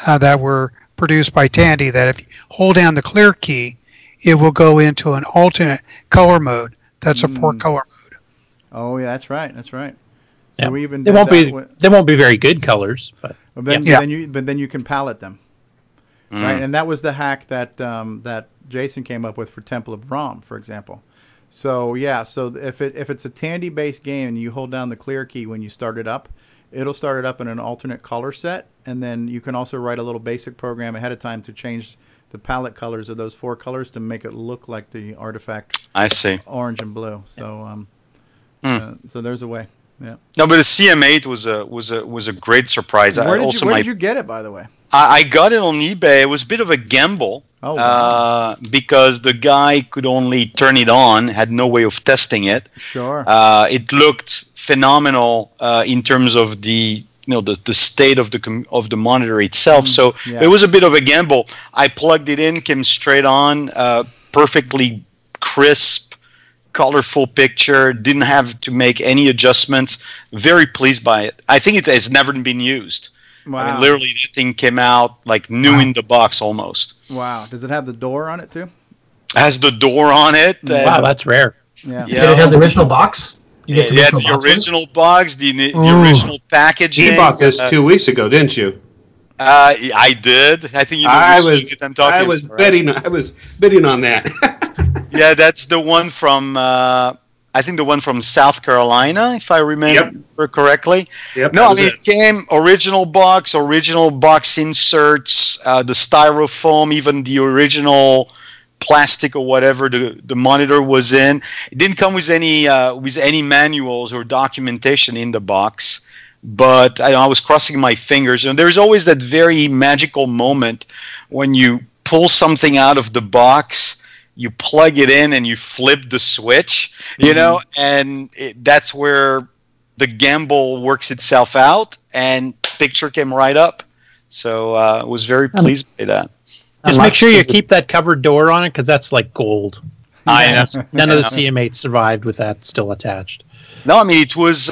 Speaker 9: that were produced by Tandy that if you hold down the clear key, it will go into an alternate color mode. That's a 4-color mode.
Speaker 1: Oh, yeah, that's right. So we even
Speaker 2: they won't be very good colors, but
Speaker 1: then you can palette them. Right, and that was the hack that Jason came up with for Temple of Rom, for example. So if it's a Tandy based game and you hold down the clear key when you start it up, it'll start it up in an alternate color set, and then you can also write a little basic program ahead of time to change the palette colors of those 4 colors to make it look like the artifact.
Speaker 20: I see.
Speaker 1: Orange and blue. So so there's a way. Yeah.
Speaker 20: No, but the CM8 was a great surprise.
Speaker 1: Where did you get it, by the way?
Speaker 20: I got it on eBay. It was a bit of a gamble because the guy could only turn it on, had no way of testing it.
Speaker 1: Sure.
Speaker 20: It looked phenomenal in terms of the state of the monitor itself. So it was a bit of a gamble. I plugged it in, came straight on, perfectly crisp, colorful picture. Didn't have to make any adjustments. Very pleased by it. I think it has never been used.
Speaker 1: Wow.
Speaker 20: I mean, literally, the thing came out like new in the box almost.
Speaker 1: Wow. Does it have the door on it too?
Speaker 20: Has the door on it.
Speaker 2: Wow, that's rare.
Speaker 1: Yeah.
Speaker 4: Did it have the original box? You get
Speaker 20: It had the original box, the original packaging.
Speaker 6: You bought this 2 weeks ago, didn't you?
Speaker 20: I did. I think you know which thing I'm talking
Speaker 6: I was
Speaker 20: about,
Speaker 6: betting. I was bidding on that.
Speaker 20: Yeah, that's the one from. I think the one from South Carolina, if I remember correctly.
Speaker 6: Yep.
Speaker 20: No, I mean it came original box inserts, the styrofoam, even the original plastic or whatever the monitor was in. It didn't come with any manuals or documentation in the box. But I was crossing my fingers, and there's always that very magical moment when you pull something out of the box, you plug it in, and you flip the switch, you know, and that's where the gamble works itself out, and picture came right up. So I was very pleased by that.
Speaker 2: Just make sure you keep that covered door on it, because that's like gold.
Speaker 20: I know.
Speaker 2: None of the CM8 survived with that still attached.
Speaker 20: No, I mean, it was...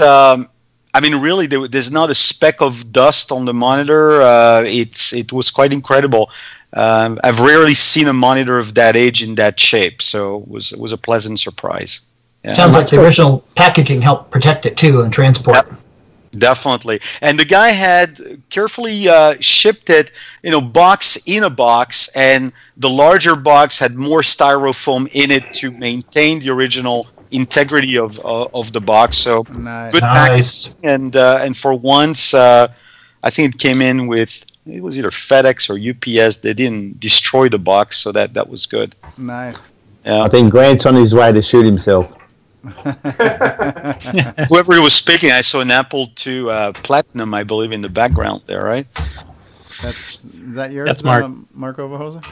Speaker 20: I mean, really, there's not a speck of dust on the monitor. It was quite incredible. I've rarely seen a monitor of that age in that shape, so it was a pleasant surprise. Yeah.
Speaker 4: Sounds like the original packaging helped protect it too and transport.
Speaker 20: Yep, definitely. And the guy had carefully shipped it, box in a box, and the larger box had more styrofoam in it to maintain the original integrity of the box. So good packaging, and for once I think it came in with, it was either FedEx or UPS. They didn't destroy the box, so that was good.
Speaker 1: Nice.
Speaker 21: Yeah. I think Grant's on his way to shoot himself.
Speaker 20: Whoever was speaking, I saw an Apple II Platinum, I believe, in the background there, right?
Speaker 1: Is that yours?
Speaker 2: That's Mark.
Speaker 1: Mark Overholser?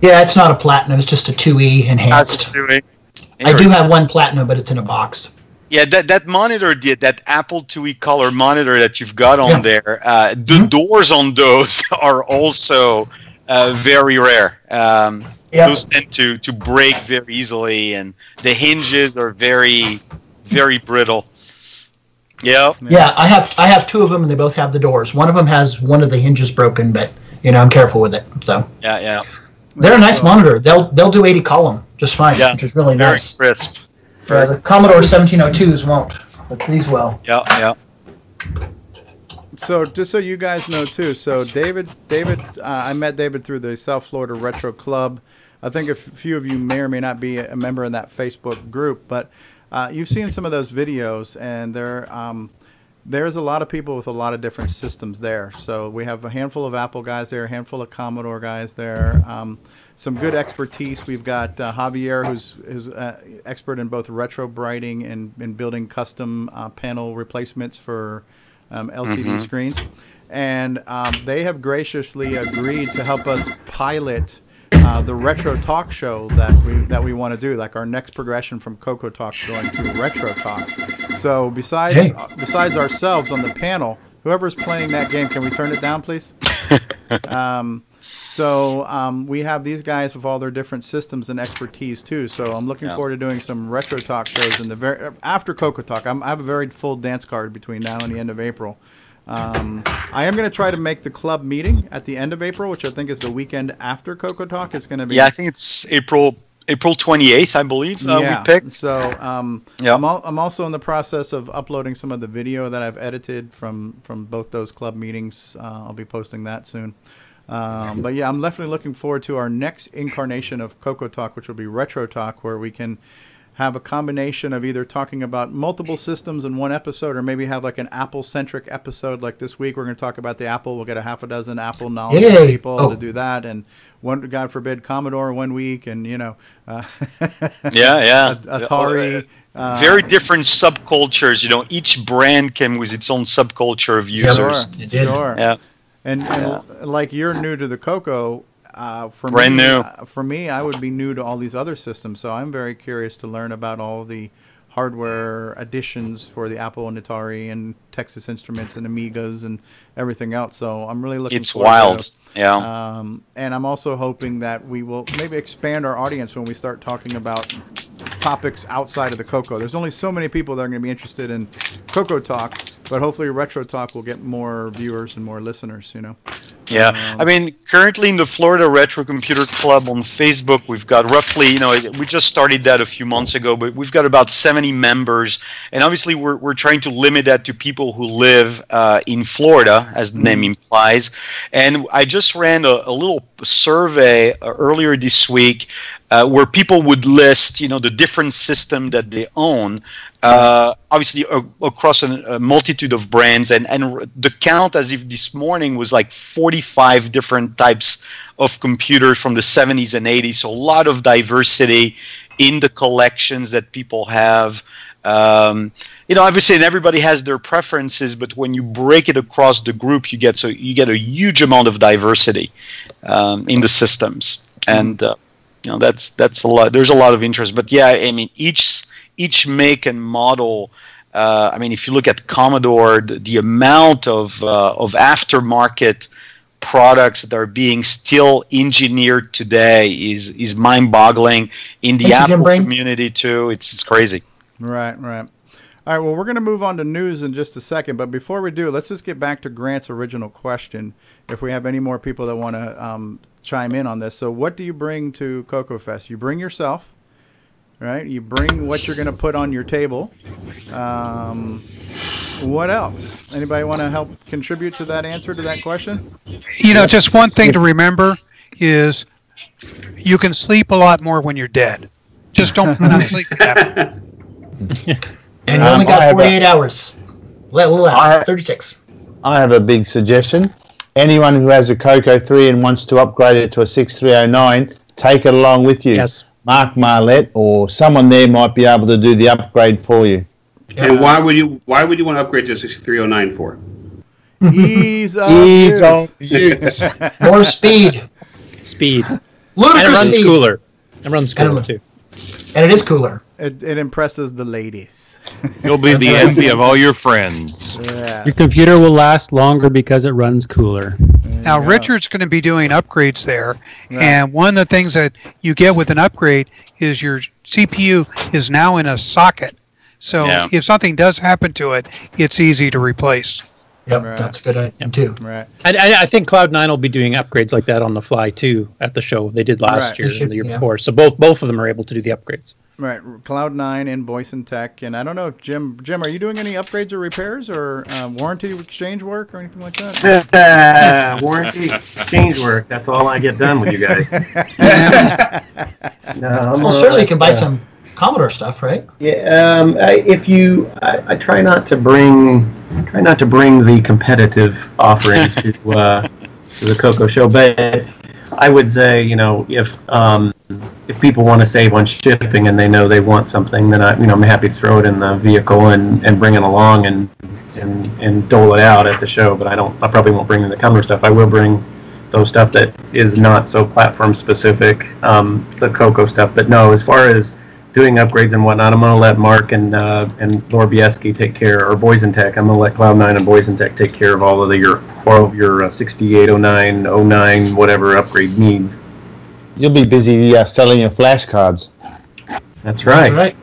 Speaker 4: Yeah, it's not a Platinum. It's just a 2E enhanced. I do have one Platinum, but it's in a box.
Speaker 20: Yeah, that monitor that Apple IIe color monitor that you've got on there, the doors on those are also very rare. Those tend to break very easily, and the hinges are very, very brittle. Yeah.
Speaker 4: Yeah, I have two of them, and they both have the doors. One of them has one of the hinges broken, but I'm careful with it. So
Speaker 20: yeah.
Speaker 4: They're a nice monitor. They'll do 80 column just fine, which is really nice.
Speaker 20: Very crisp.
Speaker 4: The Commodore 1702s won't, but these will.
Speaker 20: Yeah.
Speaker 1: So just so you guys know too, so David, I met David through the South Florida Retro Club. I think a few of you may or may not be a member in that Facebook group, but you've seen some of those videos, and there's a lot of people with a lot of different systems there. So we have a handful of Apple guys there, a handful of Commodore guys there, some good expertise. We've got Javier, who's expert in both retro brighting and building custom panel replacements for LCD screens. And they have graciously agreed to help us pilot the retro talk show that we want to do, like our next progression from CoCoTALK going to retro talk. So besides ourselves on the panel, whoever's playing that game, can we turn it down, please? We have these guys with all their different systems and expertise too. So I'm looking forward to doing some retro talk shows in the after CoCoTALK. I have a very full dance card between now and the end of April. I am going to try to make the club meeting at the end of April, which I think is the weekend after CoCoTALK. It's going to be.
Speaker 20: Yeah, I think it's April 28th, I believe. We picked.
Speaker 1: So I'm also in the process of uploading some of the video that I've edited from both those club meetings. I'll be posting that soon. But yeah, I'm definitely looking forward to our next incarnation of CoCoTALK, which will be Retro Talk, where we can have a combination of either talking about multiple systems in one episode, or maybe have like an Apple-centric episode. Like this week, we're going to talk about the Apple. We'll get a half a dozen Apple knowledgeable people to do that, and one, God forbid, Commodore one week, and Atari.
Speaker 20: Very different subcultures. Each brand came with its own subculture of users.
Speaker 1: Sure.
Speaker 20: Yeah.
Speaker 1: And like you're new to the CoCo. For me, I would be new to all these other systems, so I'm very curious to learn about all the hardware additions for the Apple and Atari and Texas Instruments and Amigas and everything else. So I'm really looking.
Speaker 20: It's wild.
Speaker 1: To it.
Speaker 20: Yeah.
Speaker 1: And I'm also hoping that we will maybe expand our audience when we start talking about topics outside of the CoCo. There's only so many people that are going to be interested in CoCoTALK, but hopefully Retro Talk will get more viewers and more listeners, you know.
Speaker 20: Yeah, I mean, currently in the Florida Retro Computer Club on Facebook, we've got roughly, you know, we just started that a few months ago, but we've got about 70 members, and obviously we're trying to limit that to people who live in Florida, as the name implies. And I just ran a little survey earlier this week where people would list, you know, the different system that they own. Obviously across a multitude of brands, and the count as if this morning was like 45 different types of computers from the 70s and 80s, so a lot of diversity in the collections that people have. You know, obviously, and everybody has their preferences, but when you break it across the group, you get a huge amount of diversity in the systems, and you know, that's a lot. There's a lot of interest, but yeah, I mean, each make and model. I mean, if you look at Commodore, the amount of aftermarket products that are being still engineered today is mind-boggling. In the Apple community too, it's crazy.
Speaker 1: Right. All right, well, we're going to move on to news in just a second, but before we do, let's just get back to Grant's original question, if we have any more people that want to chime in on this. So what do you bring to CoCoFest? You bring yourself, right? You bring what you're going to put on your table. What else? Anybody want to help contribute to that answer to that question?
Speaker 9: You know, just one thing to remember is you can sleep a lot more when you're dead. Just don't put on sleep habit.
Speaker 4: And you only got 48 hours. We'll have 36.
Speaker 21: I have a big suggestion. Anyone who has a CoCo 3 and wants to upgrade it to a 6309, take it along with you.
Speaker 2: Yes.
Speaker 21: Mark Marlette or someone there might be able to do the upgrade for you.
Speaker 6: And why would you want to upgrade to 6309 for?
Speaker 1: Ease of use.
Speaker 4: More speed.
Speaker 2: Speed.
Speaker 4: Ludicrous
Speaker 2: and it runs
Speaker 4: speed.
Speaker 2: cooler. It runs cooler too.
Speaker 4: And it is cooler.
Speaker 1: It impresses the ladies.
Speaker 16: You'll be the envy of all your friends.
Speaker 1: Yeah.
Speaker 11: Your computer will last longer because it runs cooler.
Speaker 9: Now, Richard's going to be doing upgrades there, and one of the things that you get with an upgrade is your CPU is now in a socket. So if something does happen to it, it's easy to replace.
Speaker 4: Yep, that's a good idea too.
Speaker 1: Right.
Speaker 2: I think Cloud9 will be doing upgrades like that on the fly too at the show. They did last year and the year before. So both of them are able to do the upgrades.
Speaker 1: Right, Cloud9 and Boyson Tech, and I don't know if Jim, are you doing any upgrades or repairs or warranty exchange work or anything like that?
Speaker 3: Warranty exchange work. That's all I get done with you guys.
Speaker 4: Well, certainly you can buy some Commodore stuff, right?
Speaker 3: Yeah. I try not to bring the competitive offerings to the CoCo show, but I would say, you know, if people want to save on shipping and they know they want something, then I'm happy to throw it in the vehicle and bring it along and dole it out at the show. But I probably won't bring in the Commodore stuff. I will bring those stuff that is not so platform specific, the CoCo stuff. But no, as far as doing upgrades and whatnot, I'm going to let Mark and Lorbieski take care, or Boyson Tech. I'm going to let Cloud9 and Boyson Tech take care of all of your 6809, 09, whatever upgrade needs.
Speaker 21: You'll be busy selling your flashcards.
Speaker 3: That's right.
Speaker 4: That's right.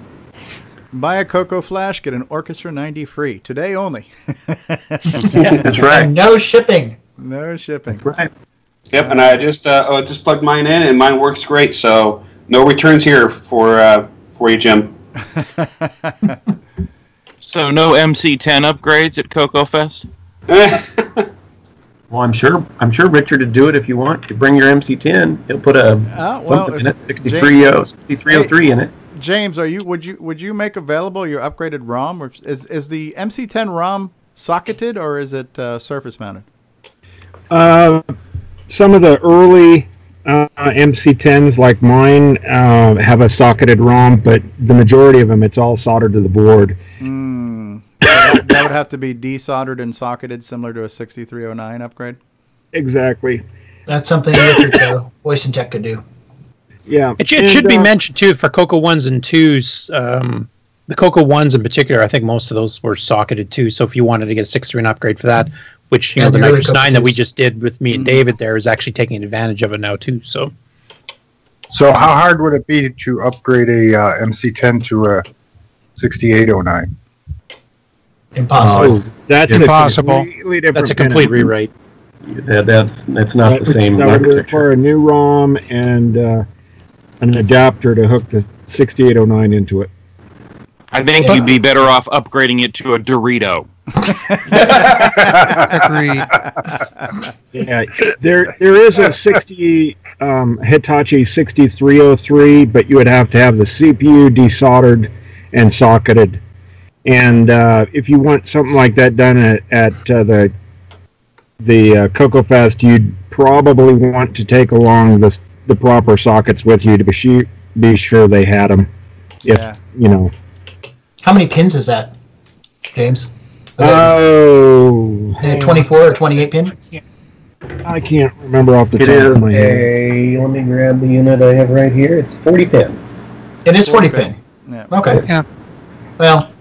Speaker 1: Buy a CoCo Flash, get an Orchestra 90 free. Today only.
Speaker 3: That's right.
Speaker 4: No shipping.
Speaker 1: No shipping.
Speaker 3: That's right.
Speaker 6: Yep, and I just plugged mine in, and mine works great. So no returns here for you, Jim.
Speaker 16: So no MC10 upgrades at CoCoFest?
Speaker 3: Well, I'm sure Richard would do it if you want. You bring your MC10, he'll put something in it, 6303 in it.
Speaker 1: James, would you make available your upgraded ROM? Or is the MC10 ROM socketed or is it surface mounted?
Speaker 10: Some of the early MC10s like mine have a socketed ROM, but the majority of them, it's all soldered to the board.
Speaker 1: That would have to be desoldered and socketed, similar to a 6309 upgrade?
Speaker 10: Exactly.
Speaker 4: That's something Richard Boyson Tech could do.
Speaker 10: Yeah.
Speaker 2: It should be mentioned, too, for CoCo 1s and 2s, the CoCo ones in particular, I think most of those were socketed too. So if you wanted to get a 6.3 and upgrade for that, which the Nitrous 9 that we just did with me and David there is actually taking advantage of it now too. So
Speaker 17: how hard would it be to upgrade a MC10 to a 6809?
Speaker 4: Impossible.
Speaker 10: That's
Speaker 9: impossible.
Speaker 2: That's a complete rewrite.
Speaker 3: That's not the same.
Speaker 10: That would require a new ROM and an adapter to hook the 6809 into it.
Speaker 16: I think you'd be better off upgrading it to a Dorito.
Speaker 9: Agreed.
Speaker 10: Yeah, there is a Hitachi 6303, but you would have to have the CPU desoldered and socketed. And if you want something like that done at the CoCoFest, you'd probably want to take along the proper sockets with you to be sure they had them.
Speaker 4: How many pins is that, James?
Speaker 10: Oh,
Speaker 4: 24 or 28 pin?
Speaker 10: I can't remember off the top of my head.
Speaker 3: Let me grab the unit I have right here. It's 40 pin.
Speaker 4: It is 40 pin.
Speaker 1: Yeah.
Speaker 4: Okay.
Speaker 9: Yeah.
Speaker 4: Well,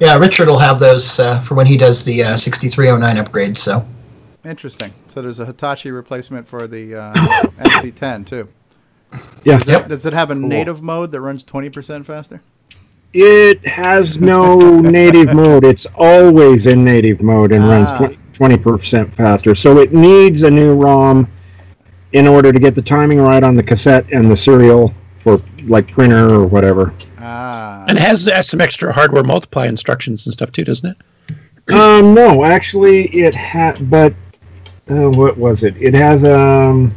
Speaker 4: yeah, Richard will have those for when he does the 6309 upgrade. So.
Speaker 1: Interesting. So there's a Hitachi replacement for the MC10 too.
Speaker 10: Yeah.
Speaker 1: Does it have a native mode that runs 20% faster?
Speaker 10: It has no native mode. It's always in native mode and runs 20% faster. So it needs a new ROM in order to get the timing right on the cassette and the serial for like printer or whatever.
Speaker 2: And it has some extra hardware multiply instructions and stuff too, doesn't it?
Speaker 10: No, actually it had, but what was it? It has an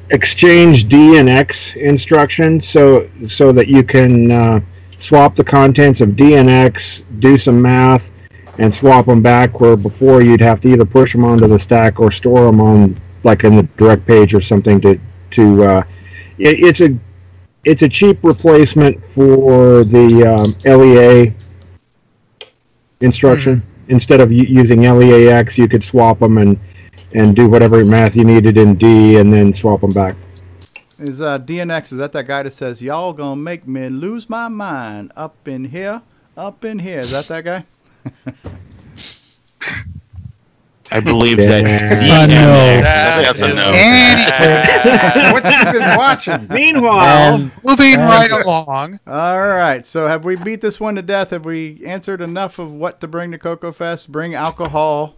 Speaker 10: exchange D and X instruction, so that you can swap the contents of D and X, do some math, and swap them back. Where before you'd have to either push them onto the stack or store them on, like in the direct page or something. It's a cheap replacement for the LEA instruction. Instead of using LEAX, you could swap them and do whatever math you needed in D and then swap them back.
Speaker 1: Is DNX, is that guy that says, y'all gonna make me lose my mind up in here? Is that guy?
Speaker 16: I believe that.
Speaker 20: That's a no.
Speaker 17: What you been watching?
Speaker 10: Meanwhile,
Speaker 9: moving right along.
Speaker 1: All right. So have we beat this one to death? Have we answered enough of what to bring to CoCoFest? Bring alcohol.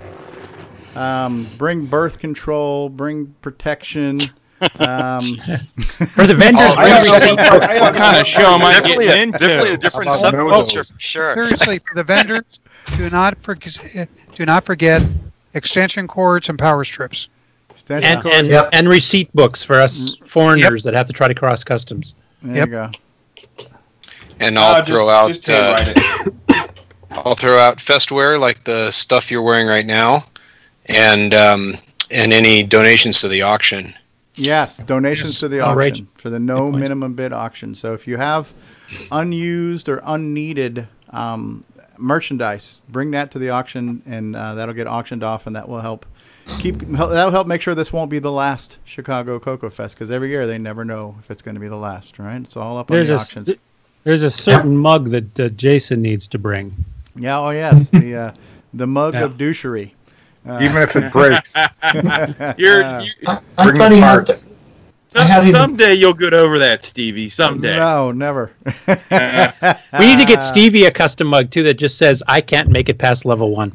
Speaker 1: Bring birth control. Bring protection.
Speaker 2: For the vendors,
Speaker 16: what kind of show am I getting into?
Speaker 20: Definitely a different subculture for sure.
Speaker 9: Seriously, for the vendors, do not forget extension cords and power strips.
Speaker 2: And receipt books for us foreigners that have to try to cross customs.
Speaker 1: There you go.
Speaker 12: And I'll throw out festware like the stuff you're wearing right now, and any donations to the auction.
Speaker 1: Yes, donations to the auction for the no minimum bid auction. So if you have unused or unneeded merchandise, bring that to the auction, and that'll get auctioned off, and that will help make sure this won't be the last Chicago CoCoFest, because every year they never know if it's going to be the last. Right? It's all up on the auctions.
Speaker 11: There's a certain mug that Jason needs to bring.
Speaker 1: Yeah. Oh yes, the mug of douchery.
Speaker 17: Even if it breaks.
Speaker 4: I'm funny how
Speaker 16: someday you'll get over that, Stevie. Someday.
Speaker 1: No, never.
Speaker 2: We need to get Stevie a custom mug too that just says, "I can't make it past level 1."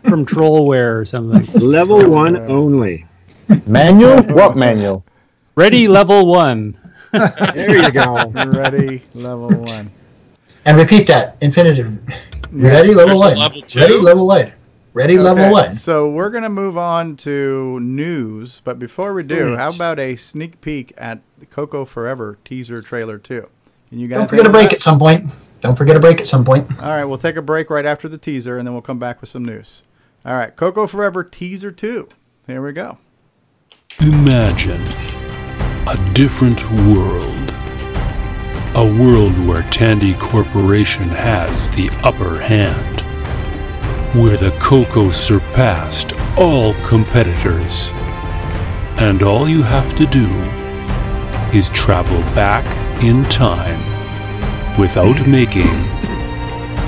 Speaker 11: From Trollware or something.
Speaker 10: Level 1 only.
Speaker 21: Manual? What manual?
Speaker 11: Ready level 1.
Speaker 10: There you go.
Speaker 1: Ready level 1.
Speaker 4: And repeat that infinitive. Ready level 1. Ready level 1. Ready level 1.
Speaker 1: So we're going to move on to news, but before we do, how about a sneak peek at the CoCo Forever teaser trailer 2? Can you guys
Speaker 4: Don't forget a break at some point. All
Speaker 1: right, we'll take a break right after the teaser, and then we'll come back with some news. All right, CoCo Forever teaser 2. Here we go.
Speaker 13: Imagine a different world. A world where Tandy Corporation has the upper hand. Where the CoCo surpassed all competitors. And all you have to do is travel back in time without making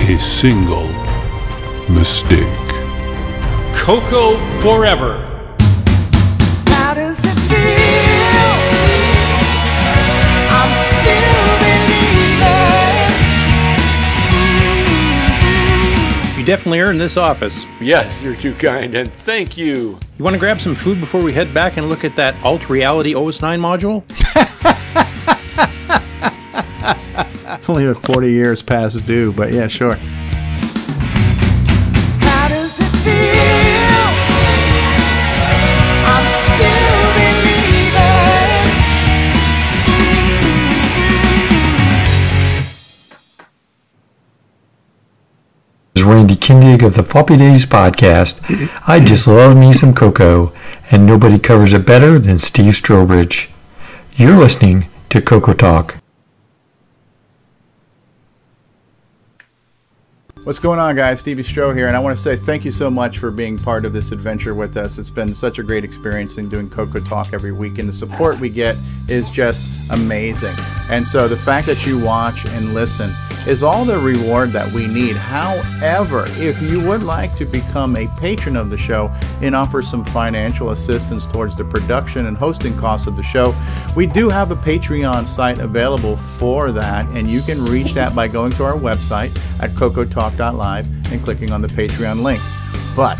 Speaker 13: a single mistake.
Speaker 22: CoCo forever.
Speaker 14: How does it feel? I'm still believing.
Speaker 15: You definitely earned this office.
Speaker 23: Yes, you're too kind, and thank you.
Speaker 15: You want to grab some food before we head back and look at that alt-reality OS9 module?
Speaker 1: It's only 40 years past due, but yeah, sure.
Speaker 14: How does it feel? I'm still believing.
Speaker 24: This is Randy Kindig of the Floppy Days podcast. I just love me some CoCo, and nobody covers it better than Steve Strobridge. You're listening to CoCoTALK.
Speaker 1: What's going on, guys? Stevie Stroh here, and I want to say thank you so much for being part of this adventure with us. It's been such a great experience in doing CoCoTALK every week, and the support we get is just amazing. And so the fact that you watch and listen is all the reward that we need. However, if you would like to become a patron of the show and offer some financial assistance towards the production and hosting costs of the show, we do have a Patreon site available for that, and you can reach that by going to our website at CoCoTALK.live and clicking on the Patreon link. But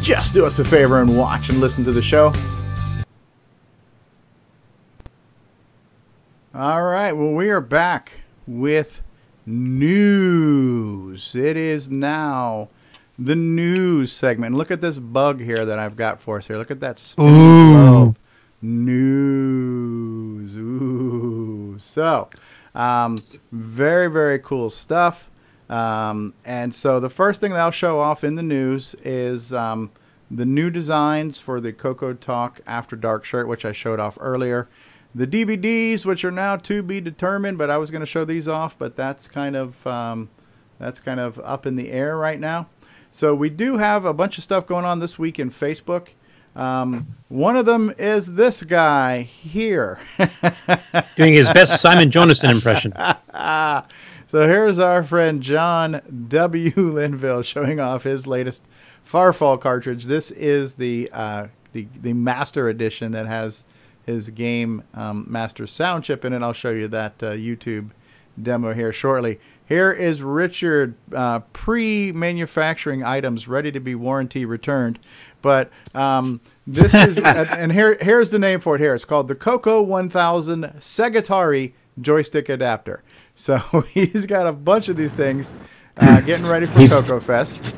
Speaker 1: just do us a favor and watch and listen to the show. All right, well, we are back with news. It is now the news segment. Look at this bug here that I've got for us here. Look at that spinning globe. News. Ooh. So, very, very cool stuff. And so the first thing that I'll show off in the news is the new designs for the CoCoTALK After Dark shirt, which I showed off earlier. The DVDs, which are now to be determined, but I was going to show these off, but that's kind of up in the air right now. So we do have a bunch of stuff going on this week in Facebook. One of them is this guy here.
Speaker 2: Doing his best Simon Jonasson impression.
Speaker 1: So here's our friend John W. Linville showing off his latest Farfall cartridge. This is the Master Edition that has his game Master sound chip in it. I'll show you that YouTube demo here shortly. Here is Richard, pre-manufacturing items ready to be warranty returned. But this is, and here's the name for it here. It's called the CoCo 1000 Segatari joystick adapter. So he's got a bunch of these things getting ready for CoCoFest.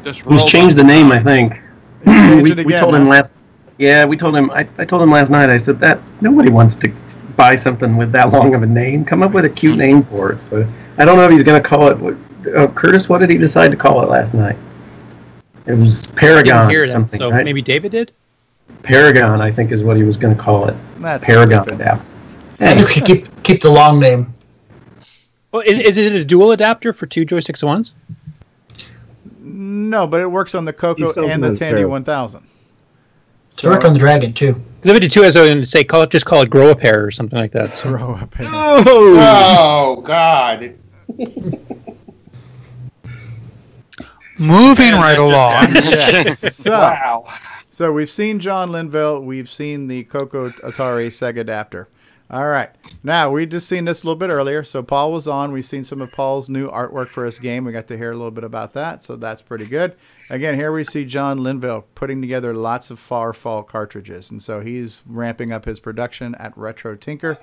Speaker 3: He's changed the name, I think. We told him last. Yeah, we told him. I told him last night. I said that nobody wants to buy something with that long of a name. Come up with a cute name for it. So I don't know if he's going to call it. Curtis, what did he decide to call it last night? It was Paragon or something,
Speaker 2: so
Speaker 3: right?
Speaker 2: Maybe David did?
Speaker 3: Paragon, I think, is what he was going to call it.
Speaker 1: That's
Speaker 3: Paragon adapter.
Speaker 4: I think we should keep the long name.
Speaker 2: Well, is it a dual adapter for two joysticks at once?
Speaker 1: No, but it works on the CoCo and the Tandy 1000.
Speaker 4: So work on the Dragon too.
Speaker 2: Because if it did two, I was going to say just call it Grow a Pair or something like that. So.
Speaker 1: Grow a Pair.
Speaker 6: Oh God.
Speaker 9: Moving right along.
Speaker 1: Yes.
Speaker 6: Wow.
Speaker 1: So we've seen John Linville. We've seen the CoCo Atari Sega adapter. All right. Now, we just seen this a little bit earlier. So Paul was on. We've seen some of Paul's new artwork for his game. We got to hear a little bit about that. So that's pretty good. Again, here we see John Linville putting together lots of Farfall cartridges. And so he's ramping up his production at Retro Tinker.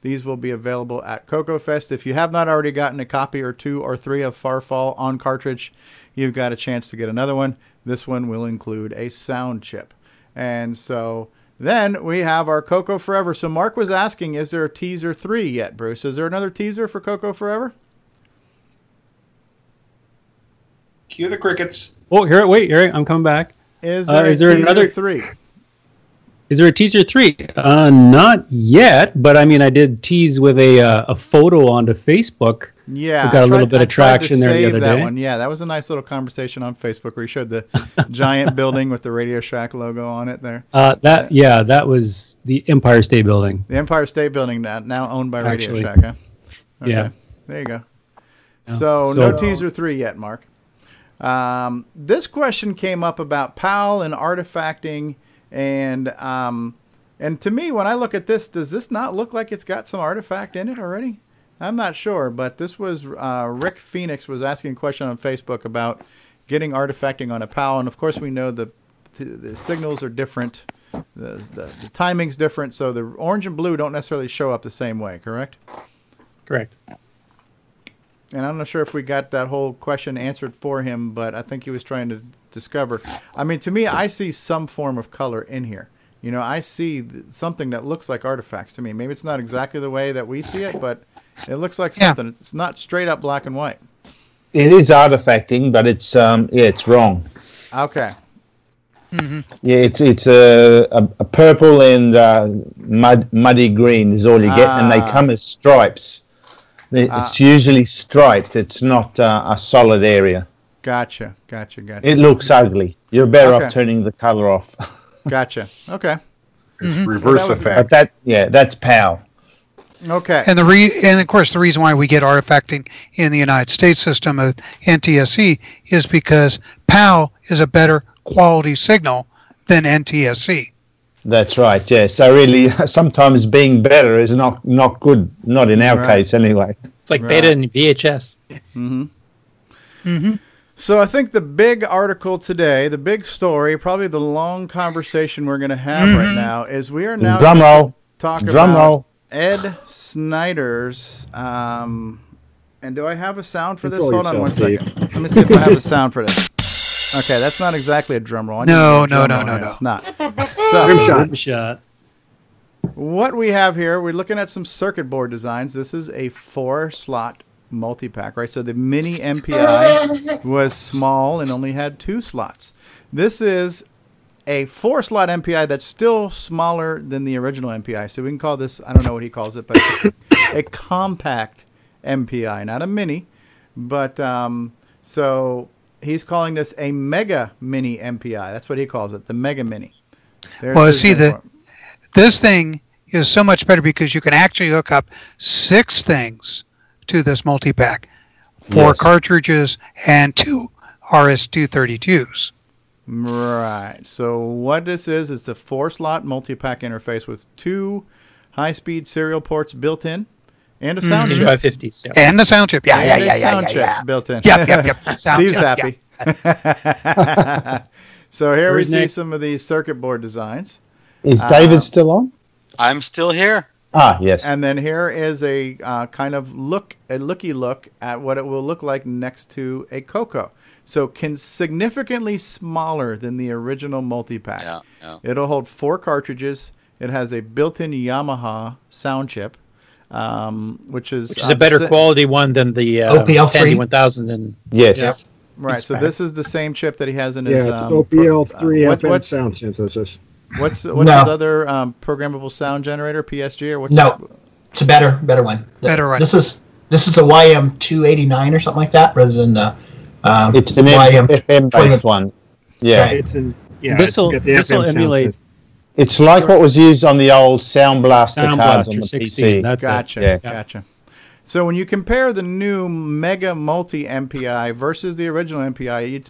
Speaker 1: These will be available at CoCoFest. If you have not already gotten a copy or two or three of Farfall on cartridge, you've got a chance to get another one. This one will include a sound chip. And so then we have our CoCo Forever. So Mark was asking, is there a teaser 3 yet, Bruce? Is there another teaser for CoCo Forever?
Speaker 6: Cue the crickets.
Speaker 11: Oh, here! I'm coming back.
Speaker 1: Is there
Speaker 11: another
Speaker 1: 3?
Speaker 11: Is there a teaser 3? Not yet, but I mean, I did tease with a photo onto Facebook.
Speaker 1: Yeah,
Speaker 11: we got a little bit of traction there the other day.
Speaker 1: One. Yeah, that was a nice little conversation on Facebook where you showed the giant building with the Radio Shack logo on it there.
Speaker 11: That was the Empire State Building.
Speaker 1: The Empire State Building now owned by Radio Shack, huh? Okay.
Speaker 11: Yeah.
Speaker 1: There you go. So no teaser 3 yet, Mark. This question came up about PAL and artifacting, and to me, when I look at this, does this not look like it's got some artifact in it already? I'm not sure, but this was Rick Phoenix was asking a question on Facebook about getting artifacting on a PAL, and of course we know the signals are different, the timing's different, so the orange and blue don't necessarily show up the same way, correct?
Speaker 2: Correct.
Speaker 1: And I'm not sure if we got that whole question answered for him, but I think he was trying to discover. I mean, to me, I see some form of color in here. You know, I see something that looks like artifacts to me. Maybe it's not exactly the way that we see it, but it looks like something. It's not straight up black and white.
Speaker 21: It is artifacting, but it's it's wrong.
Speaker 1: Okay.
Speaker 21: Mm-hmm. Yeah, it's a purple and muddy green is all you get, and they come as stripes. It's usually striped. It's not a solid area.
Speaker 1: Gotcha.
Speaker 21: It looks ugly. You're better off turning the color off.
Speaker 1: Gotcha. Okay.
Speaker 17: Reverse effect.
Speaker 21: But that's PAL.
Speaker 1: Okay.
Speaker 9: And of course the reason why we get artifacting in the United States system of NTSC is because PAL is a better quality signal than NTSC.
Speaker 21: That's right. Yeah. So really, sometimes being better is not good. Not in our case, anyway.
Speaker 2: It's like beta and VHS.
Speaker 1: Mm-hmm. Mm-hmm. So I think the big article today, the big story, probably the long conversation we're going to have right now is we are now
Speaker 21: drum roll.
Speaker 1: Talk
Speaker 21: drum
Speaker 1: about
Speaker 21: roll.
Speaker 1: Ed Snyder's. And do I have a sound for this? Hold on 1 second. Let me see if I have a sound for this. Okay, that's not exactly a drum roll.
Speaker 9: No.
Speaker 1: It's not. So,
Speaker 11: shot.
Speaker 1: What we have here, we're looking at some circuit board designs. This is a 4-slot multi-pack, right? So the mini MPI was small and only had 2 slots. This is a 4-slot MPI that's still smaller than the original MPI. So we can call this, I don't know what he calls it, but it's a compact MPI, not a mini. But so he's calling this a mega mini MPI. That's what he calls it, the mega mini.
Speaker 9: Well, see, this thing is so much better because you can actually hook up 6 things to this multi-pack, 4 cartridges and 2 RS-232s.
Speaker 1: Right. So what this is the 4-slot multi-pack interface with 2 high-speed serial ports built in and a sound chip.
Speaker 2: 550s. Yeah.
Speaker 9: And the sound chip.
Speaker 1: Sound chip built in.
Speaker 9: Yep.
Speaker 1: Steve's happy. So here we see some of these circuit board designs.
Speaker 21: Is David still on?
Speaker 20: I'm still here.
Speaker 21: Ah, yes.
Speaker 1: And then here is a kind of looky look at what it will look like next to a CoCo. So significantly smaller than the original multi-pack.
Speaker 20: Yeah.
Speaker 1: It'll hold 4 cartridges. It has a built-in Yamaha sound chip, which is
Speaker 2: a better quality one than the
Speaker 4: OPL3
Speaker 2: 1000 and
Speaker 21: yes.
Speaker 1: Right. So this is the same chip that he has in his
Speaker 10: OPL3 FM sound synthesis.
Speaker 1: What's his other programmable sound generator, PSG, or what's
Speaker 4: it's a better one.
Speaker 9: Better one.
Speaker 4: This is a YM289 or something like that, rather than the
Speaker 21: it's an FM based one. Yeah.
Speaker 4: Right.
Speaker 11: This will emulate.
Speaker 21: It's like what was used on the old Sound Blaster cards on the
Speaker 11: 16.
Speaker 21: PC.
Speaker 11: That's
Speaker 1: Gotcha. So when you compare the new Mega Multi MPI versus the original MPI, it's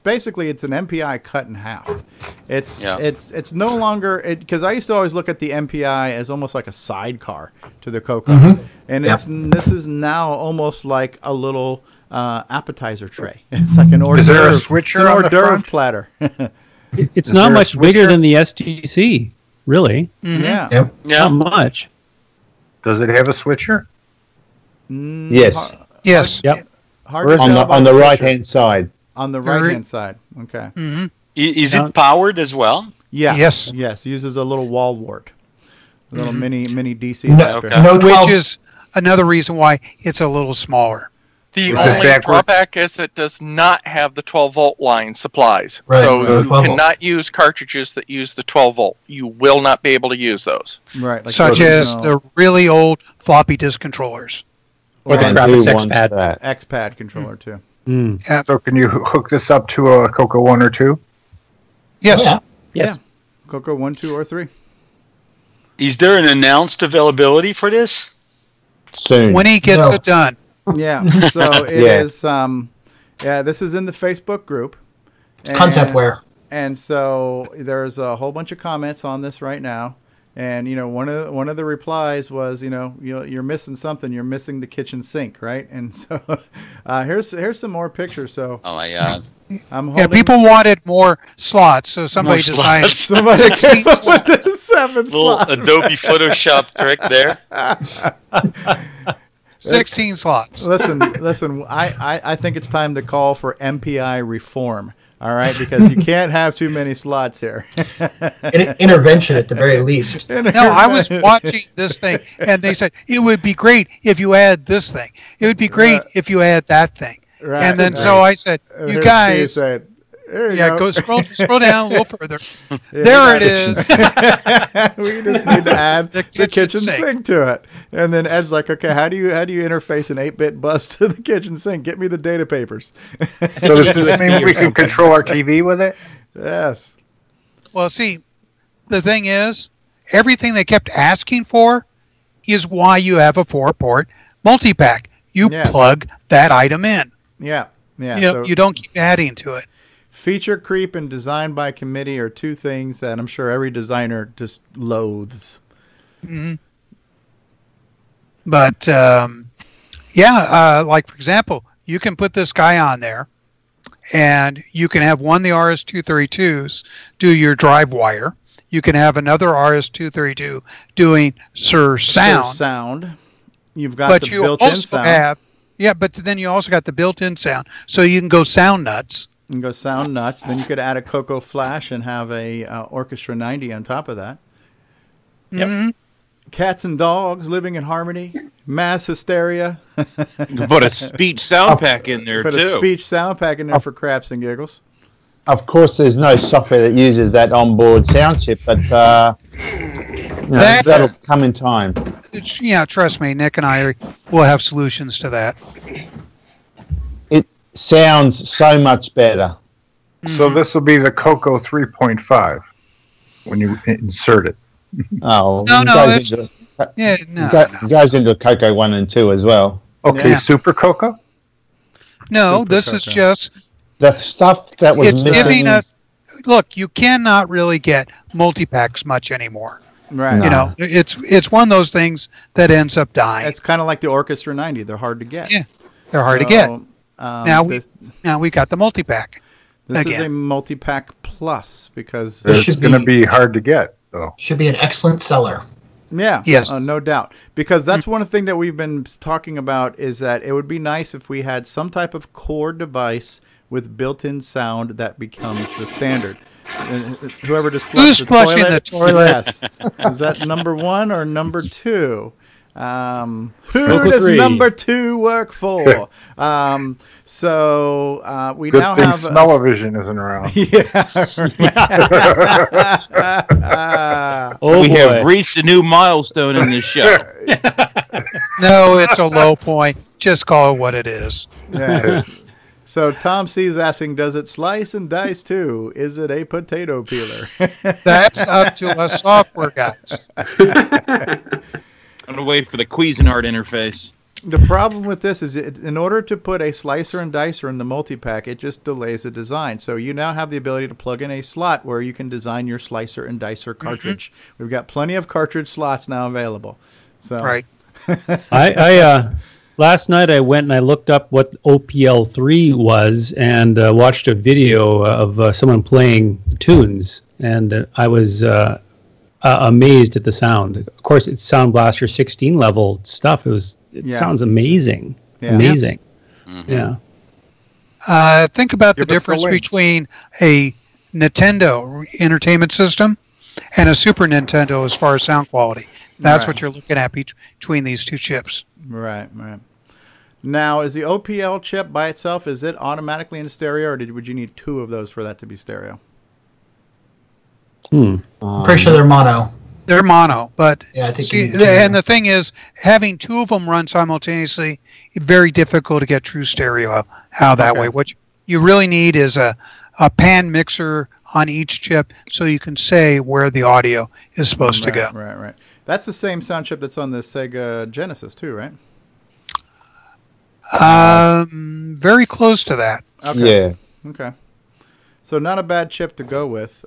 Speaker 1: an MPI cut in half. It's no longer because I used to always look at the MPI as almost like a sidecar to the CoCo, and this is now almost like a little appetizer tray. It's like an hors d'oeuvre.
Speaker 17: Is there a switcher on the front?
Speaker 1: Platter.
Speaker 11: It's not much bigger than the STC, really.
Speaker 1: Yeah.
Speaker 4: Yep.
Speaker 11: Not much.
Speaker 17: Does it have a switcher?
Speaker 21: Yes.
Speaker 9: Yes.
Speaker 11: Yep.
Speaker 21: On the right hand side.
Speaker 1: On the right hand side. Okay.
Speaker 9: Mm-hmm.
Speaker 20: Is it powered as well?
Speaker 1: Yeah.
Speaker 9: Yes.
Speaker 1: Uses a little wall wart. A little mini DC.
Speaker 4: No, 12.
Speaker 9: Which is another reason why it's a little smaller.
Speaker 5: The only drawback is it does not have the 12-volt line supplies. Right. So you cannot use cartridges that use the 12-volt. You will not be able to use those.
Speaker 1: Right. Like
Speaker 9: such as the really old floppy disk controllers.
Speaker 2: Or the graphics XPad.
Speaker 1: XPad controller, too.
Speaker 9: Yeah.
Speaker 17: So can you hook this up to a CoCo 1 or 2?
Speaker 9: Yes.
Speaker 1: Oh, yeah.
Speaker 2: Yes.
Speaker 1: Yeah. CoCo 1, 2, or 3.
Speaker 20: Is there an announced availability for this?
Speaker 21: Soon.
Speaker 9: When he gets it done.
Speaker 1: Yeah. So it is. This is in the Facebook group.
Speaker 4: It's conceptware.
Speaker 1: And so there's a whole bunch of comments on this right now. And one of the replies was, you're missing something. You're missing the kitchen sink, right? And so here's some more pictures. So
Speaker 20: oh my God.
Speaker 9: People wanted more slots, so somebody designed.
Speaker 1: Somebody came up with the 7
Speaker 20: little
Speaker 1: slots.
Speaker 20: Adobe Photoshop trick there.
Speaker 9: 16 slots.
Speaker 1: Listen. I think it's time to call for MPI reform. All right, because you can't have too many slots here.
Speaker 4: Intervention at the very least.
Speaker 9: No, I was watching this thing, and they said it would be great if you add this thing. It would be great if you add that thing.
Speaker 1: Right,
Speaker 9: and then so I said, "You guys, go scroll down a little further. There it is.
Speaker 1: We just need to add the kitchen sink to it." And then Ed's like, "Okay, how do you interface an 8-bit bus to the kitchen sink? Get me the data papers."
Speaker 17: So does this mean we can control our TV with it?
Speaker 1: Yes.
Speaker 9: Well, see, the thing is, everything they kept asking for is why you have a 4-port multi-pack. You plug that item in.
Speaker 1: Yeah.
Speaker 9: You don't keep adding to it.
Speaker 1: Feature creep and design by committee are two things that I'm sure every designer just loathes.
Speaker 9: Mm-hmm. But, like, for example, you can put this guy on there, and you can have one of the RS-232s do your drive wire. You can have another RS-232 doing surround.
Speaker 1: You've got the built-in sound.
Speaker 9: But then you also got the built-in sound, so you can go sound nuts.
Speaker 1: You can go sound nuts. Then you could add a CoCo Flash and have a Orchestra 90 on top of that.
Speaker 9: Yep. Mm-hmm.
Speaker 1: Cats and dogs living in harmony. Mass hysteria.
Speaker 16: You can put a speech sound pack in there,
Speaker 1: Put a speech sound pack in there for craps and giggles.
Speaker 21: Of course, there's no software that uses that onboard sound chip, but that'll come in time.
Speaker 9: Trust me, Nick and I will have solutions to that.
Speaker 21: It sounds so much better.
Speaker 17: So this will be the CoCo 3.5 when you insert it.
Speaker 21: Oh,
Speaker 9: it
Speaker 21: goes into CoCo 1 and 2 as well.
Speaker 17: Okay, Super CoCo?
Speaker 9: No, this is just
Speaker 21: the stuff that was
Speaker 9: missing. Giving us. Look, you cannot really get multi-packs much anymore.
Speaker 1: Right.
Speaker 21: No.
Speaker 9: It's one of those things that ends up dying.
Speaker 1: It's kind of like the Orchestra 90. They're hard to get.
Speaker 9: Yeah, they're hard to get. Now we got the multi-pack.
Speaker 1: This is a multi-pack plus because
Speaker 17: it's going to be hard to get, though.
Speaker 4: Should be an excellent seller.
Speaker 1: Yeah.
Speaker 9: Yes.
Speaker 1: No doubt. Because that's one thing that we've been talking about is that it would be nice if we had some type of core device with built-in sound that becomes the standard. Whoever just flushed
Speaker 9: the toilet.
Speaker 1: Yes. Is that number 1 or number 2? Who does number 2 work for? So we
Speaker 17: Good
Speaker 1: now
Speaker 17: thing
Speaker 1: have
Speaker 17: smell-o-vision isn't around.
Speaker 16: We have reached a new milestone in this show.
Speaker 9: No, it's a low point. Just call it what it is.
Speaker 1: Yeah. So Tom C's asking, does it slice and dice too? Is it a potato peeler?
Speaker 9: That's up to us software guys.
Speaker 16: I'm gonna wait for the Cuisinart interface.
Speaker 1: The problem with this is in order to put a slicer and dicer in the multi-pack, it just delays the design. So you now have the ability to plug in a slot where you can design your slicer and dicer cartridge. Mm-hmm. We've got plenty of cartridge slots now available. So
Speaker 9: right.
Speaker 11: I last night I went and I looked up what OPL3 was and watched a video of someone playing tunes, and I was amazed at the sound. Of course, it's Sound Blaster 16 level stuff. It sounds amazing.
Speaker 1: Yeah.
Speaker 11: Amazing.
Speaker 20: Mm-hmm.
Speaker 11: Yeah.
Speaker 9: Think about the difference between a Nintendo entertainment system and a Super Nintendo as far as sound quality. That's what you're looking at between these two chips.
Speaker 1: Right. Now, is the OPL chip by itself, is it automatically in stereo, or would you need 2 of those for that to be stereo?
Speaker 4: Pretty sure they're mono.
Speaker 9: They're mono, but
Speaker 4: yeah, I think.
Speaker 9: And the thing is, having 2 of them run simultaneously, very difficult to get true stereo out that way. What you really need is a pan mixer on each chip, so you can say where the audio is supposed to go.
Speaker 1: Right. That's the same sound chip that's on the Sega Genesis too, right?
Speaker 9: Very close to that.
Speaker 1: Okay. Yeah. Okay. So not a bad chip to go with.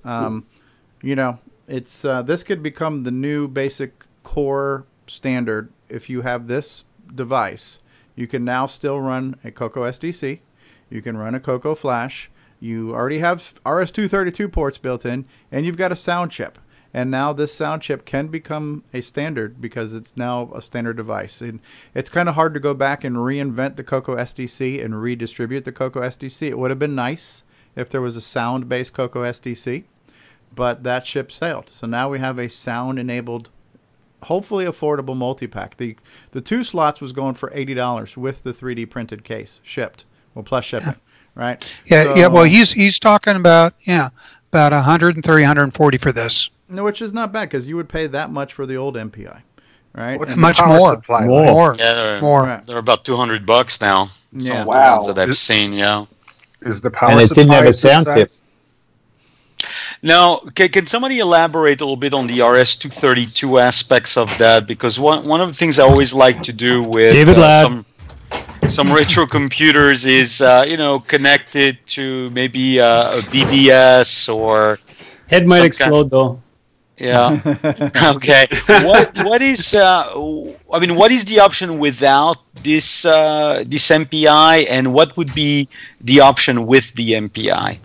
Speaker 1: You know, it's this could become the new basic core standard. If you have this device, you can now still run a CoCo SDC. You can run a CoCo Flash. You already have RS-232 ports built in, and you've got a sound chip. And now this sound chip can become a standard because it's now a standard device. And it's kind of hard to go back and reinvent the CoCo SDC and redistribute the CoCo SDC. It would have been nice if there was a sound-based CoCo SDC, but that ship sailed. So now we have a sound-enabled, hopefully affordable multi-pack. The 2 slots was going for $80 with the 3D printed case shipped, well, plus shipping, right?
Speaker 9: Yeah. Well, he's talking about about 130, 140 for this.
Speaker 1: No, which is not bad because you would pay that much for the old MPI, right?
Speaker 9: What's much more? More.
Speaker 20: Yeah,
Speaker 1: more.
Speaker 20: They're about $200 now. Some of the ones that I've seen. Yeah.
Speaker 17: Is the power
Speaker 21: and it didn't have a sound chip.
Speaker 20: Now, can somebody elaborate a little bit on the RS-232 aspects of that? Because one of the things I always like to do with
Speaker 11: David Ladd.
Speaker 20: some retro computers is connect it to maybe a BBS or
Speaker 11: head might explode though.
Speaker 20: Yeah. Okay. What is what is the option without this MPI, and what would be the option with the MPI?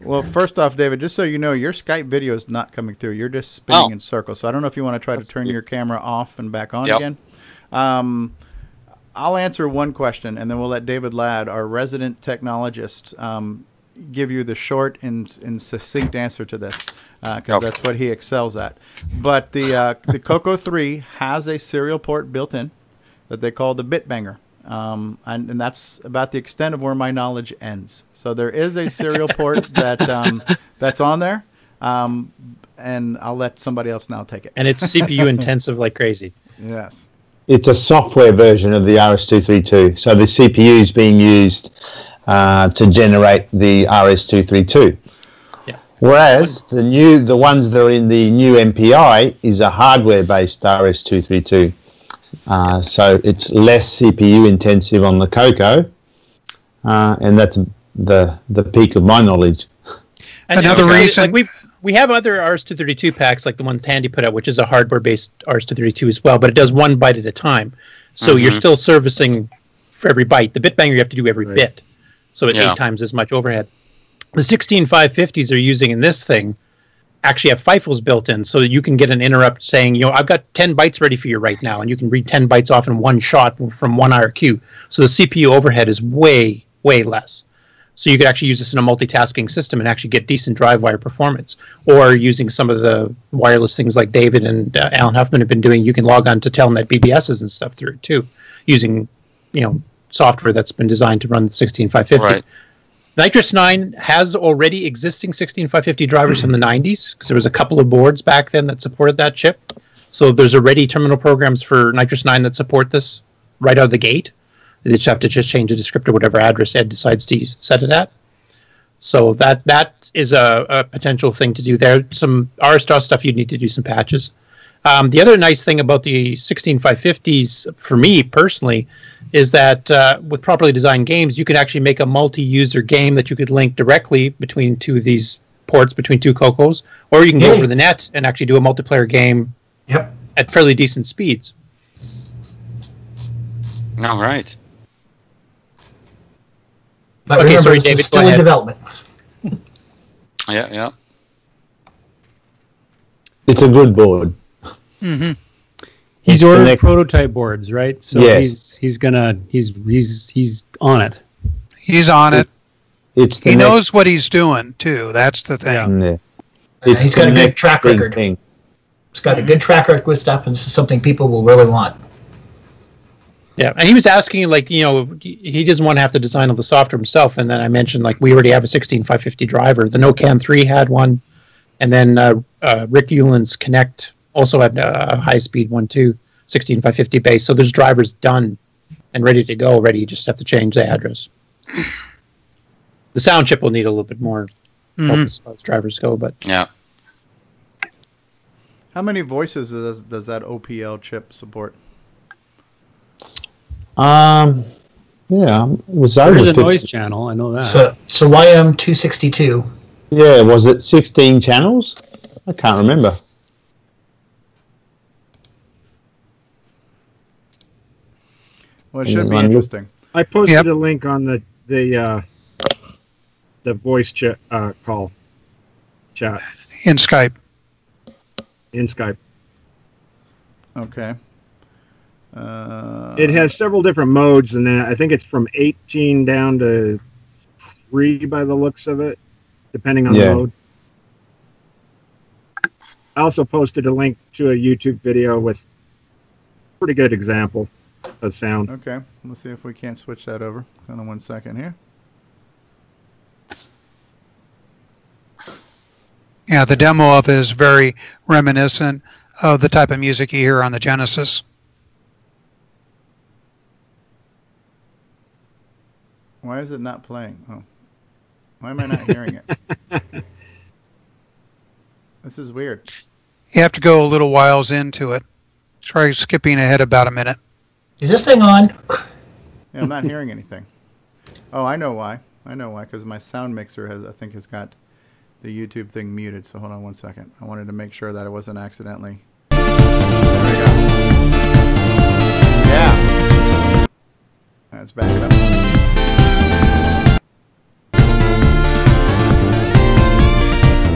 Speaker 1: Well, first off, David, just so you know, your Skype video is not coming through. You're just spinning in circles. So I don't know if you want to try to turn your camera off and back on again. I'll answer one question, and then we'll let David Ladd, our resident technologist, give you the short and succinct answer to this, because that's what he excels at. But the CoCo 3 has a serial port built in that they call the Bitbanger. And that's about the extent of where my knowledge ends. So there is a serial port that's on there, and I'll let somebody else now take it.
Speaker 2: And it's CPU intensive like crazy.
Speaker 1: Yes.
Speaker 21: It's a software version of the RS-232. So the CPU is being used to generate the RS-232.
Speaker 2: Yeah.
Speaker 21: Whereas the ones that are in the new MPI is a hardware-based RS-232. So it's less CPU intensive on the CoCo, and that's the peak of my knowledge.
Speaker 2: And another reason, like we have other RS-232 packs, like the one Tandy put out, which is a hardware-based RS-232 as well, but it does 1 byte at a time. So you're still servicing for every byte. The Bitbanger you have to do every bit, so it's 8 times as much overhead. The 16550s are using in this thing actually have FIFOs built in, so that you can get an interrupt saying, I've got 10 bytes ready for you right now, and you can read 10 bytes off in one shot from one IRQ. So the CPU overhead is way, way less. So you could actually use this in a multitasking system and actually get decent drive wire performance. Or using some of the wireless things like David and Alan Huffman have been doing, you can log on to Telnet BBSs and stuff through it too, using software that's been designed to run the 16550.
Speaker 20: Right.
Speaker 2: Nitrous 9 has already existing 16550 drivers from the 90s, because there was a couple of boards back then that supported that chip. So there's already terminal programs for Nitrous 9 that support this right out of the gate. They just have to change the descriptor, whatever address Ed decides to set it at. So that is a potential thing to do there. Some RS-DOS stuff, you'd need to do some patches. The other nice thing about the 16550s, for me personally, is that with properly designed games, you can actually make a multi-user game that you could link directly between 2 of these ports, between 2 CoCos, or you can go over the net and actually do a multiplayer game at fairly decent speeds.
Speaker 20: All right.
Speaker 4: But remember, sorry, David, still in development.
Speaker 20: Yeah.
Speaker 21: It's a good board.
Speaker 9: Mm-hmm.
Speaker 11: He's ordered prototype boards, right? So
Speaker 21: yes.
Speaker 11: he's on it.
Speaker 9: He's on it.
Speaker 21: He
Speaker 9: knows what he's doing too. That's the thing.
Speaker 21: Yeah.
Speaker 4: He's got a good track record. He's got a good track record with stuff, and this is something people will really want.
Speaker 2: Yeah, and he was asking, like, he doesn't want to have to design all the software himself. And then I mentioned, like, we already have a 16550 driver. The NoCam 3 had one, and then Rick Euland's Connect also had a high-speed one too, 16550 base. So there's drivers done and ready to go. You just have to change the address. The sound chip will need a little bit more help as far as drivers go, but
Speaker 20: yeah.
Speaker 1: How many voices does that OPL chip support?
Speaker 21: Yeah, it was over
Speaker 11: There's a
Speaker 21: 50.
Speaker 11: noise channel. I know that.
Speaker 4: So YM262.
Speaker 21: Yeah, was it 16 channels? I can't remember.
Speaker 1: Well, it should be interesting.
Speaker 10: I posted a link on the voice call chat
Speaker 9: in Skype.
Speaker 1: Okay.
Speaker 10: It has several different modes, and I think it's from 18 down to 3 by the looks of it, depending on the mode. I also posted a link to a YouTube video with a pretty good example of sound.
Speaker 1: Okay, let's see if we can't switch that over. Hold on 1 second here.
Speaker 9: Yeah, the demo of it is very reminiscent of the type of music you hear on the Genesis.
Speaker 1: Why is it not playing? Oh, why am I not hearing it? This is weird.
Speaker 9: You have to go a little whiles into it. Try skipping ahead about a minute.
Speaker 4: Is this thing on?
Speaker 1: Yeah, I'm not hearing anything. Oh, I know why. Because my sound mixer has got the YouTube thing muted. So hold on 1 second. I wanted to make sure that it wasn't accidentally. There we go. Yeah. Let's back it up.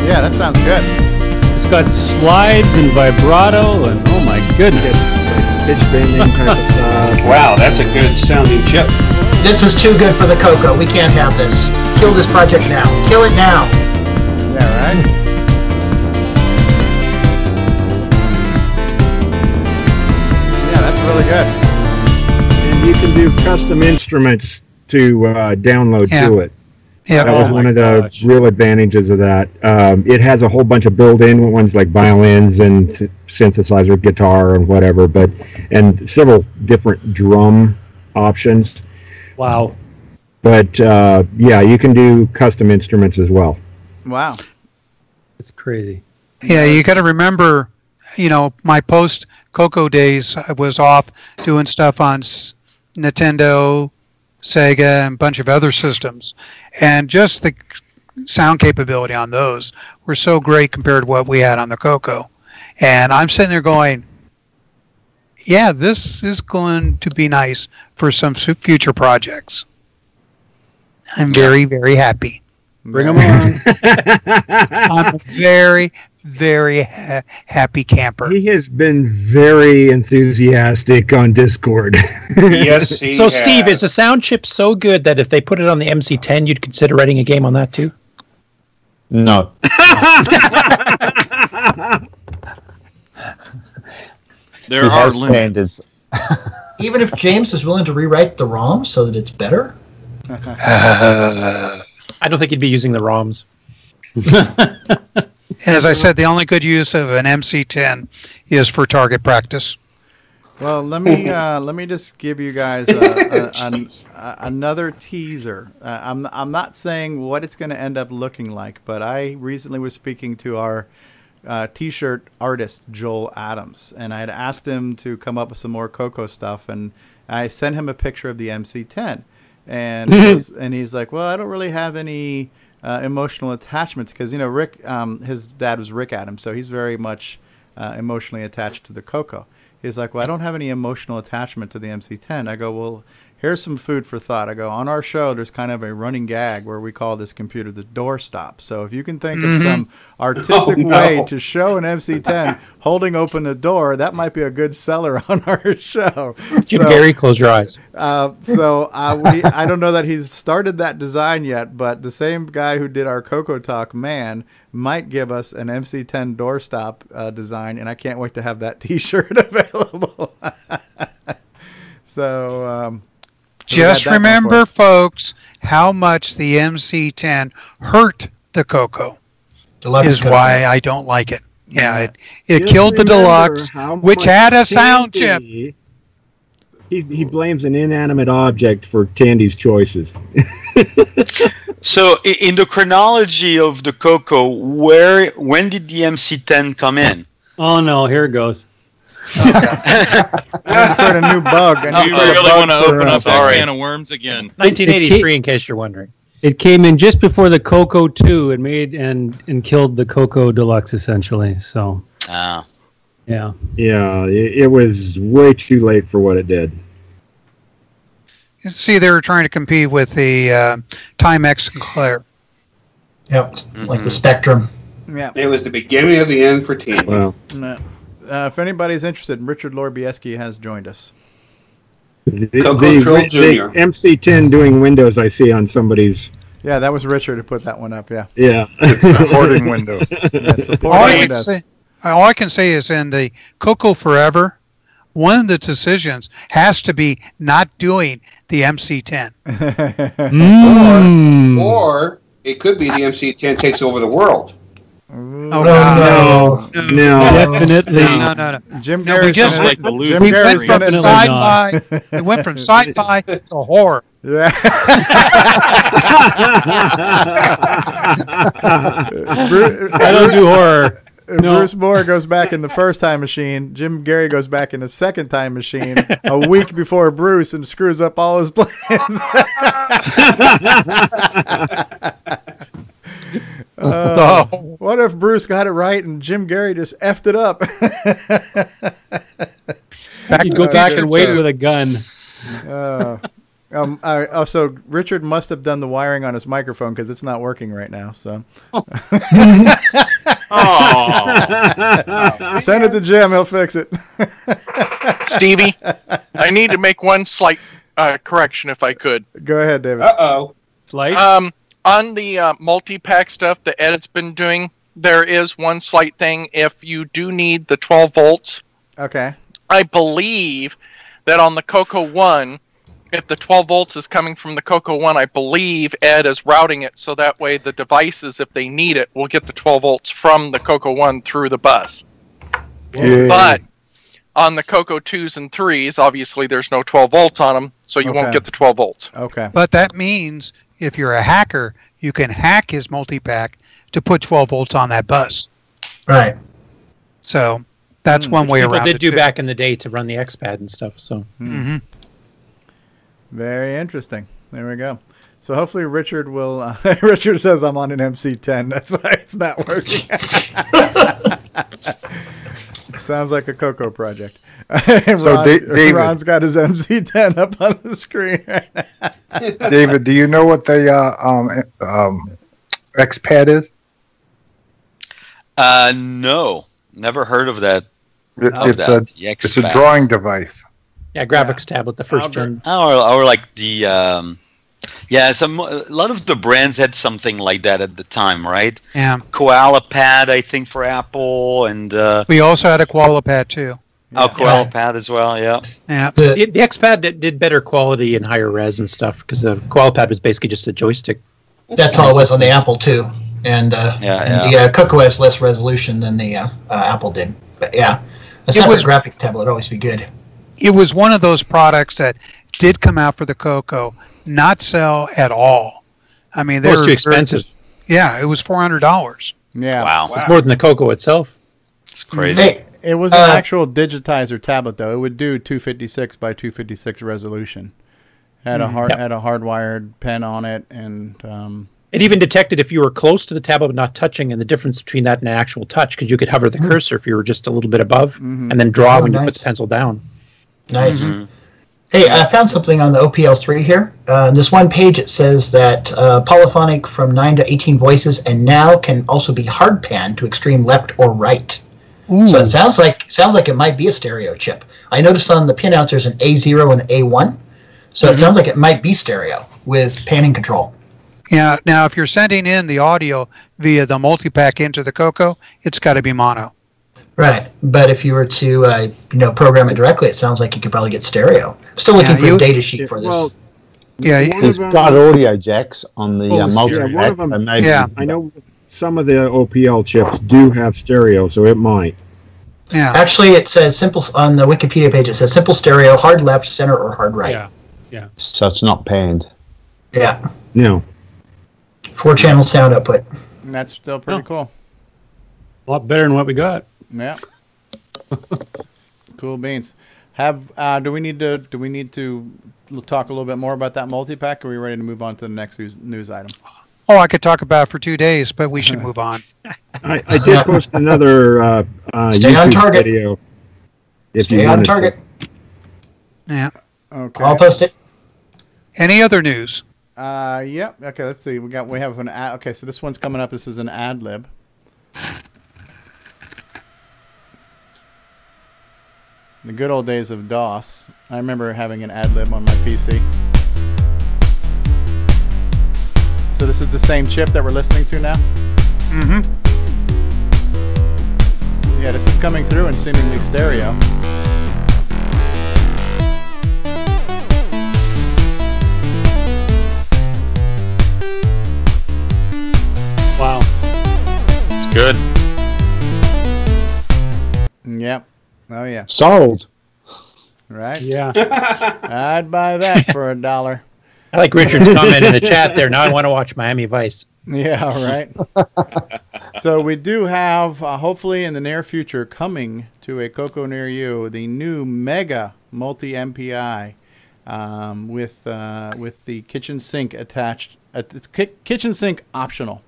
Speaker 1: Yeah, that sounds good.
Speaker 11: It's got slides and vibrato, and oh my goodness.
Speaker 10: Pitch bending kind of stuff.
Speaker 6: Wow, that's a good sounding chip.
Speaker 4: This is too good for the CoCo. We can't have this. Kill this project now. Kill it now.
Speaker 1: Yeah, right? Yeah, that's really good.
Speaker 10: And you can do custom instruments to download to it.
Speaker 9: Yeah.
Speaker 10: That was one of the real advantages of that. It has a whole bunch of built-in ones like violins and synthesizer, guitar, and whatever, and several different drum options.
Speaker 11: Wow.
Speaker 10: But yeah, you can do custom instruments as well.
Speaker 1: Wow.
Speaker 11: It's crazy.
Speaker 9: Yeah, you got to remember, my post-CoCo days, I was off doing stuff on Nintendo, Sega, and a bunch of other systems. And just the sound capability on those were so great compared to what we had on the CoCo. And I'm sitting there going, yeah, this is going to be nice for some future projects. I'm very, very happy.
Speaker 11: Bring them on.
Speaker 9: I'm a very, very happy camper.
Speaker 10: He has been very enthusiastic on Discord.
Speaker 6: Yes, he
Speaker 2: So,
Speaker 6: has.
Speaker 2: Steve, is the sound chip so good that if they put it on the MC10, you'd consider writing a game on that too?
Speaker 21: No.
Speaker 16: There
Speaker 21: It
Speaker 16: are
Speaker 21: has
Speaker 16: limits.
Speaker 21: standards.
Speaker 4: Even if James is willing to rewrite the ROM so that it's better?
Speaker 2: I don't think you'd be using the ROMs.
Speaker 9: As I said, the only good use of an MC10 is for target practice.
Speaker 1: Well, let me just give you guys another teaser. I'm not saying what it's going to end up looking like, but I recently was speaking to our T-shirt artist Joel Adams, and I had asked him to come up with some more CoCo stuff, and I sent him a picture of the MC10, and he's like, "Well, I don't really have any emotional attachments because Rick, his dad was Rick Adams, so he's very much emotionally attached to the CoCo." He's like, "Well, I don't have any emotional attachment to the MC10." I go, "Well, here's some food for thought." I go, "On our show, there's kind of a running gag where we call this computer the doorstop. So if you can think of some artistic way to show an MC10 holding open a door, that might be a good seller on our show."
Speaker 2: Gary, close your eyes.
Speaker 1: I don't know that he's started that design yet, but the same guy who did our CoCoTALK man might give us an MC10 doorstop design, and I can't wait to have that T-shirt available. So
Speaker 9: just remember, folks, how much the MC10 hurt the CoCo is why I don't like it. Yeah, it killed the Deluxe, which had a sound chip.
Speaker 10: He blames an inanimate object for Tandy's choices.
Speaker 20: So, in the chronology of the CoCo, when did the MC10 come in?
Speaker 11: Oh no, here it goes.
Speaker 1: I heard a new bug.
Speaker 16: You really want to open up that can of worms again?
Speaker 2: 1983, in case you're wondering.
Speaker 11: It came in just before the CoCo 2 and made and killed the CoCo Deluxe essentially. So.
Speaker 20: Ah.
Speaker 11: Yeah.
Speaker 10: Yeah, it was way too late for what it did.
Speaker 9: See, they were trying to compete with the Timex Sinclair.
Speaker 4: Yep, like the Spectrum.
Speaker 1: Yeah.
Speaker 6: It was the beginning of the end for Tandy.
Speaker 10: Well,
Speaker 1: if anybody's interested, Richard Lorbieski has joined us.
Speaker 10: The
Speaker 6: Jr.
Speaker 10: MC10 doing Windows I see on somebody's.
Speaker 1: Yeah, that was Richard who put that one up. Yeah.
Speaker 10: Yeah.
Speaker 17: It's supporting Windows.
Speaker 1: Yeah, supporting Windows.
Speaker 9: All I can say is in the CoCo Forever, one of the decisions has to be not doing the MC10.
Speaker 6: Or it could be the MC10 takes over the world.
Speaker 9: No.
Speaker 11: Definitely.
Speaker 9: No.
Speaker 1: Jim
Speaker 9: No, we just
Speaker 16: like the loser.
Speaker 9: we went from
Speaker 11: Definitely
Speaker 9: sci-fi. We went from sci-fi to horror.
Speaker 1: Yeah.
Speaker 11: I don't do horror. No.
Speaker 1: Bruce Moore goes back in the first time machine. Jim Gary goes back in the second time machine a week before Bruce and screws up all his plans. What if Bruce got it right and Jim Gary just effed it up?
Speaker 11: You'd go back and wait with a gun.
Speaker 1: Also, Richard must have done the wiring on his microphone because it's not working right now. So, send it to Jim; he'll fix it.
Speaker 5: Stevie, I need to make one slight correction, if I could.
Speaker 1: Go ahead, David.
Speaker 11: Slight.
Speaker 5: On the multi-pack stuff that Ed's been doing, there is one slight thing. If you do need the 12 volts,
Speaker 1: okay,
Speaker 5: I believe that on the CoCo 1. If the 12 volts is coming from the CoCo 1, I believe Ed is routing it so that way the devices, if they need it, will get the 12 volts from the CoCo 1 through the bus.
Speaker 17: Yeah.
Speaker 5: But on the CoCo 2s and 3s, obviously there's no 12 volts on them, so you won't get the 12 volts.
Speaker 1: Okay.
Speaker 9: But that means if you're a hacker, you can hack his multi-pack to put 12 volts on that bus.
Speaker 4: Right.
Speaker 9: So that's one way around it.
Speaker 2: People did do back in the day to run the XPad and stuff. So.
Speaker 9: Mm-hmm.
Speaker 1: Very interesting. There we go. So hopefully Richard will. Richard says I'm on an MC10. That's why it's not working. Sounds like a CoCo project.
Speaker 17: So David,
Speaker 1: Ron's got his MC10 up on the screen right now.
Speaker 17: David, do you know what the XPad is?
Speaker 20: No, never heard of that.
Speaker 17: It's a drawing device.
Speaker 2: Yeah, graphics tablet, the first gen.
Speaker 20: Or like the a lot of the brands had something like that at the time, right?
Speaker 9: Yeah.
Speaker 20: Koala Pad, I think, for Apple, and
Speaker 9: we also had a Koala Pad too.
Speaker 20: Oh, Koala Pad as well, yeah.
Speaker 9: Yeah.
Speaker 2: The XPad did better quality and higher res and stuff because the Koala Pad was basically just a joystick.
Speaker 4: That's all it was on the Apple too, and the CoCo has less resolution than the Apple did. But yeah, a separate graphic tablet would always be good.
Speaker 9: It was one of those products that did come out for the CoCo, not sell at all. I mean, they were
Speaker 2: too expensive.
Speaker 9: Yeah, it was $400.
Speaker 1: Yeah.
Speaker 20: Wow.
Speaker 2: It's more than the CoCo itself.
Speaker 20: It's crazy.
Speaker 4: Hey,
Speaker 1: it was an actual digitizer tablet, though. It would do 256 by 256 resolution. Had a hardwired pen on it, and
Speaker 2: it even detected if you were close to the tablet but not touching, and the difference between that and an actual touch, because you could hover the cursor if you were just a little bit above, and then draw when you put the pencil down.
Speaker 4: Nice. Mm-hmm. Hey, I found something on the OPL3 here. This one page, it says that polyphonic from 9 to 18 voices, and now can also be hard pan to extreme left or right. Ooh. So it sounds like it might be a stereo chip. I noticed on the pinouts there's an A0 and A1, so it sounds like it might be stereo with panning control.
Speaker 9: Yeah. Now, if you're sending in the audio via the multi-pack into the CoCo, it's got to be mono.
Speaker 4: Right, but if you were to program it directly, it sounds like you could probably get stereo. Still looking for a data sheet for this.
Speaker 10: Well,
Speaker 21: It's got audio jacks on the multi.
Speaker 10: Yeah, one of them.
Speaker 21: Yeah,
Speaker 10: I know some of the OPL chips do have stereo, so it might.
Speaker 9: Yeah.
Speaker 4: Actually, it says simple on the Wikipedia page. It says simple stereo, hard left, center, or hard right.
Speaker 11: Yeah. Yeah.
Speaker 21: So it's not panned.
Speaker 4: Yeah.
Speaker 10: No.
Speaker 4: 4-channel sound output.
Speaker 1: And that's still pretty cool.
Speaker 11: A lot better than what we got.
Speaker 1: Yeah. Cool beans. Do we need to talk a little bit more about that multi-pack, or are we ready to move on to the next news item?
Speaker 9: Oh, I could talk about it for 2 days, but we should move on.
Speaker 10: I did post another
Speaker 4: Stay
Speaker 10: YouTube
Speaker 4: on target.
Speaker 10: video.
Speaker 4: Stay on target.
Speaker 9: Yeah.
Speaker 1: Okay.
Speaker 4: I'll post it.
Speaker 9: Any other news?
Speaker 1: Yep. Okay, let's see. We have an ad. Okay, so this one's coming up. This is an ad lib. The good old days of DOS. I remember having an ad lib on my PC. So this is the same chip that we're listening to now?
Speaker 9: Mm-hmm.
Speaker 1: Yeah, this is coming through in seemingly stereo.
Speaker 11: Wow.
Speaker 20: It's good.
Speaker 1: Yep. Oh, yeah.
Speaker 21: Sold.
Speaker 1: Right?
Speaker 11: Yeah.
Speaker 1: I'd buy that for $1.
Speaker 2: I like Richard's comment in the chat there. Now I want to watch Miami Vice.
Speaker 1: Yeah, right. So we do have, hopefully in the near future, coming to a CoCo near you, the new Mega Multi-MPI with the kitchen sink attached. It's kitchen sink optional.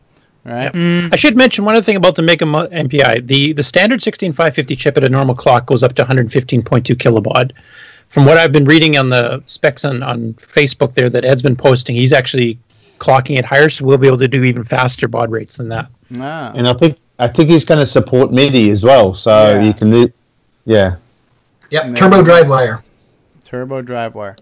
Speaker 1: Right.
Speaker 2: I should mention one other thing about the Mega MPI. The standard 16550 chip at a normal clock goes up to 115.2 kilobaud. From what I've been reading on the specs on Facebook there that Ed's been posting, he's actually clocking it higher, so we'll be able to do even faster baud rates than that.
Speaker 1: Ah.
Speaker 21: And I think he's going to support MIDI as well, so you can do. Yeah.
Speaker 4: Yep. Turbo drive wire.
Speaker 1: Turbo drive wire.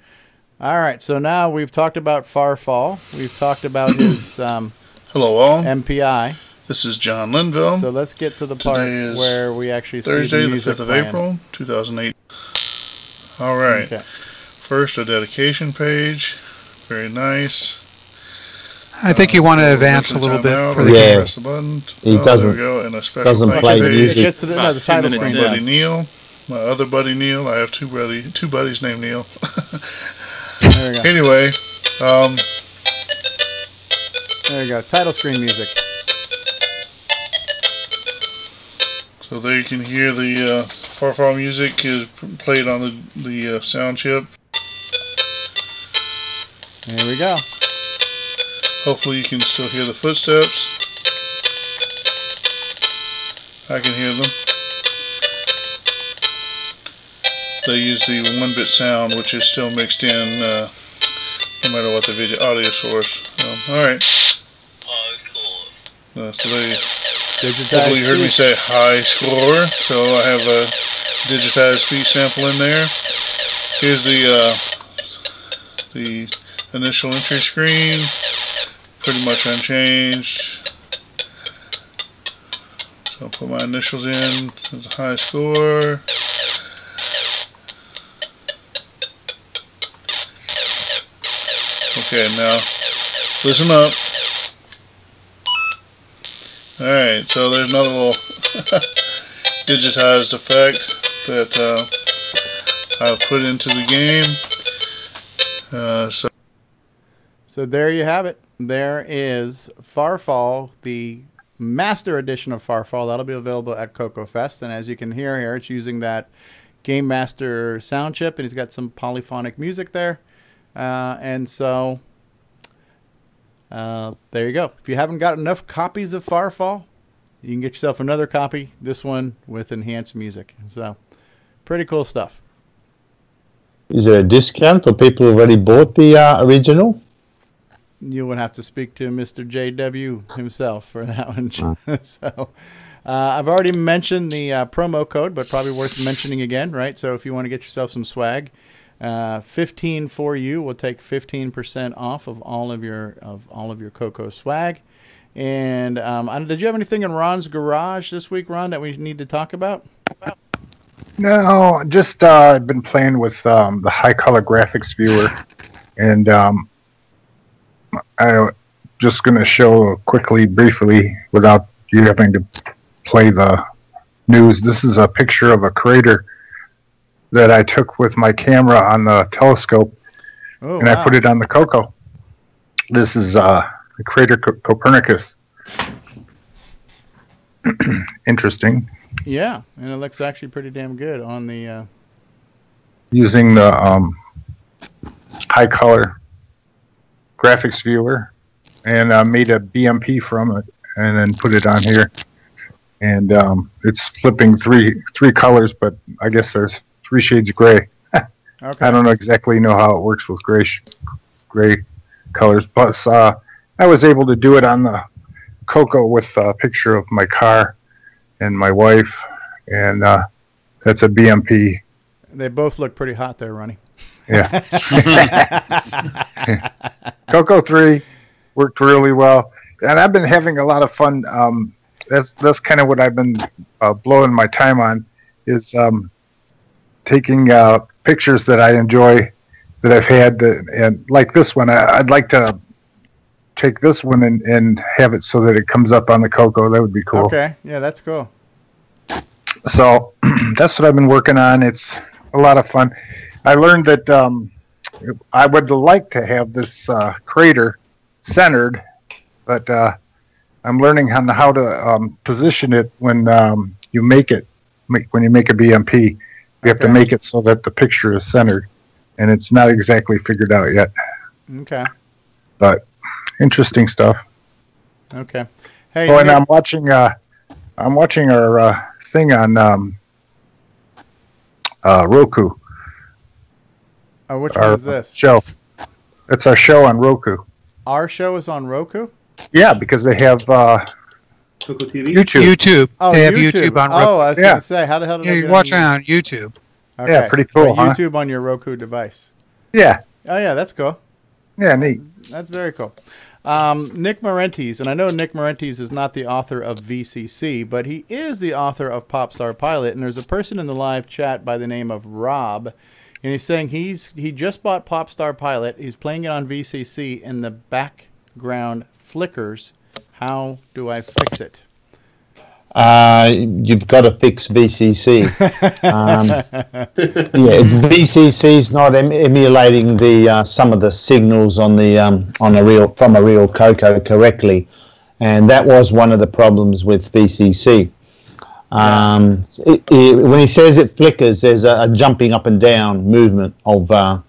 Speaker 1: All right. So now we've talked about Farfall. We've talked about his.
Speaker 7: Hello all.
Speaker 1: MPI.
Speaker 7: This is John Linville.
Speaker 1: So let's get to the part where we actually see the
Speaker 7: Thursday,
Speaker 1: music
Speaker 7: the 5th of
Speaker 1: playing.
Speaker 7: April, 2008. All right.
Speaker 1: Okay.
Speaker 7: First, a dedication page. Very nice.
Speaker 9: I think you want to advance a little bit for the
Speaker 21: Yeah.
Speaker 7: Press the button.
Speaker 21: He
Speaker 7: There we go. And a special
Speaker 21: doesn't
Speaker 7: thank
Speaker 21: play
Speaker 7: you
Speaker 21: the
Speaker 7: page.
Speaker 21: music.
Speaker 1: It gets to the title
Speaker 7: My
Speaker 1: screen.
Speaker 7: buddy
Speaker 1: does.
Speaker 7: Neil. My other buddy Neil. I have two buddies named Neil.
Speaker 1: There we go.
Speaker 7: Anyway,
Speaker 1: There you go. Title screen music.
Speaker 7: so there you can hear the Farfall music is played on the sound chip.
Speaker 1: Here we go.
Speaker 7: Hopefully you can still hear the footsteps. I can hear them. They use the 1-bit sound, which is still mixed in no matter what the video audio source. Alright. So they hopefully you heard me say high score, so I have a digitized speech sample in there. Here's the initial entry screen, pretty much unchanged. So I'll put my initials in, there's a high score. Okay, now listen up. Alright, so there's another little digitized effect that I've put into the game.
Speaker 1: So there you have it. There is Farfall, the Master Edition of Farfall. That'll be available at CoCoFest. And as you can hear here, it's using that Game Master sound chip, and he's got some polyphonic music there. And so there you go. If you haven't got enough copies of Farfall, you can get yourself another copy. This one with enhanced music. So pretty cool stuff.
Speaker 21: Is there a discount for people who already bought the original?
Speaker 1: You would have to speak to Mr. JW himself for that one. So I've already mentioned the promo code, but probably worth mentioning again, right? So if you want to get yourself some swag, 15 for you will take 15% off of all of your CoCo swag. And did you have anything in Ron's garage this week, Ron, that we need to talk about?
Speaker 17: No, just I've been playing with the high color graphics viewer, and I'm just going to show briefly, without you having to play the news. This is a picture of a crater that I took with my camera on the telescope, and I put it on the CoCo. This is the crater Copernicus. Interesting.
Speaker 1: Yeah, and it looks actually pretty damn good on the...
Speaker 17: Using the high color graphics viewer, and made a BMP from it, and then put it on here. And it's flipping three colors, but I guess there's 3 shades of gray.
Speaker 1: Okay.
Speaker 17: I don't exactly know how it works with gray colors. Plus, I was able to do it on the CoCo with a picture of my car and my wife, and that's a BMP.
Speaker 1: They both look pretty hot there, Ronnie.
Speaker 17: Yeah. CoCo 3 worked really well, and I've been having a lot of fun. That's kind of what I've been blowing my time on, is taking pictures that I enjoy, that I've had, and like this one. I'd like to take this one and have it so that it comes up on the CoCo. That would be cool.
Speaker 1: Okay, yeah, that's cool.
Speaker 17: So that's what I've been working on. It's a lot of fun. I learned that I would like to have this crater centered, but I'm learning how to position it when you make it. When you make a BMP, you have to make it so that the picture is centered, and it's not exactly figured out yet.
Speaker 1: Okay.
Speaker 17: But interesting stuff.
Speaker 1: Okay. Hey.
Speaker 17: Oh, and I'm watching our thing on Roku.
Speaker 1: Oh, which one is this?
Speaker 17: Show. It's our show on Roku.
Speaker 1: Our show is on Roku?
Speaker 17: Yeah, because they have
Speaker 6: CoCo TV?
Speaker 9: YouTube.
Speaker 1: Oh,
Speaker 9: they have YouTube on Roku.
Speaker 1: Oh, I was going to say, how the hell did I
Speaker 9: you're
Speaker 1: get
Speaker 9: watching on YouTube.
Speaker 1: Okay.
Speaker 17: Yeah, pretty cool,
Speaker 1: So
Speaker 17: huh?
Speaker 1: YouTube on your Roku device.
Speaker 17: Yeah.
Speaker 1: Oh, yeah, that's cool.
Speaker 17: Yeah, neat.
Speaker 1: That's very cool. Nick Marentes, and I know Nick Marentes is not the author of VCC, but he is the author of Popstar Pilot, and there's a person in the live chat by the name of Rob, and he's saying he just bought Popstar Pilot, he's playing it on VCC, and the background flickers. How do I fix it?
Speaker 21: You've got to fix VCC. VCC's not emulating the some of the signals on the from a real CoCo correctly, and that was one of the problems with VCC. When he says it flickers, there's a jumping up and down movement of the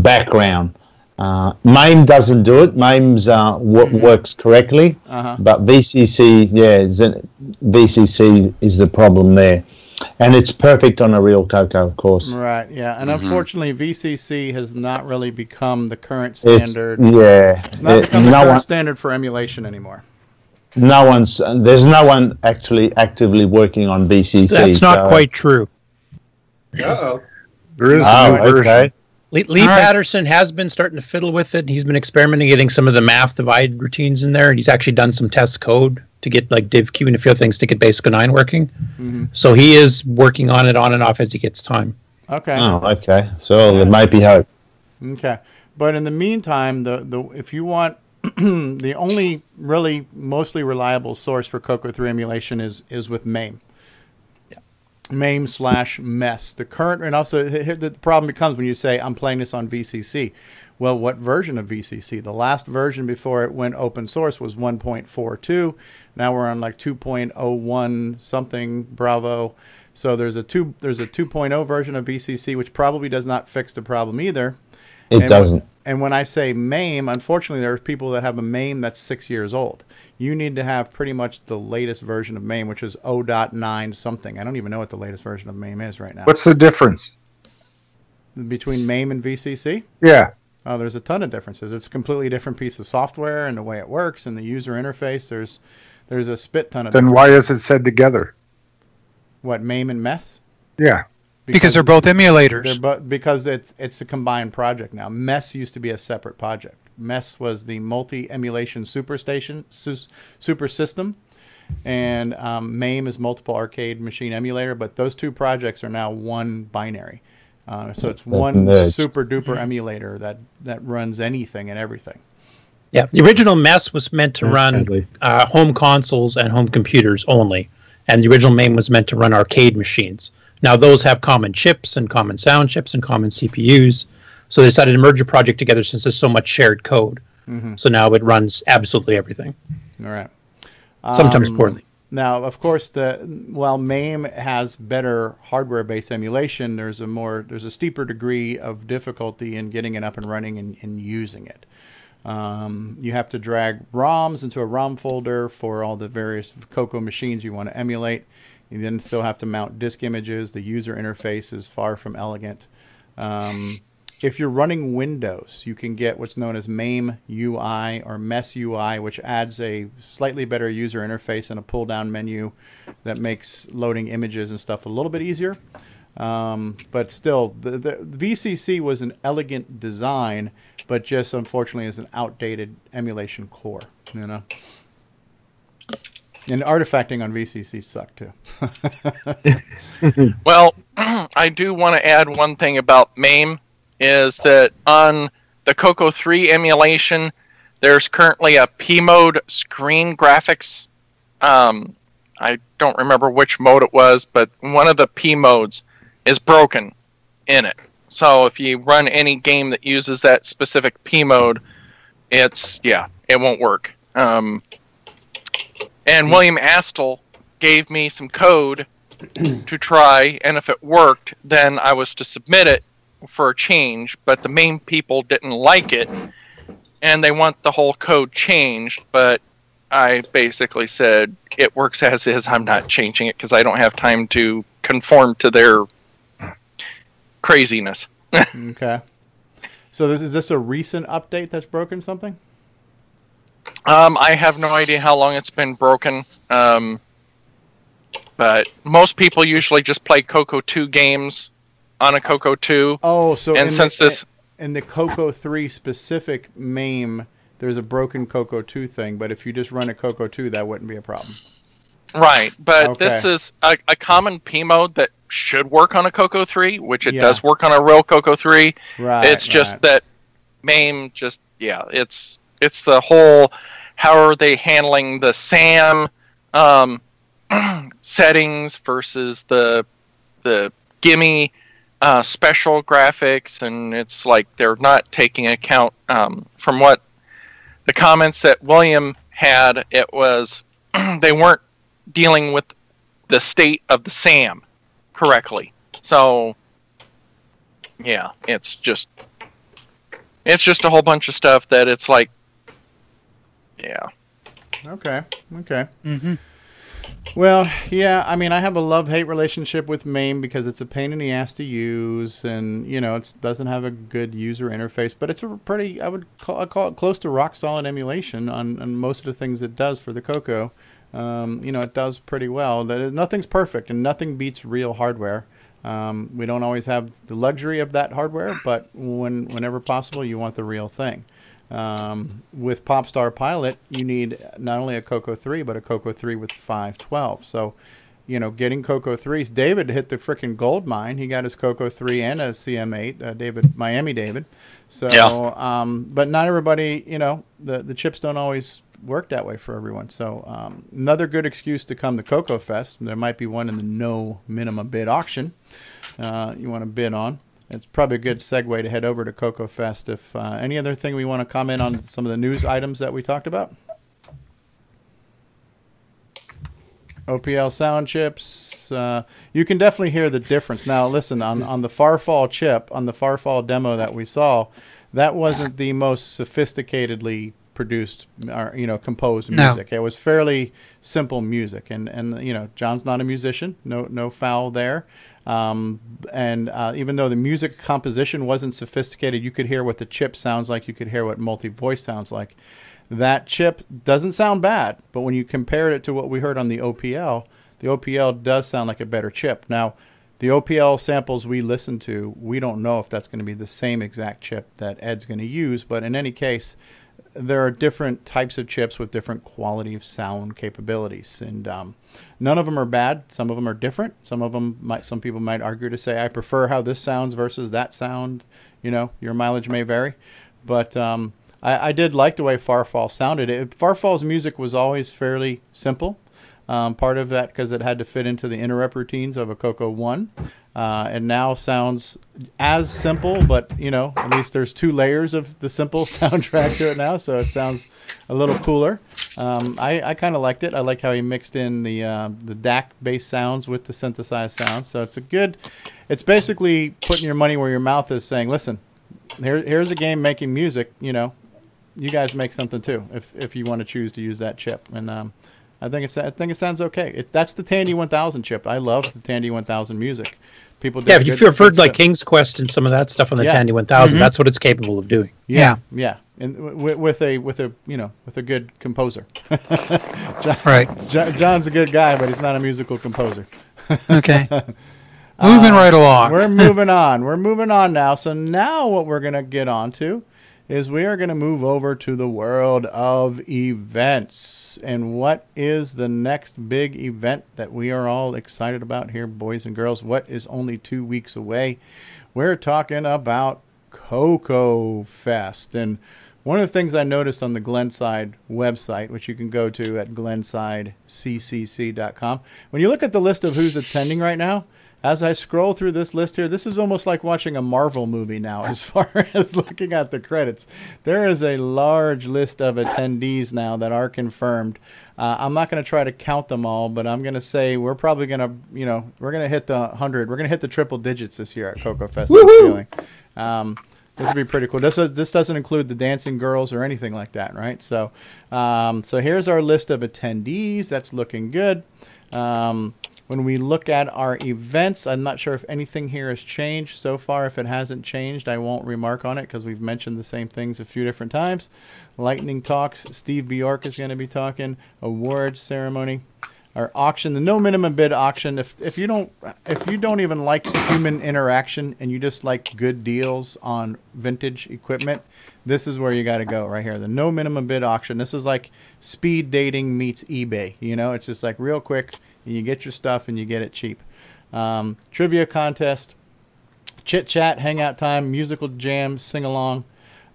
Speaker 21: background. MAME doesn't do it. MAME's works correctly, but VCC, VCC is the problem there, and it's perfect on a real CoCo, of course.
Speaker 1: Right. Yeah, and unfortunately, VCC has not really become the current standard.
Speaker 21: It's
Speaker 1: not become the current standard for emulation anymore.
Speaker 21: There's no one actually actively working on VCC.
Speaker 2: That's not quite true.
Speaker 6: Uh-oh.
Speaker 17: There is a new version.
Speaker 21: Okay.
Speaker 2: Lee Patterson has been starting to fiddle with it. He's been experimenting, getting some of the math divide routines in there, and he's actually done some test code to get like DivQ and a few other things to get Basic 09 working.
Speaker 1: Mm-hmm.
Speaker 2: So he is working on it on and off as he gets time.
Speaker 1: Okay.
Speaker 21: Oh, okay. So there might be hope.
Speaker 1: Okay, but in the meantime, the if you want the only really mostly reliable source for CoCo 3 emulation is with MAME. MAME/MESS. The current, and also the problem becomes when you say I'm playing this on VCC. Well, what version of VCC? The last version before it went open source was 1.42. Now we're on like 2.01 something Bravo. So there's a 2.0 version of VCC, which probably does not fix the problem either.
Speaker 21: It doesn't.
Speaker 1: And when I say MAME, unfortunately, there are people that have a MAME that's 6 years old. You need to have pretty much the latest version of MAME, which is 0.9 something. I don't even know what the latest version of MAME is right now.
Speaker 17: What's the difference
Speaker 1: between MAME and VCC?
Speaker 17: Yeah.
Speaker 1: Oh, there's a ton of differences. It's a completely different piece of software and the way it works and the user interface. There's a spit ton of.
Speaker 17: Then why is it said together?
Speaker 1: What, MAME and MESS?
Speaker 17: Yeah.
Speaker 9: Because they're both emulators.
Speaker 1: Because it's a combined project now. MESS used to be a separate project. MESS was the multi-emulation super system, and MAME is multiple arcade machine emulator, but those two projects are now one binary. So it's one super duper emulator that runs anything and everything.
Speaker 2: Yeah, the original MES was meant to run home consoles and home computers only, and the original MAME was meant to run arcade machines. Now those have common chips and common sound chips and common CPUs, so they decided to merge a project together since there's so much shared code.
Speaker 1: Mm-hmm.
Speaker 2: So now it runs absolutely everything.
Speaker 1: All right.
Speaker 2: Sometimes poorly.
Speaker 1: Now, of course, while MAME has better hardware-based emulation, there's a steeper degree of difficulty in getting it up and running and using it. You have to drag ROMs into a ROM folder for all the various CoCo machines you want to emulate. You then still have to mount disk images. The user interface is far from elegant. If you're running Windows, you can get what's known as MAME UI or MES UI, which adds a slightly better user interface and a pull-down menu that makes loading images and stuff a little bit easier. But still, the VCC was an elegant design, but just unfortunately is an outdated emulation core, you know. And artifacting on VCC sucked too.
Speaker 5: Well, I do want to add one thing about MAME, is that on the CoCo 3 emulation, there's currently a P-mode screen graphics. I don't remember which mode it was, but one of the P modes is broken in it. So if you run any game that uses that specific P mode, it won't work. And William Astle gave me some code to try, and if it worked, then I was to submit it for a change, but the main people didn't like it, and they want the whole code changed, but I basically said, it works as is, I'm not changing it, because I don't have time to conform to their craziness.
Speaker 1: Okay. So is this a recent update that's broken something?
Speaker 5: I have no idea how long it's been broken, but most people usually just play CoCo 2 games on a CoCo 2.
Speaker 1: Oh, so
Speaker 5: and
Speaker 1: in the CoCo 3 specific MAME, there's a broken CoCo 2 thing, but if you just run a CoCo 2, that wouldn't be a problem.
Speaker 5: Right, but
Speaker 1: Okay.
Speaker 5: this is a common P mode that should work on a CoCo 3, which it does work on a real CoCo 3.
Speaker 1: Right,
Speaker 5: it's just that MAME it's the whole, how are they handling the SAM settings versus the gimme special graphics, and it's like they're not taking account from what the comments that William had, it was they weren't dealing with the state of the SAM correctly. So yeah, it's just a whole bunch of stuff that it's like, yeah.
Speaker 1: Okay.
Speaker 9: Mm-hmm.
Speaker 1: Well, yeah, I mean, I have a love-hate relationship with MAME because it's a pain in the ass to use, and, you know, it doesn't have a good user interface, but it's a pretty, I call it close to rock-solid emulation on most of the things it does for the CoCo. You know, it does pretty well. Nothing's perfect, and nothing beats real hardware. We don't always have the luxury of that hardware, but whenever possible, you want the real thing. With Popstar Pilot, you need not only a CoCo 3, but a CoCo 3 with 512. So, you know, getting CoCo 3s, David hit the frickin' gold mine. He got his CoCo 3 and a CM8, Miami David. So, but not everybody, you know, the chips don't always work that way for everyone. So, another good excuse to come to CoCoFest. There might be one in the no minimum bid auction you want to bid on. It's probably a good segue to head over to CoCoFest. If any other thing we want to comment on some of the news items that we talked about? OPL sound chips. You can definitely hear the difference. Now, listen, on the Farfall chip, on the Farfall demo that we saw, that wasn't the most sophisticatedly produced or, you know, composed music. It was fairly simple music. And you know, John's not a musician. No foul there. And even though the music composition wasn't sophisticated, you could hear what the chip sounds like. You could hear what multi-voice sounds like. That chip doesn't sound bad, but when you compare it to what we heard on the OPL does sound like a better chip. Now, the OPL samples we listened to, we don't know if that's going to be the same exact chip that Ed's going to use, but in any case, there are different types of chips with different quality of sound capabilities, and none of them are bad. Some of them are different. Some people might argue to say, I prefer how this sounds versus that sound. Your mileage may vary, but I did like the way Farfall sounded. Farfall's music was always fairly simple. Part of that because it had to fit into the interrupt routines of a CoCo 1. And now sounds as simple, but at least there's 2 layers of the simple soundtrack to it now, so it sounds a little cooler. I kind of liked it. I liked how he mixed in the DAC-based sounds with the synthesized sounds. So it's basically putting your money where your mouth is, saying, listen, here's a game making music. You guys make something too, if you want to choose to use that chip. And I think it sounds okay. That's the Tandy 1000 chip. I love the Tandy 1000 music. People
Speaker 2: if you've heard like King's Quest and some of that stuff on the Tandy 1000, that's what it's capable of doing.
Speaker 1: Yeah, and with a good composer. John's a good guy, but he's not a musical composer.
Speaker 9: Okay. Moving right along.
Speaker 1: We're moving on. We're moving on now. So now what we're gonna get on to is we are going to move over to the world of events. And what is the next big event that we are all excited about here, boys and girls? What is only 2 weeks away? We're talking about CoCoFest. And one of the things I noticed on the Glenside website, which you can go to at glensideccc.com, when you look at the list of who's attending right now, as I scroll through this list here, this is almost like watching a Marvel movie now as far as looking at the credits. There is a large list of attendees now that are confirmed. I'm not going to try to count them all, but I'm going to say we're probably going to, we're going to hit the 100. We're going to hit the triple digits this year at CoCoFest. Woohoo! This would be pretty cool. This doesn't include the dancing girls or anything like that, right? So here's our list of attendees. That's looking good. When we look at our events, I'm not sure if anything here has changed so far. If it hasn't changed, I won't remark on it because we've mentioned the same things a few different times. Lightning talks. Steve Bjork is going to be talking. Awards ceremony. Our auction, the no minimum bid auction. If you don't even like human interaction and you just like good deals on vintage equipment, this is where you got to go right here. The no minimum bid auction. This is like speed dating meets eBay. It's just like real quick. You get your stuff and you get it cheap. Trivia contest, chit chat, hangout time, musical jam, sing along.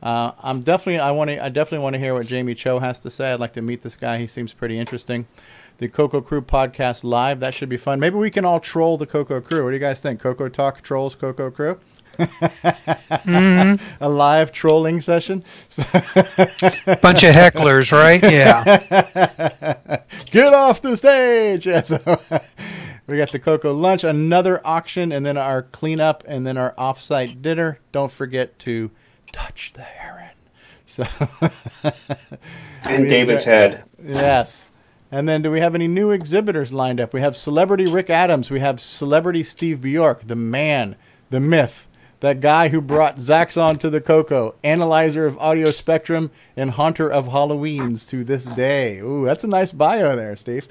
Speaker 1: I definitely want to hear what Jamie Cho has to say. I'd like to meet this guy. He seems pretty interesting. The CoCo Crew podcast live. That should be fun. Maybe we can all troll the CoCo Crew. What do you guys think? CoCoTALK trolls CoCo Crew. A live trolling session.
Speaker 9: Bunch of hecklers, right? Yeah.
Speaker 1: Get off the stage. Yeah, so we got the CoCo lunch, another auction, and then our cleanup, and then our off-site dinner. Don't forget to touch the heron. So
Speaker 6: and David's head.
Speaker 1: Yes. And then do we have any new exhibitors lined up? We have celebrity Rick Adams. We have celebrity Steve Bjork, the man, the myth, that guy who brought Zaxxon to the CoCo, analyzer of audio spectrum, and haunter of Halloweens to this day. Ooh, that's a nice bio there, Steve.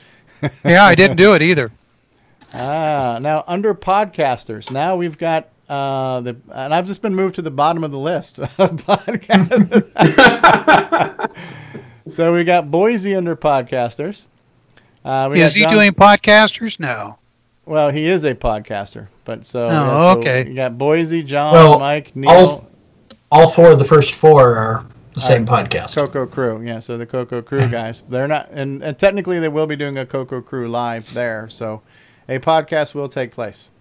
Speaker 9: Yeah, I didn't do it either.
Speaker 1: Now under podcasters, now we've got and I've just been moved to the bottom of the list of podcasters. So we got Boise under podcasters.
Speaker 9: Is he doing podcasters? No.
Speaker 1: Well, he is a podcaster, but so
Speaker 9: okay.
Speaker 1: You got Boise, John, Mike, Neil.
Speaker 4: All 4 of the first 4 are the same podcast.
Speaker 1: CoCo Crew, yeah. So the CoCo Crew guys, they're not, and technically they will be doing a CoCo Crew live there. So a podcast will take place.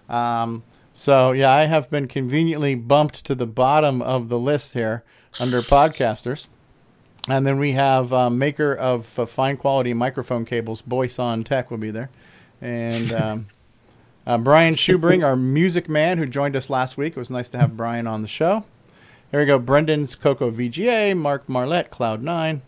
Speaker 1: So yeah, I have been conveniently bumped to the bottom of the list here under podcasters. And then we have maker of fine quality microphone cables, Boyson Tech will be there. And Brian Schubring, our music man who joined us last week. It was nice to have Brian on the show. Here we go. Brendan's CoCo VGA, Mark Marlette, Cloud9,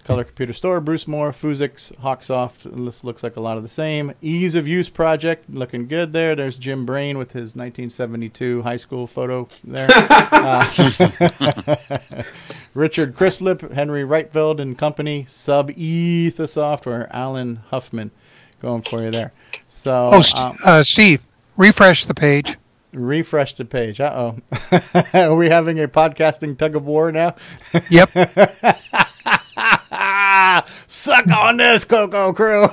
Speaker 1: Color Computer Store, Bruce Moore, Fuzix, Hawksoft. This looks like a lot of the same. Ease of Use Project, looking good there. There's Jim Brain with his 1972 high school photo there. Richard Crislip, Henry Reitveld and Company, Sub-Etha Software, Alan Huffman going for you there. So,
Speaker 9: Steve, refresh the page.
Speaker 1: Refresh the page. Uh-oh. Are we having a podcasting tug of war now?
Speaker 9: Yep.
Speaker 1: Suck on this, CoCo crew.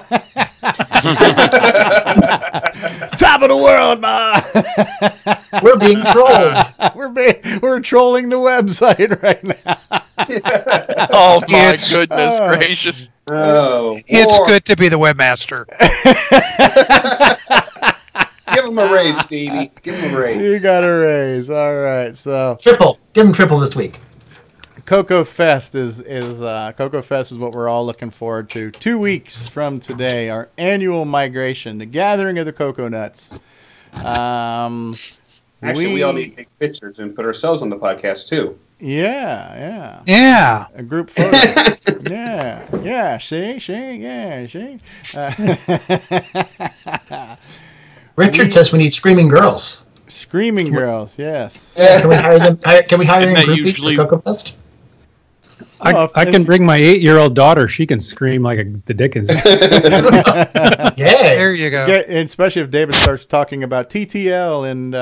Speaker 1: Top of the world, ma.
Speaker 4: We're being trolled.
Speaker 1: We're trolling the website right now.
Speaker 5: Oh my goodness gracious!
Speaker 6: Oh,
Speaker 9: It's good to be the webmaster.
Speaker 6: Give him a raise, Stevie. Give him a raise.
Speaker 1: You got a raise. All right, so
Speaker 4: triple. Give him triple this week.
Speaker 1: CoCoFest is CoCoFest is what we're all looking forward to. 2 weeks from today, our annual migration, the gathering of the coconuts.
Speaker 6: Actually, we all need to take pictures and put ourselves on the podcast too.
Speaker 1: Yeah.
Speaker 9: Yeah.
Speaker 1: A group photo. Yeah. See.
Speaker 4: Richard says we need screaming girls.
Speaker 1: Screaming girls, yes.
Speaker 4: Yeah. Can we hire them? Can we hire them in
Speaker 16: Isn't that
Speaker 4: groupies
Speaker 16: usually-
Speaker 4: for CoCoFest?
Speaker 11: I can bring my 8-year-old daughter. She can scream like the dickens.
Speaker 4: Yeah.
Speaker 9: There you go.
Speaker 1: Yeah, and especially if David starts talking about TTL and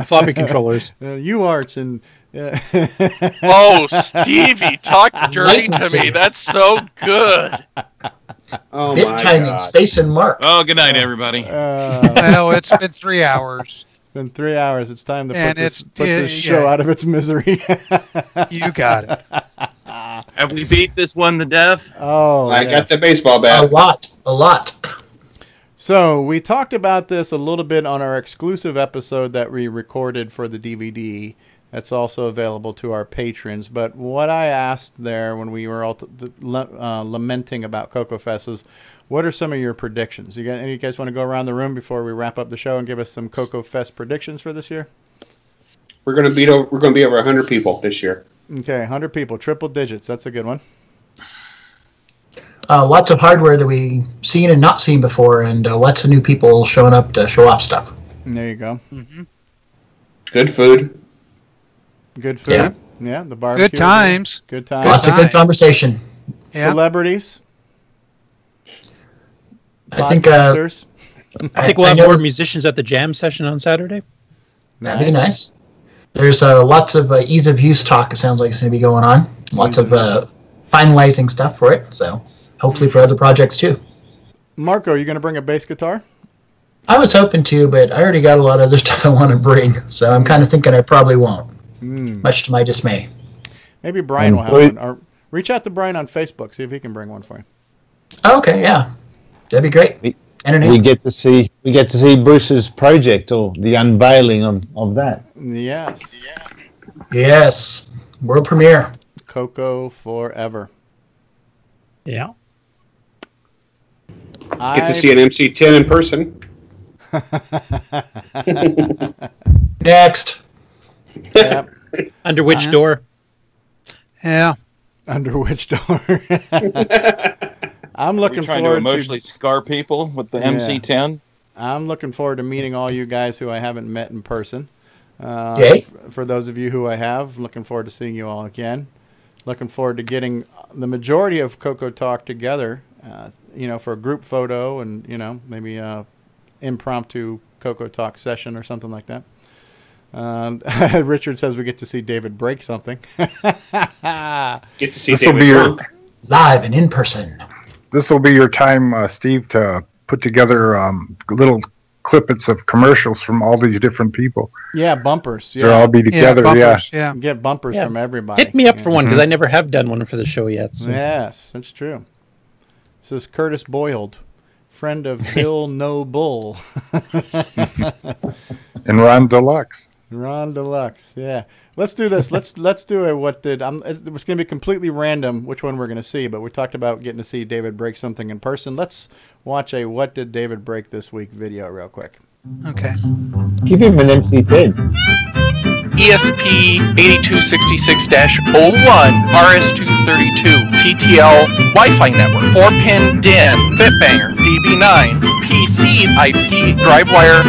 Speaker 2: floppy controllers,
Speaker 1: UARTs and.
Speaker 5: Oh, Stevie, talk dirty to me. That's so good.
Speaker 6: Oh
Speaker 4: Bit
Speaker 6: my
Speaker 4: timing,
Speaker 6: God.
Speaker 4: space, and mark.
Speaker 16: Oh, good night, everybody.
Speaker 9: Well, it's been 3 hours.
Speaker 1: Been 3 hours. It's time to
Speaker 9: And
Speaker 1: put this show
Speaker 9: yeah.
Speaker 1: out of its misery.
Speaker 9: You got it.
Speaker 16: Have we beat this one to death?
Speaker 1: Oh,
Speaker 6: I
Speaker 1: yes.
Speaker 6: got the baseball bat.
Speaker 4: A lot.
Speaker 1: So we talked about this a little bit on our exclusive episode that we recorded for the DVD. That's also available to our patrons. But what I asked there when we were all lamenting about CoCoFest is, what are some of your predictions? Any of you guys want to go around the room before we wrap up the show and give us some CoCoFest predictions for this year?
Speaker 6: We're going to be over 100 people this year.
Speaker 1: Okay, 100 people, triple digits. That's a good one.
Speaker 4: Lots of hardware that we've seen and not seen before, and lots of new people showing up to show off stuff.
Speaker 1: There you go.
Speaker 9: Mm-hmm.
Speaker 6: Good food.
Speaker 1: Good food. Yeah, the barbecue.
Speaker 9: Good times.
Speaker 1: Good times.
Speaker 4: Lots of good conversation.
Speaker 9: Yeah.
Speaker 1: Celebrities.
Speaker 4: I think
Speaker 1: Podcasters.
Speaker 2: I think we'll have more musicians at the jam session on Saturday.
Speaker 4: That'd be nice. There's lots of ease of use talk. It sounds like it's going to be going on. Lots of finalizing stuff for it. So hopefully for other projects too.
Speaker 1: Marco, are you going to bring a bass guitar?
Speaker 4: I was hoping to, but I already got a lot of other stuff I want to bring. So I'm kind of thinking I probably won't. Much to my dismay.
Speaker 1: Maybe Brian will have one. Or reach out to Brian on Facebook. See if he can bring one for you.
Speaker 4: Okay, yeah. That'd be great.
Speaker 21: We get to see Bruce's project or the unveiling of that.
Speaker 1: Yes.
Speaker 4: Yes. World premiere.
Speaker 1: CoCo forever.
Speaker 11: Yeah.
Speaker 6: Get to see an MC10 in person.
Speaker 4: Next.
Speaker 1: Yep.
Speaker 2: Under which door?
Speaker 9: Yeah.
Speaker 1: Under which door? I'm looking
Speaker 16: trying
Speaker 1: forward
Speaker 16: to emotionally scar people with the MC10.
Speaker 1: I'm looking forward to meeting all you guys who I haven't met in person.
Speaker 4: Yay.
Speaker 1: For those of you who I have, looking forward to seeing you all again. Looking forward to getting the majority of CoCoTALK together, for a group photo and, maybe a impromptu CoCoTALK session or something like that. Richard says we get to see David break something.
Speaker 6: Get to see
Speaker 17: This will
Speaker 6: David
Speaker 17: be
Speaker 6: drunk.
Speaker 4: Live and in person.
Speaker 17: This will be your time, Steve, to put together little clippets of commercials from all these different people.
Speaker 1: Yeah, bumpers.
Speaker 17: They'll all be together.
Speaker 9: Bumpers, yeah.
Speaker 1: Get bumpers from everybody.
Speaker 2: Hit me up for one because I never have done one for the show yet. So.
Speaker 1: Yes, that's true. This is Curtis Boyled, friend of Bill No Bull.
Speaker 17: And Ron Deluxe.
Speaker 1: Ron Deluxe, yeah. Let's do this. Let's do a what did. It's going to be completely random which one we're going to see, but we talked about getting to see David break something in person. Let's watch a what did David break this week video real quick.
Speaker 9: Okay.
Speaker 21: Give him an MC10.
Speaker 5: ESP 8266-01 RS232 TTL Wi-Fi network 4-pin DIN Fitbanger DB9 PC IP DriveWire.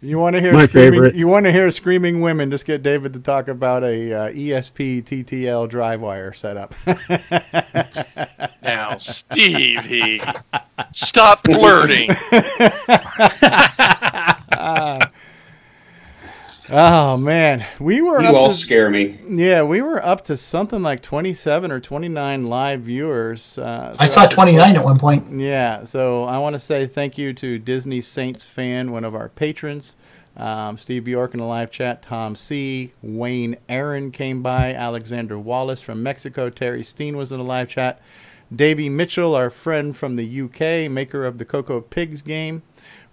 Speaker 1: You want to hear
Speaker 10: My
Speaker 1: screaming?
Speaker 10: favorite.
Speaker 1: You want to hear screaming women? Just get David to talk about a ESP TTL drive wire setup.
Speaker 5: Now, Stevie, stop flirting.
Speaker 1: Oh man, we were.
Speaker 6: You all scare me.
Speaker 1: Yeah, we were up to something like 27 or 29 live viewers.
Speaker 4: I saw 29 at one point.
Speaker 1: Yeah, so I want to say thank you to Disney Saints fan, one of our patrons, Steve Bjork in the live chat, Tom C, Wayne Aaron came by, Alexander Wallace from Mexico, Terry Steen was in the live chat, Davey Mitchell, our friend from the UK, maker of the Coco Pigs game,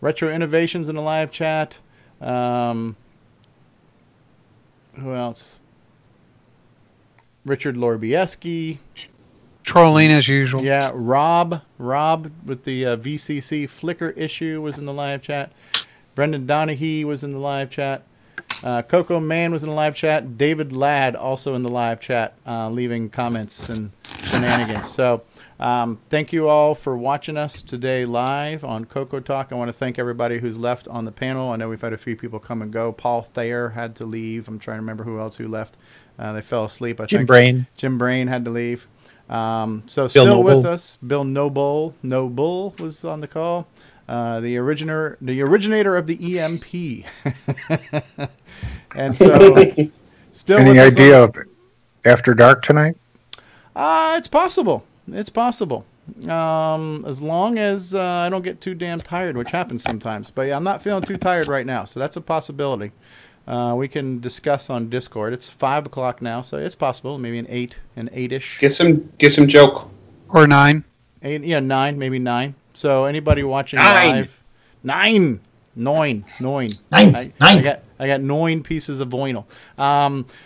Speaker 1: Retro Innovations in the live chat. Who else? Richard Lorbieski.
Speaker 9: Trolling as usual.
Speaker 1: Yeah, Rob with the VCC Flickr issue was in the live chat. Brendan Donahue was in the live chat. Coco Man was in the live chat. David Ladd also in the live chat, leaving comments and shenanigans. So thank you all for watching us today live on CoCoTALK. I want to thank everybody who's left on the panel. I know we've had a few people come and go. Paul Thayer had to leave. I'm trying to remember who else who left. They fell asleep. I think Jim Brain had to leave. So still with us, Bill Noble was on the call. The originator of the EMP. And so still
Speaker 17: any
Speaker 1: with us
Speaker 17: idea of After Dark tonight?
Speaker 1: It's possible. It's possible. As long as I don't get too damn tired, which happens sometimes. But yeah, I'm not feeling too tired right now, so that's a possibility. We can discuss on Discord. It's 5 o'clock now, so it's possible. Maybe an 8-ish.
Speaker 6: Get some joke.
Speaker 9: Or 9.
Speaker 1: 8, yeah, 9, maybe 9. So anybody watching live, 9. I got 9 pieces of vinyl.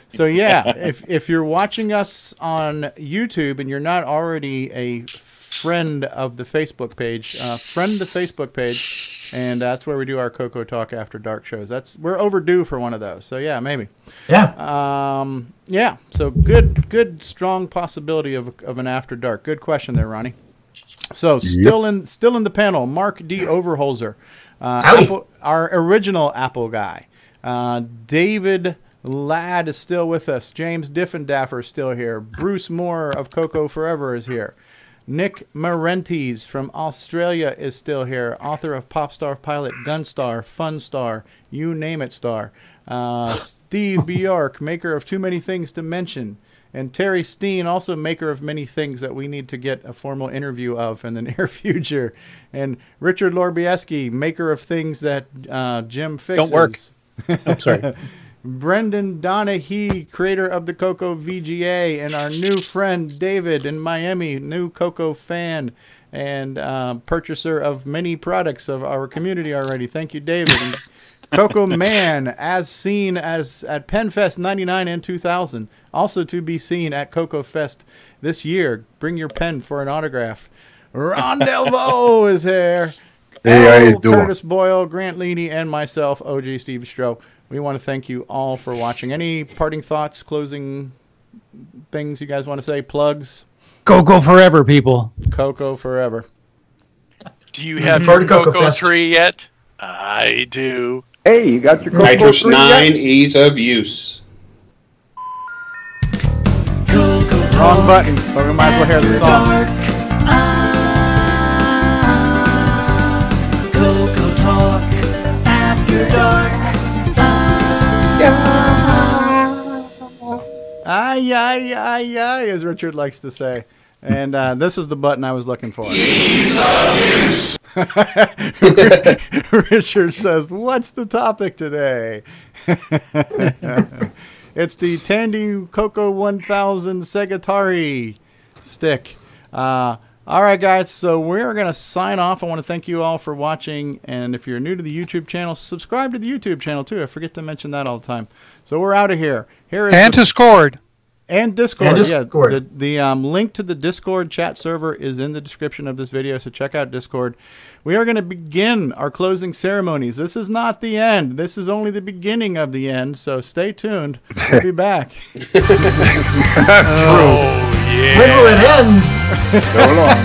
Speaker 1: So yeah, if you're watching us on YouTube and you're not already a friend of the Facebook page, friend the Facebook page, and that's where we do our CoCoTALK After Dark shows. We're overdue for one of those. So yeah, maybe.
Speaker 4: Yeah.
Speaker 1: Yeah. So good, strong possibility of an After Dark. Good question there, Ronnie. So still in the panel, Mark D. Overholser. Our original Apple guy. David Ladd is still with us. James Diffendaffer is still here. Bruce Moore of Coco Forever is here. Nick Marentes from Australia is still here. Author of Popstar Pilot, Gunstar, Funstar, you name it star. Steve Bjork, maker of Too Many Things to Mention. And Terry Steen, also maker of many things that we need to get a formal interview of in the near future. And Richard Lorbieski, maker of things that Jim fixes.
Speaker 2: Don't work. I'm sorry.
Speaker 1: Brendan Donahue, creator of the Coco VGA, and our new friend David in Miami, new Coco fan and purchaser of many products of our community already. Thank you, David. And Coco Man, as seen as at PenFest 99 and 2000, also to be seen at CoCoFest this year. Bring your pen for an autograph. Ron Delvaux is here.
Speaker 17: Hey, how you doing?
Speaker 1: Curtis Boyle, Grant Leighty, and myself, OG Steve Stroh. We want to thank you all for watching. Any parting thoughts, closing things you guys want to say? Plugs?
Speaker 11: Coco forever, people.
Speaker 1: Coco forever.
Speaker 5: Do you have your Coco tree yet? I do.
Speaker 17: Hey, you got your Coco
Speaker 6: Nitrous
Speaker 17: tree
Speaker 6: 9,
Speaker 17: yet?
Speaker 6: ease of use.
Speaker 1: Wrong button, but we might as well hear the song.
Speaker 14: CoCoTALK After Dark.
Speaker 1: Aye, aye, aye, aye, as Richard likes to say. And this is the button I was looking for. Richard says, what's the topic today? It's the Tandy Coco 1000 Segatari stick. All right, guys, so we're going to sign off. I want to thank you all for watching. And if you're new to the YouTube channel, subscribe to the YouTube channel, too. I forget to mention that all the time. So we're out of here.
Speaker 9: And Discord.
Speaker 1: And Discord,
Speaker 4: Discord.
Speaker 1: yeah. The link to the Discord chat server is in the description of this video, so check out Discord. We are going to begin our closing ceremonies. This is not the end. This is only the beginning of the end, so stay tuned. We'll be back.
Speaker 14: Oh, yeah.
Speaker 4: When will it end?
Speaker 17: Go along.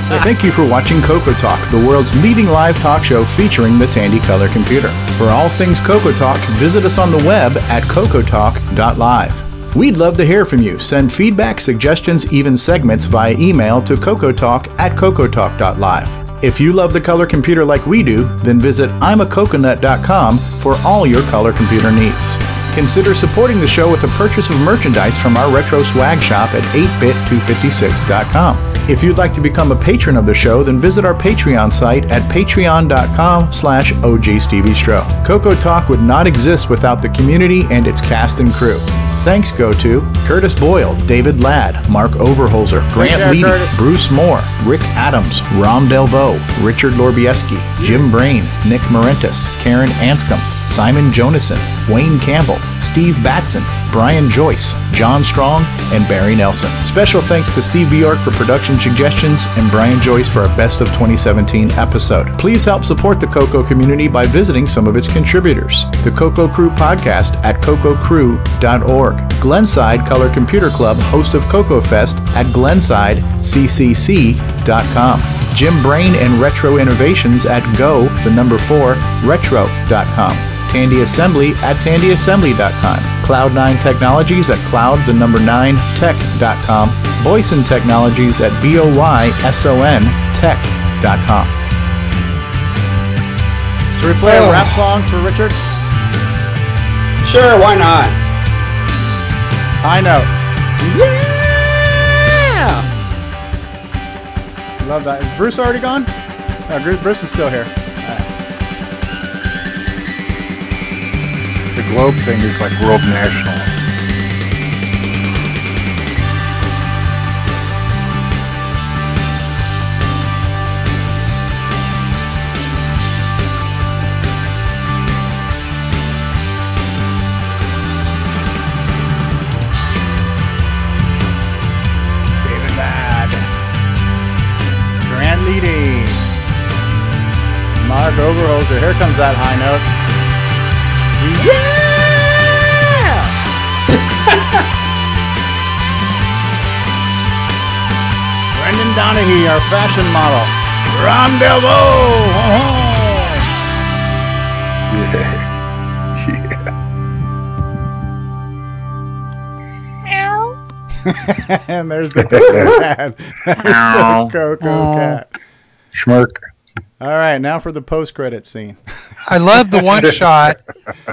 Speaker 1: So thank you for watching CoCoTALK, the world's leading live talk show featuring the Tandy Color computer. For all things CoCoTALK, visit us on the web at CoCoTALK.live. We'd love to hear from you. Send feedback, suggestions, even segments via email to CoCoTALK@CoCoTALK.live. If you love the color computer like we do, then visit I'mACoconut.com for all your color computer needs. Consider supporting the show with a purchase of merchandise from our retro swag shop at 8bit256.com. If you'd like to become a patron of the show, then visit our Patreon site at patreon.com/OGStevieStro. CoCoTALK would not exist without the community and its cast and crew. Thanks go to Curtis Boyle, David Ladd, Mark Overholser, Grant Leighty, Bruce Moore, Rick Adams, Rom Delvaux, Richard Lorbieski, Jim Brain, Nick Marentes, Karen Anscombe, Simon Jonason, Wayne Campbell, Steve Batson, Brian Joyce, John Strong, and Barry Nelson. Special thanks to Steve Bjork for production suggestions and Brian Joyce for our Best of 2017 episode. Please help support the CoCo community by visiting some of its contributors. The CoCo Crew podcast at CoCoCrew.org. Glenside Color Computer Club, host of CoCoFest at GlensideCCC.com. Jim Brain and Retro Innovations at go4retro.com. Tandy Assembly at TandyAssembly.com. Cloud9 Technologies at cloud9tech.com. Boyson Technologies at BOYSONtech.com. Should we play a rap song for Richard?
Speaker 8: Sure, why not?
Speaker 1: High note. Yeah! Love that. Is Bruce already gone? No, Bruce is still here.
Speaker 17: The globe thing is like world national.
Speaker 1: David Ladd. Grant Leighty. Mark Overholser. Here comes that high note. Yeah! Brendan Donahue, our fashion model. Ron Delvaux! Yeah. And there's the Coco cat. The Coco cat.
Speaker 17: Schmirk.
Speaker 1: All right, now for the post-credit scene.
Speaker 9: I love the one shot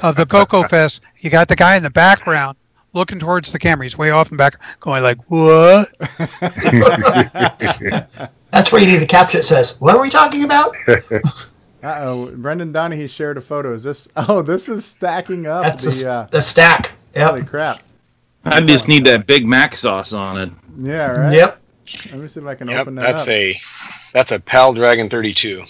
Speaker 9: of the CoCoFest. You got the guy in the background looking towards the camera. He's way off in the back, going like, what?
Speaker 4: That's where you need the caption that says, what are we talking about?
Speaker 1: Uh-oh, Brendan Donahue shared a photo. Is this? Oh, this is stacking up.
Speaker 4: That's the stack. Yep.
Speaker 1: Holy crap.
Speaker 16: I just need that Big Mac sauce on it.
Speaker 1: Yeah, right?
Speaker 4: Yep.
Speaker 1: Let me see if I can open that up.
Speaker 8: That's a PAL Dragon 32.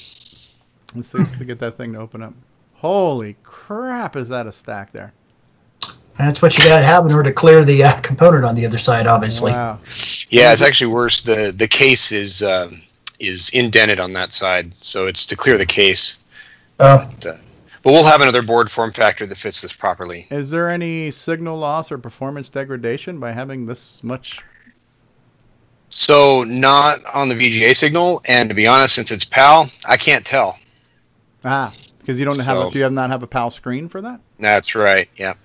Speaker 1: Let's see to get that thing to open up. Holy crap, is that a stack there?
Speaker 4: That's what you got to have in order to clear the component on the other side, obviously.
Speaker 1: Wow.
Speaker 8: Yeah, it's actually worse. The case is indented on that side, so it's to clear the case. But we'll have another board form factor that fits this properly.
Speaker 1: Is there any signal loss or performance degradation by having this much?
Speaker 8: So not on the VGA signal, and to be honest, since it's PAL, I can't tell.
Speaker 1: Ah, because you don't have. Do you not have a PAL screen for that?
Speaker 8: That's right. Yeah.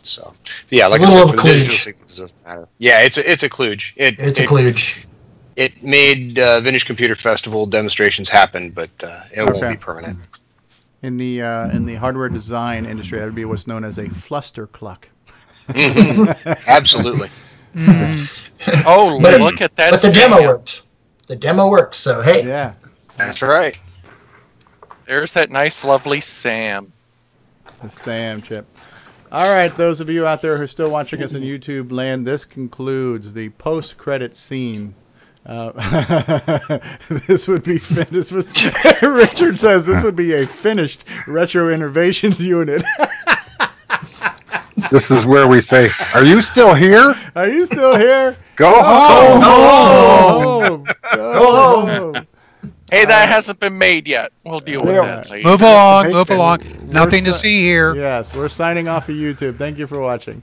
Speaker 8: So yeah, like I said, for the visual signals, it doesn't matter. Yeah, it's a kludge.
Speaker 4: It's a kludge.
Speaker 8: It made Vintage Computer Festival demonstrations happen, but it won't be permanent.
Speaker 1: In the hardware design industry, that would be what's known as a fluster cluck.
Speaker 8: Absolutely.
Speaker 5: Oh, look at that!
Speaker 4: But the demo worked. The demo works. So hey.
Speaker 1: Yeah.
Speaker 8: That's right.
Speaker 5: There's that nice, lovely Sam.
Speaker 1: The Sam chip. All right, those of you out there who are still watching us in YouTube land, this concludes the post-credit scene. This would be Richard says this would be a finished Retro Innovations unit.
Speaker 17: This is where we say, "Are you still here?
Speaker 1: Are you still here?
Speaker 17: Go home.
Speaker 4: Go home.
Speaker 5: Hey, that hasn't been made yet. We'll deal with that later.
Speaker 9: Move along. Nothing to see here.
Speaker 1: Yes, we're signing off of YouTube. Thank you for watching.